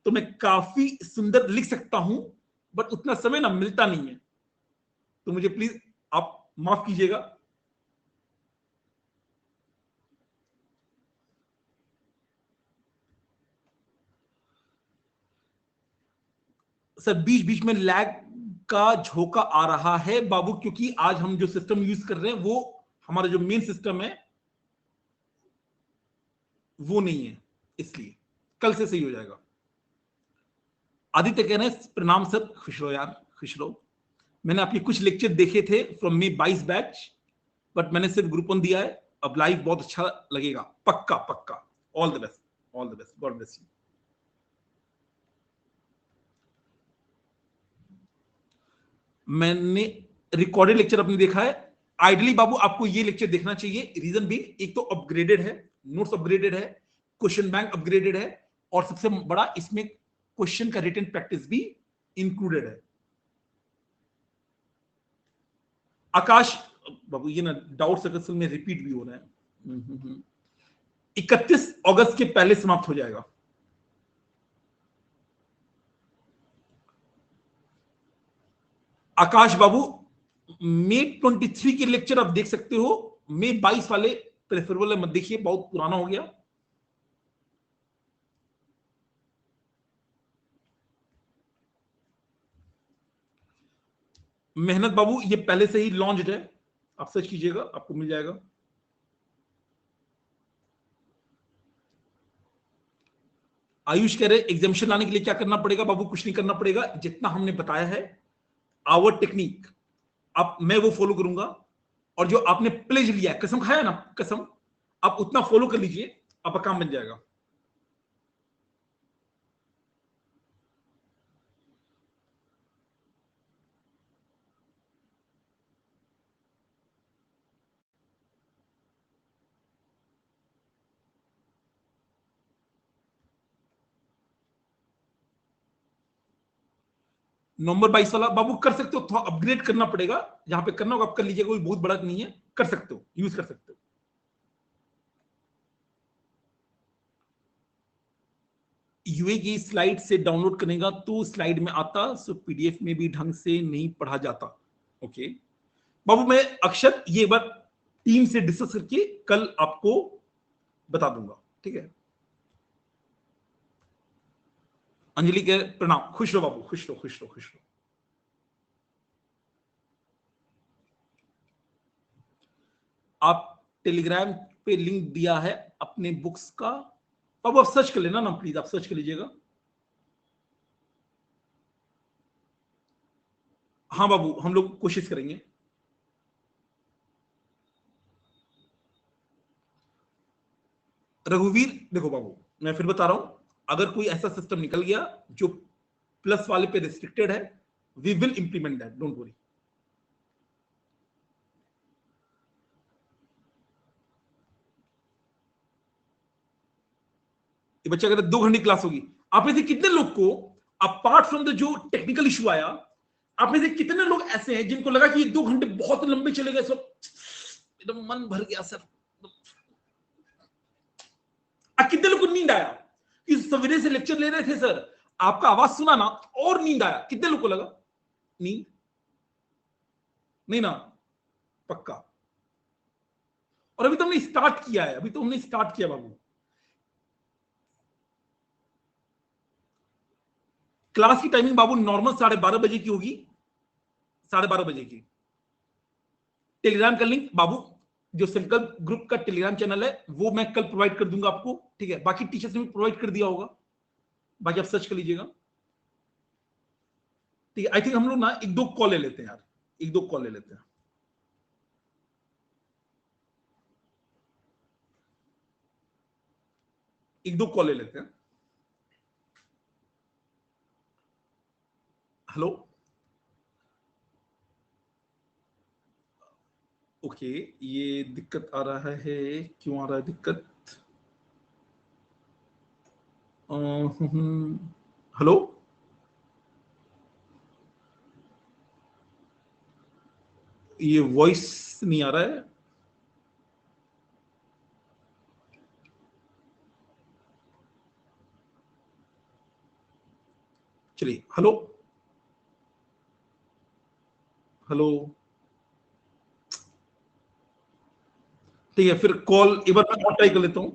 S1: तो मैं काफी सुंदर लिख सकता हूं, बट उतना समय ना मिलता नहीं है, तो मुझे प्लीज आप माफ कीजिएगा। सर बीच बीच में लैग का झोंका आ रहा है बाबू, क्योंकि आज हम जो सिस्टम यूज कर रहे हैं वो हमारा जो मेन सिस्टम है वो नहीं है, इसलिए कल से सही हो जाएगा। आदित्य कह रहे हैं प्रणाम सर, खुश रहो यार, खुश रहो। मैंने आपके कुछ लेक्चर देखे थे फ्रॉम मे 22 बैच, बट मैंने सिर्फ ग्रुप 1 दिया है। अब लाइव बहुत अच्छा लगेगा, पक्का पक्का। All the best, all the best, God bless you. मैंने रिकॉर्डेड लेक्चर अपने देखा है। आइडली बाबू आपको ये लेक्चर देखना चाहिए, रीजन भी एक तो अपग्रेडेड है, नोट्स अपग्रेडेड है, क्वेश्चन बैंक अपग्रेडेड है, और सबसे बड़ा इसमें क्वेश्चन का रिटन प्रैक्टिस भी इंक्लूडेड है। आकाश बाबू ये ना डाउट सर्कल में रिपीट भी हो रहा है। 31 अगस्त के पहले समाप्त हो जाएगा। आकाश बाबू मई 23 के लेक्चर आप देख सकते हो, मई 22 वाले प्रेफरेबल मत देखिए, बहुत पुराना हो गया। मेहनत बाबू ये पहले से ही लॉन्च्ड है, आप सर्च कीजिएगा आपको मिल जाएगा। आयुष कह रहे एग्जामिशन लाने के लिए क्या करना पड़ेगा बाबू? कुछ नहीं करना पड़ेगा, जितना हमने बताया है आवर टेक्निक आप मैं वो फॉलो करूंगा, और जो आपने प्लेज लिया है, कसम खाया ना, कसम, आप उतना फॉलो कर लीजिए, आपका काम बन जाएगा। नवंबर 22 वाला बाबू कर सकते हो, थोड़ा अपग्रेड करना पड़ेगा, जहां पे करना होगा आप कर लीजिएगा, कोई बहुत बड़ा नहीं है, कर सकते हो, यूज कर सकते हो। यूए की स्लाइड से डाउनलोड करेगा तो स्लाइड में आता, सो पीडीएफ में भी ढंग से नहीं पढ़ा जाता। ओके बाबू, मैं अक्षर ये बार टीम से डिस्कस करके कल आपको बता दूंगा, ठीक है। अंजलि के प्रणाम, खुश रहो बाबू, खुश रहो, खुश रहो, खुश रहो। आप टेलीग्राम पे लिंक दिया है अपने बुक्स का, अब आप सर्च कर लेना ना, प्लीज आप सर्च कर लीजिएगा। हाँ बाबू, हम लोग कोशिश करेंगे। रघुवीर देखो बाबू, मैं फिर बता रहा हूं, अगर कोई ऐसा सिस्टम निकल गया जो प्लस वाले पे रिस्ट्रिक्टेड है, we will implement that, don't worry. ये बच्चा कहता है 2 घंटे क्लास होगी। आप में से कितने लोग को, अपार्ट फ्रॉम द जो टेक्निकल इशू आया, आप में से कितने लोग ऐसे हैं जिनको लगा कि ये 2 घंटे बहुत लंबे चले गए, सब एकदम मन भर गया सर? कितने लोग को नींद आया कि सवेरे से लेक्चर ले रहे थे सर, आपका आवाज सुना ना और नींद आया? कितने लोग को लगा नींद? नहीं ना, पक्का। और अभी तो हमने स्टार्ट किया है, अभी तो हमने स्टार्ट किया बाबू। क्लास की टाइमिंग बाबू नॉर्मल 12:30 बजे की होगी, 12:30 बजे की। टेलीग्राम का लिंक बाबू, जो संकल्प ग्रुप का टेलीग्राम चैनल है, वो मैं कल प्रोवाइड कर दूंगा आपको, ठीक है। बाकी टीचर्स ने भी प्रोवाइड कर दिया होगा, बाकी आप सर्च कर लीजिएगा, ठीक है। आई थिंक हम लोग ना 1-2 कॉल ले लेते हैं यार, 1-2 कॉल ले लेते हैं। एक दो कॉल ले लेते हैं। हेलो, ओके, ये दिक्कत आ रहा है, क्यों आ रहा है दिक्कत? हेलो, ये वॉइस नहीं आ रहा है। चलिए, हेलो हेलो, ठीक है, फिर कॉल एक बार मैं और ट्राई कर लेता हूं।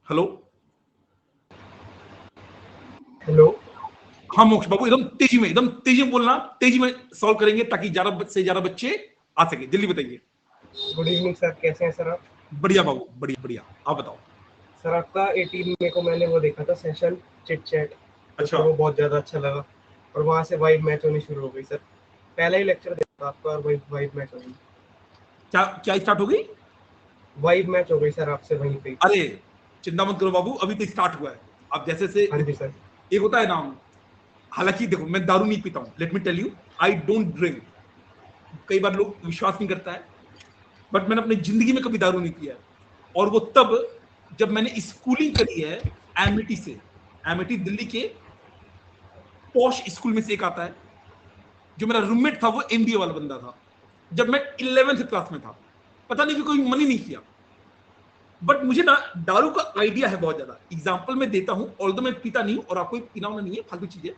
S1: हेलो
S3: हेलो,
S1: हाँ मोक्ष बाबू, एकदम तेजी में बोलना, तेजी में सॉल्व करेंगे ताकि ज्यादा से ज्यादा बच्चे आ सके। जल्दी बताइए।
S3: गुड इवनिंग सर, कैसे हैं सर आप?
S1: बढ़िया बाबू, बढ़िया बढ़िया, आप बताओ।
S3: सर आपका 18 मई को मैंने वो देखा था सेशन चिट चैट, तो
S1: अच्छा,
S3: सर वो बहुत ज़्यादा अच्छा लगा, और वहाँ से वाइब मैच होनी शुरू हो गई सर। पहला ही लेक्चर देखा था आपका और वाइब मैच हो गई।
S1: क्या क्या स्टार्ट हो गई?
S3: वाइब मैच हो गई सर आपसे वहीं पे।
S1: अरे चिंता मत करो बाबू, अभी तो स्टार्ट हुआ है। आप जैसे से
S3: हाँ जी सर।
S1: एक होता है नाम, हालांकि देखो मैं दारू नहीं पीता हूं, let me tell you, I don't drink. कई बार लोग विश्वास नहीं करता है, बट मैंने अपनी जिंदगी में कभी दारू नहीं पिया है। और वो तब जब मैंने स्कूलिंग करी है एमिटी से, एमिटी दिल्ली के पॉश स्कूल में से एक आता है। जो मेरा रूममेट था वो एमबीए वाला बंदा था, जब मैं 11th क्लास में था। पता नहीं कि कोई मन ही नहीं किया, बट मुझे ना दारू का आइडिया है बहुत ज्यादा। एग्जाम्पल मैं देता हूं, ऑल्दो मैं पीता नहीं हूं और आपको पीना होना नहीं है, फालतू चीजें।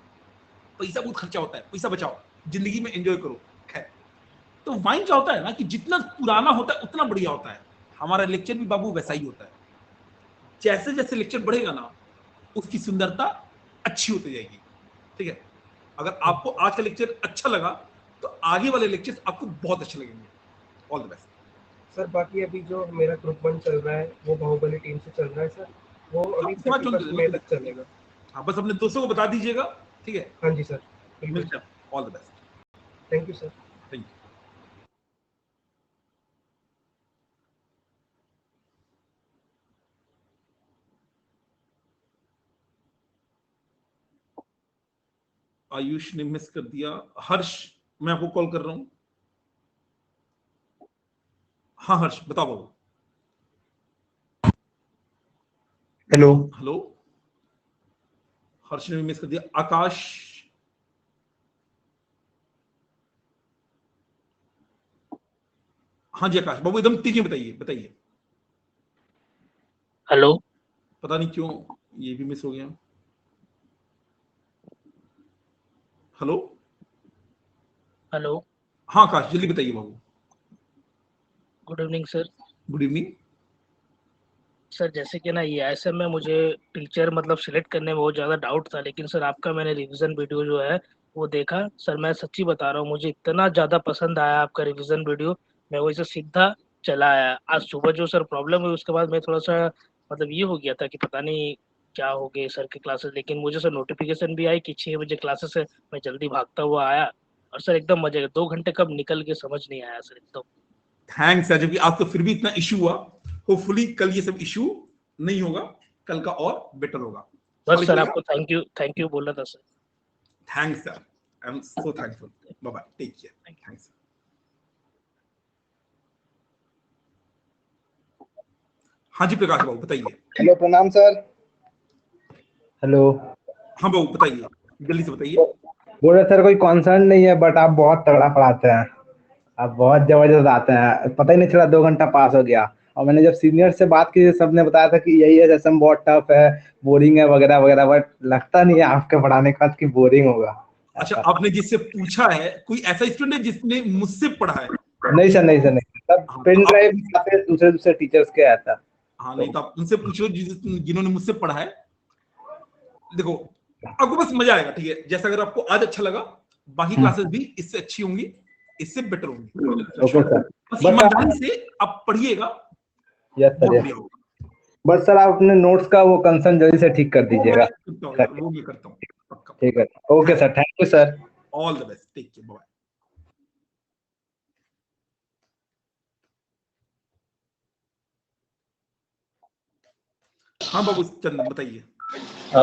S1: पैसा बहुत खर्चा होता है, पैसा बचाओ, जिंदगी में एंजॉय करो। खैर, तो वाइन क्या होता है ना कि जितना पुराना होता है उतना बढ़िया होता है। हमारा लेक्चर भी बाबू वैसा ही होता है। जैसे जैसे लेक्चर बढ़ेगा ना, उसकी सुंदरता अच्छी होती जाएगी। ठीक है, अगर आपको आज का लेक्चर अच्छा लगा तो आगे वाले लेक्चर्स आपको बहुत अच्छे लगेंगे। All the best
S3: sir. बाकी अभी जो मेरा ग्रुप 1 चल रहा है वो बाहुबली टीम से चल रहा है सर, वो अभी 31 मई तक चलेगा।
S1: हाँ, बस अपने दोस्तों को बता दीजिएगा। ठीक है,
S3: हाँ जी सर, बिल्कुल।
S1: मिलते हैं। All the best.
S3: Thank you sir.
S1: Thank you. Ayush ने मिस कर दिया। हर्ष, मैं आपको कॉल कर रहा हूं। हाँ हर्ष, बताओ बाबू।
S4: हेलो।
S1: हेलो, हर्ष ने भी मिस कर दिया। आकाश, हाँ जी आकाश बाबू, एकदम तेजी बताइए बताइए।
S4: हेलो।
S1: पता नहीं क्यों ये भी मिस हो गया। हेलो।
S4: हेलो।
S1: हाँ आकाश, जल्दी बताइए बाबू।
S4: Good evening sir.
S1: Good evening.
S4: Sir जैसे कि ना ये ऐसे में मुझे टीचर मतलब सिलेक्ट करने में बहुत ज़्यादा डाउट था, लेकिन सर आपका मैंने रिवीजन वीडियो जो है वो देखा। सर मैं सच्ची बता रहा हूँ, मुझे इतना ज़्यादा पसंद आया आपका रिवीजन वीडियो। मैं वही से सीधा चला आया। आज सुबह जो सर प्रॉब्लम हुई उसके बाद मैं थोड़ा सा मतलब ये हो गया था कि पता नहीं क्या हो गए सर की क्लासेस, लेकिन मुझे सर नोटिफिकेशन भी आई कि 6 बजे क्लासेस है। मैं जल्दी भागता हुआ आया और सर एकदम मजे, 2 घंटे कब निकल के समझ नहीं आया सर एकदम।
S1: थैंक्स है, जबकि आपको फिर भी इतना इशू हुआ। होपफुली कल ये सब इशू नहीं होगा, कल का और बेटर होगा।
S4: बस
S1: समझ
S4: सर
S1: लगा?
S4: आपको थैंक यू बोला था sir.
S1: Thanks sir, I am so thankful. Bye bye, take care. Thanks. हाँ जी प्रकाश बाबू बताइए।
S5: हेलो, प्रणाम सर। हेलो।
S1: हाँ बाबू बताइए, जल्दी से बताइए।
S5: बोल रहे सर कोई कंसर्न नहीं है, बट आप बहुत तगड़ा पढ़ाते हैं। आप बहुत जबरदस्त आते हैं, पता ही नहीं चला 2 घंटा पास हो गया। और मैंने जब सीनियर से बात की, सबने बताया था कि यही है सेशन बहुत टफ है, बोरिंग है वगैरह वगैरह, बट लगता नहीं है आपके पढ़ाने के बाद कि बोरिंग होगा।
S1: अच्छा, आपने जिससे पूछा है कोई ऐसा स्टूडेंट है जिसने मुझसे पढ़ा है?
S5: नहीं सर, नहीं सर, नहीं सब
S1: हाँ तो
S5: पेन
S1: आप,
S5: ड्राइव दूसरे दूसरे टीचर्स के आया था।
S1: हाँ नहीं तो आप उनसे पूछो जिन्होंने मुझसे पढ़ा है। देखो, आपको बस मजा आएगा। ठीक है, जैसा अगर आपको आज अच्छा लगा, बाकी क्लासेस भी इससे अच्छी होंगी, इससे बेटर होंगी।
S5: Okay sir.
S1: बस
S5: बट
S1: ईमानदारी से आप पढ़िएगा,
S5: यस सर,
S1: बहुत
S5: यस।
S1: बढ़िया होगा।
S5: बट सर आप अपने नोट्स का वो कंसर्न जल्दी से ठीक कर दीजिएगा।
S1: वो मैं करता हूँ पक्का।
S5: ठीक है, okay sir, thank you sir.
S1: All the best, take care, bye. हाँ बाबू चंदन बताइए।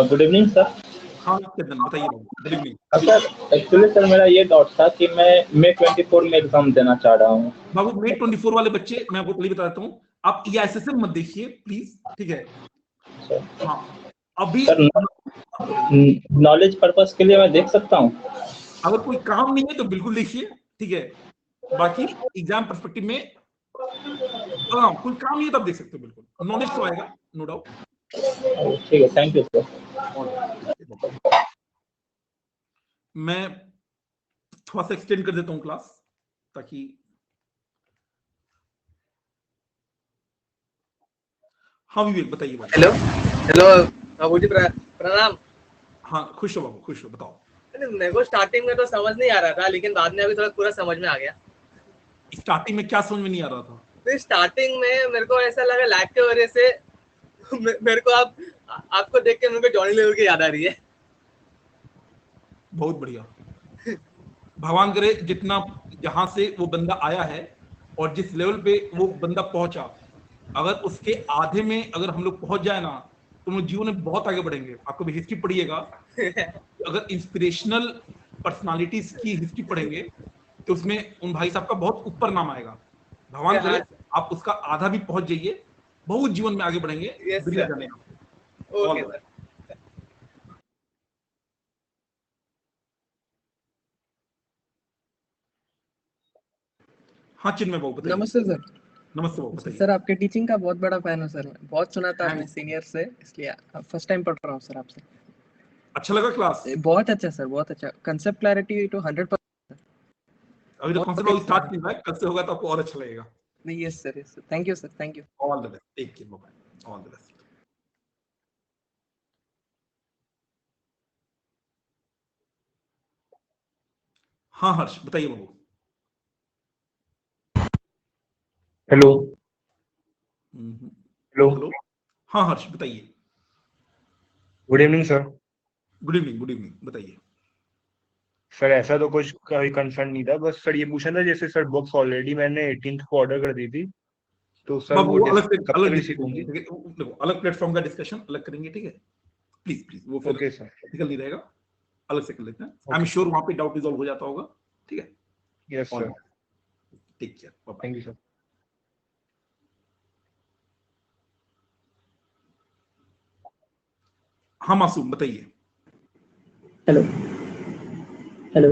S6: Good evening sir.
S1: हाँ चंदन बताइए बाबू, good evening.
S6: Sir actually sir मेरा ये डाउट था कि मैं मई 24 में एग्जाम देना चाह रहा हूँ।
S1: बाबू May 24 वाले बच्चे, मैं आपको पहले बताता हूँ, आप EISSM मत देखिए प्लीज। ठीक है, हाँ अभी
S6: सर नॉलेज पर्पस के लिए मैं देख सकता हूँ?
S1: अगर कोई काम नहीं है तो बिल्कुल देखिए। ठीक है, बाकी एग्जाम पर्सपेक्टिव में हाँ कोई काम नहीं है तो आप देख सकते हो, बिल्कुल नॉलेज तो आएगा, नो डाउट।
S6: ठीक है, थैंक यू सर।
S1: मैं थोड़ा सा एक्सटेंड कर देता हूँ क्लास, ताकि हाँ विवेक बताइए बाबू।
S3: हेलो हेलो बाबूजी, प्रणाम।
S1: हाँ खुश हो बाबू, खुश हो, बताओ।
S3: मेरे को स्टार्टिंग में तो समझ नहीं आ रहा था, लेकिन बाद में अभी थोड़ा पूरा समझ में आ गया।
S1: स्टार्टिंग में क्या समझ में नहीं आ रहा था?
S3: तो स्टार्टिंग में मेरे को ऐसा लगा लैग की वजह से मेरे को आपको देख के मेरे को जॉनी लीवर की याद आ रही है।
S1: बहुत बढ़िया, भगवान करे जितना जहां से वो बंदा आया है और जिस लेवल पे वो बंदा पहुंचा, अगर उसके आधे में अगर हम लोग पहुंच जाए ना, तो हम लोग जीवन में बहुत आगे बढ़ेंगे। आपको भी हिस्ट्री पढ़िएगा, अगर इंस्पिरेशनल पर्सनालिटीज की हिस्ट्री पढ़ेंगे तो उसमें उन भाई साहब का बहुत ऊपर नाम आएगा। भगवान करे आप उसका आधा भी पहुंच जाइए, बहुत जीवन में आगे बढ़ेंगे। दुनिया जाने आप।
S3: Okay sir.
S1: हाँ चिन्मय बाबू बताइए।
S7: नमस्ते सर।
S1: नमस्ते बाबू बताइए।
S7: सर आपके टीचिंग का बहुत बड़ा फैन हूँ सर, मैं बहुत सुना था अपने
S1: Thanks.
S7: सीनियर से, इसलिए फर्स्ट टाइम पढ़ रहा हूँ सर आपसे।
S1: अच्छा लगा क्लास?
S7: बहुत अच्छा सर, बहुत अच्छा। कंसेप्ट क्लैरिटी तो 100%।
S1: अभी तो
S7: बहुत
S1: कॉन्सेप्ट अभी
S7: अच्छा।
S1: स्टार्ट नहीं हुआ है, कल से होगा तो आपको और अच्छा लगेगा।
S7: नहीं, yes sir, yes sir. Thank you sir, thank you.
S1: All the best, take care, bye bye, all the best. हाँ हर्ष बताइए बाबू।
S6: हेलो हेलो
S1: हेलो हाँ हर्ष बताइए।
S6: Good evening sir.
S1: Good evening, good evening, बताइए।
S6: सर ऐसा तो कुछ कोई कंसर्न नहीं था, बस सर ये पूछना था, जैसे सर बुक्स ऑलरेडी मैंने 18th को ऑर्डर कर दी थी, तो सर
S1: बाबू
S6: वो
S1: अलग से
S6: कब
S1: अलग
S6: तक रिसीव
S1: डिस्कशन
S6: होंगी?
S1: करेंगे, देखो अलग प्लेटफॉर्म का डिस्कशन अलग करेंगे, ठीक है? प्लीज प्लीज, वो फिर
S6: ओके सर।
S1: टिकल नहीं रहेगा, अलग से कर लेते हैं। आई एम
S6: ओके
S1: श्योर वहां पे डाउट रिजॉल्व हो जाता होगा, ठीक है?
S6: Yes sir,
S1: take care, bye bye.
S6: Thank you sir.
S1: हाँ मासूम बताइए।
S8: Hello hello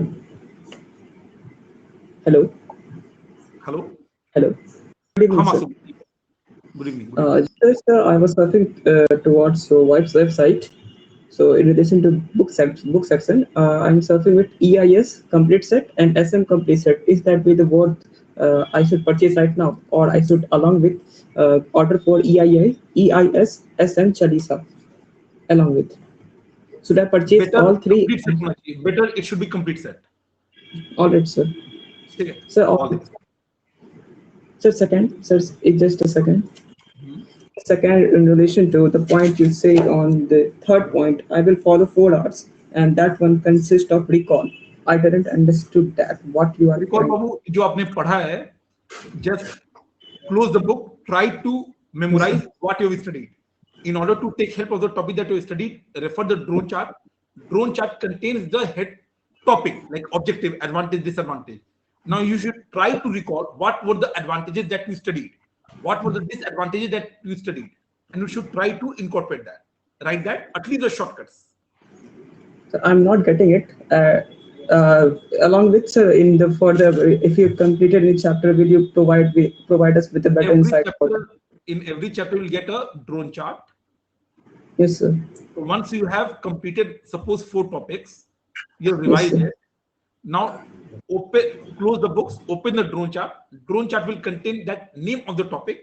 S8: hello
S1: hello
S8: hello good
S1: हाँ
S8: evening sir.
S1: Masoom, good evening, good evening.
S8: Just I was surfing towards your wife's website. So in relation to book section, I'm surfing with EIS complete set and SM complete set. Is that be the word I should purchase right now, or I should along with order for EIS, SM Chalisa along with? Should I purchase
S1: better
S8: all three?
S1: Complete set होना चाहिए, better it should be complete set,
S8: All right, sir.
S1: ठीक है?
S8: Sir,
S1: all the best.
S8: sir, sir, just a second. Second, in relation to the point you say on the third point, I will follow 4 hours, and that one consists of recall. I didn't understood that what you are
S1: recall
S8: trying.
S1: बाबू जो आपने पढ़ा है, just close the book, try to memorize what you have studied. In order to take help of the topic that you have studied, refer the drone chart. Drone chart contains the head topic like objective, advantage, disadvantage. Now you should try to recall what were the advantages that you studied, what were the disadvantages that you studied, and you should try to incorporate that. Write that, at least the shortcuts.
S8: So I'm not getting it. Along with sir, in the further, if you completed any chapter, will you provide us with a better insight?
S1: In every chapter, you'll get a drone chart.
S8: Yes, sir.
S1: So once you have completed, suppose 4 topics, you have
S8: Yes,
S1: revised
S8: sir.
S1: it. Now close the books, open the drone chart. Drone chart will contain that name of the topic.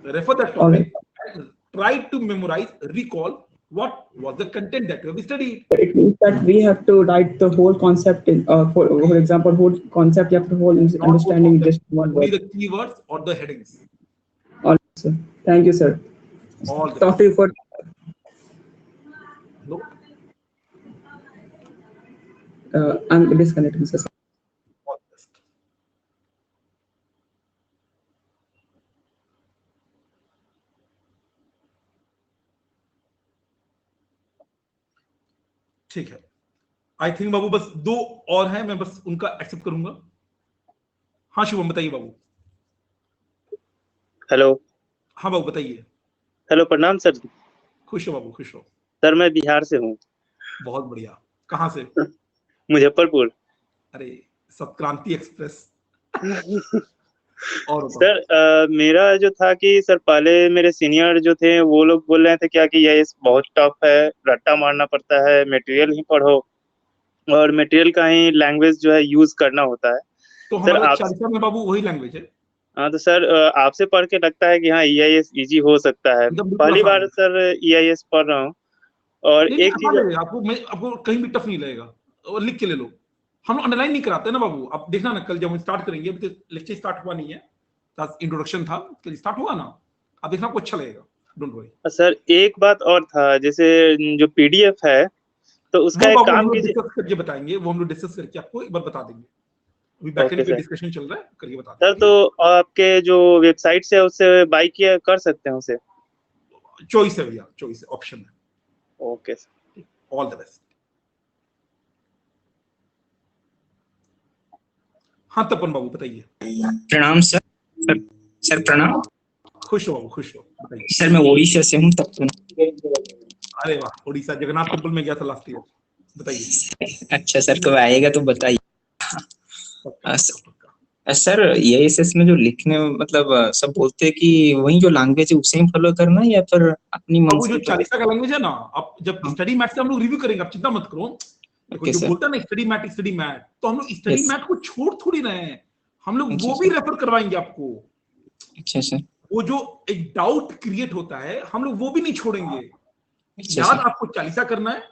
S1: Refer that
S8: All right.
S1: topic and try to memorize, recall what was the content that you have studied.
S8: It means that we have to write the whole concept in, for example, whole concept you have to whole
S1: Not
S8: understanding
S1: both of them,
S8: just one
S1: only
S8: word.
S1: the keywords or the headings.
S8: All right, sir. Thank you, sir.
S1: All the
S8: Talk to you for.
S1: No.
S8: I'm disconnecting, sir.
S1: All the best. ठीक है, I think बाबू बस 2 और हैं, मैं बस उनका accept करूंगा। हाँ शुभम बताइए बाबू।
S9: हेलो।
S1: हाँ बाबू बताइए।
S9: हेलो, प्रणाम सर।
S1: खुश हो बाबू, खुश हो।
S9: सर मैं बिहार से हूँ।
S1: बहुत बढ़िया, कहाँ से?
S9: मुजफ्फरपुर।
S1: अरे सत्क्रांति एक्सप्रेस। और
S9: सर मेरा जो था कि सर पहले मेरे सीनियर जो थे वो लोग बोल रहे थे क्या कि ये बहुत टफ है, रट्टा मारना पड़ता है, मटेरियल ही पढ़ो और मटेरियल का ही लैंग्वेज जो है यूज करना होता है।
S1: तो हमारा चालीसा में बाबू वही लैंग्वेज है।
S9: हाँ तो सर आपसे पढ़ के लगता है कि हाँ EIS इजी हो सकता है। पहली बार सर EIS पढ़ रहा हूँ और एक चीज
S1: आपको कहीं भी टफ नहीं लगेगा, और लिख के ले लो। हम अंडरलाइन नहीं कराते ना बाबू, अब देखना ना कल जब हम स्टार्ट करेंगे, अभी तो लेक्चर स्टार्ट हुआ नहीं है, इंट्रोडक्शन था, कल स्टार्ट होगा ना, अब देखना आपको अच्छा लगेगा, डोंट वरी।
S9: सर एक बात और था, जैसे जो PDF है तो उसका एक काम कीजिए।
S1: डिस्कस करके बताएंगे, वो हम लोग डिस्कस करके आपको एक बार बता देंगे, अभी बैकएंड पे डिस्कशन चल रहा है, करके बता देंगे।
S9: सर तो आपके जो वेबसाइट है उससे बाय किया कर सकते हैं उसे?
S1: चॉइस है भैया, चॉइस है, ऑप्शन है।
S9: Okay sir,
S1: all the best. हाँ तपन बाबू बताइए।
S10: प्रणाम सर। सर प्रणाम।
S1: खुश हो बाबू, खुश हो, बताइए।
S10: सर मैं ओडिशा से हूँ तपन।
S1: अरे वाह, उड़ीसा जगन्नाथ टेम्पल में गया था लास्ट ईयर, बताइए।
S10: अच्छा सर, कब आएगा तो बताइए। सर EISS में जो लिखने मतलब सब बोलते हैं कि वही जो लैंग्वेज है उसे ही फॉलो करना है या फिर अपनी मन
S1: वो जो
S10: से?
S1: चालीसा का लैंग्वेज है ना, आप जब
S10: हाँ।
S1: स्टडी मैथ से हम लोग रिव्यू करेंगे, आप चिंता मत करो। देखो
S10: ओके
S1: जो
S10: सर।
S1: बोलता है ना स्टडी मैथ, तो हम लोग स्टडी
S10: यस।
S1: मैथ को छोड़ थोड़ी रहे हैं, हम लोग
S10: अच्छा
S1: वो भी
S10: सर।
S1: रेफर करवाएंगे आपको।
S10: अच्छा सर।
S1: वो जो एक डाउट क्रिएट होता है हम लोग वो भी नहीं छोड़ेंगे।
S10: अच्छा
S1: याद
S10: सर।
S1: आपको चालीसा करना है,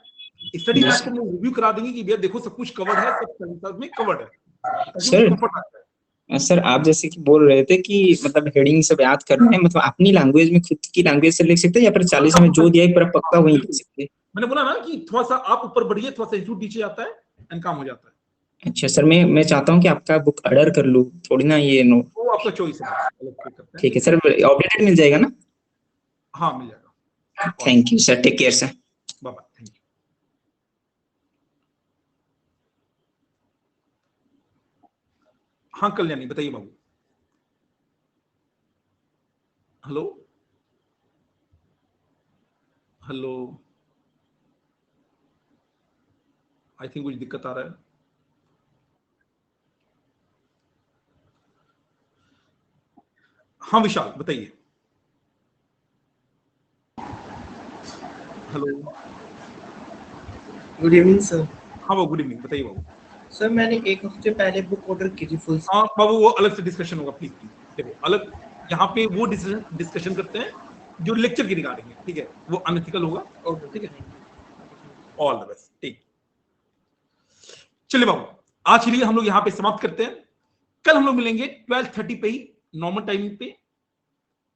S1: स्टडी
S10: यस
S1: मैथ को हम लोग रिव्यू करा देंगे कि भैया देखो सब कुछ कवर्ड है, सब चालीसा में कवर्ड है, ताकि
S10: सर।
S1: उनको कंफर्ट आता है।
S10: सर आप जैसे कि बोल रहे थे कि मतलब हेडिंग सब याद करना है, मतलब अपनी लैंग्वेज में खुद की लैंग्वेज से लिख सकते हैं या फिर 40 में जो दिया है पूरा पक्का वही लिख सकते हैं?
S1: मैंने बोला ना कि थोड़ा सा आप ऊपर बढ़िए, थोड़ा सा इंस्टीट्यूट नीचे आता है एंड काम हो जाता है।
S10: अच्छा सर, मैं चाहता हूँ कि आपका बुक ऑर्डर कर लूँ, थोड़ी ना ये नो।
S1: वो आपका चॉइस है, अलग से करते हैं।
S10: ठीक है सर, अपडेटेड मिल जाएगा ना?
S1: हाँ मिल जाएगा।
S10: Thank you sir, take care sir.
S1: Bye bye, thank you. हाँ कल्याणी बताइए बाबू। हेलो हेलो, आई थिंक कुछ दिक्कत आ रहा है। हाँ विशाल बताइए। हेलो।
S11: Good evening sir.
S1: हाँ बाबू गुड इवनिंग, बताइए बाबू।
S11: सर मैंने एक हफ्ते पहले बुक ऑर्डर की थी फुल।
S1: हाँ बाबू वो अलग से डिस्कशन होगा, प्लीज प्लीज। देखो अलग यहाँ पे वो डिस्कशन करते हैं जो लेक्चर की रिगार्डिंग है, ठीक है, वो अनएथिकल होगा, ठीक है। ऑल द बेस्ट, ठीक। चलिए बाबू आज के लिए हम लोग यहाँ पे समाप्त करते हैं। कल हम लोग मिलेंगे 12:30 पे ही नॉर्मल टाइमिंग पे,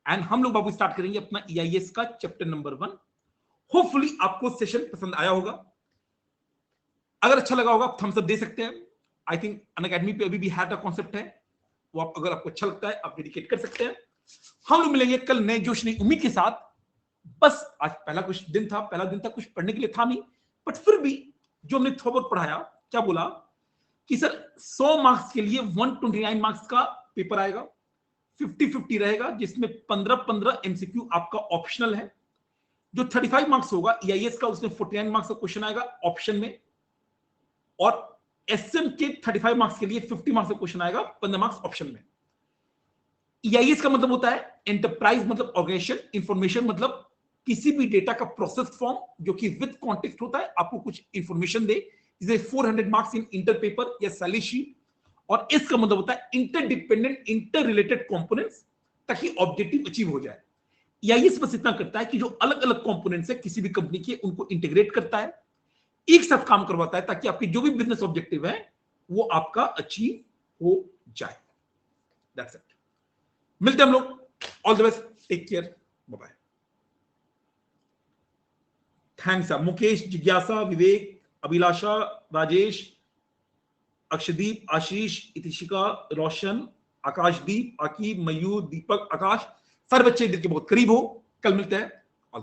S1: एंड हम लोग बाबू स्टार्ट करेंगे अपना EIS का चैप्टर नंबर 1। होपफुली आपको सेशन पसंद आया होगा, अगर अच्छा लगा होगा आप थम्स अप दे सकते हैं। आई थिंक अनअकैडमी पे अभी भी हैट का कॉन्सेप्ट है, वो आप अगर आपको अच्छा लगता है आप डेडिकेट कर सकते हैं। हम लोग मिलेंगे कल नए जोश नई उम्मीद के साथ। बस आज पहला दिन था, कुछ पढ़ने के लिए था नहीं, बट फिर भी जो हमने थोड़ा बहुत पढ़ाया, क्या बोला कि सर 100 मार्क्स के लिए 129 मार्क्स का पेपर आएगा, 50-50 रहेगा, जिसमें 15-15 MCQ आपका ऑप्शनल है। जो 35 मार्क्स होगा EIS का, उसमें 49 मार्क्स का क्वेश्चन आएगा ऑप्शन में, और SM के 35 मार्क्स के लिए 50 मार्क्स का क्वेश्चन आएगा, 15 मार्क्स ऑप्शन में। EIS का मतलब होता है एंटरप्राइज मतलब ऑर्गेनाइजेशन, इंफॉर्मेशन मतलब किसी भी डेटा का प्रोसेस फॉर्म जो कि विद कॉन्टेक्स्ट होता है, आपको कुछ इंफॉर्मेशन दे, जैसे 400 मार्क्स इन इंटर पेपर या सैलरी शीट। और इसका मतलब होता है इंटरडिपेंडेंट इंटर रिलेटेड कंपोनेंट्स, ताकि ऑब्जेक्टिव अचीव हो जाए। EIS बस इतना करता है कि जो अलग अलग कंपोनेंट्स है किसी भी कंपनी के, उनको इंटीग्रेट करता है, एक साथ काम करवाता है, ताकि आपकी जो भी बिजनेस ऑब्जेक्टिव है वो आपका अचीव हो जाए। That's it. मिलते हैं हम लोग। All the best, take care, bye bye. Thanks Mukesh, जिज्ञासा, विवेक, अभिलाषा, राजेश, अक्षदीप, आशीष, इतिशिका, रोशन, आकाशदीप, आकिब, मयूर, दीपक, आकाश, सारे बच्चे दिल के बहुत करीब हो। कल मिलते हैं।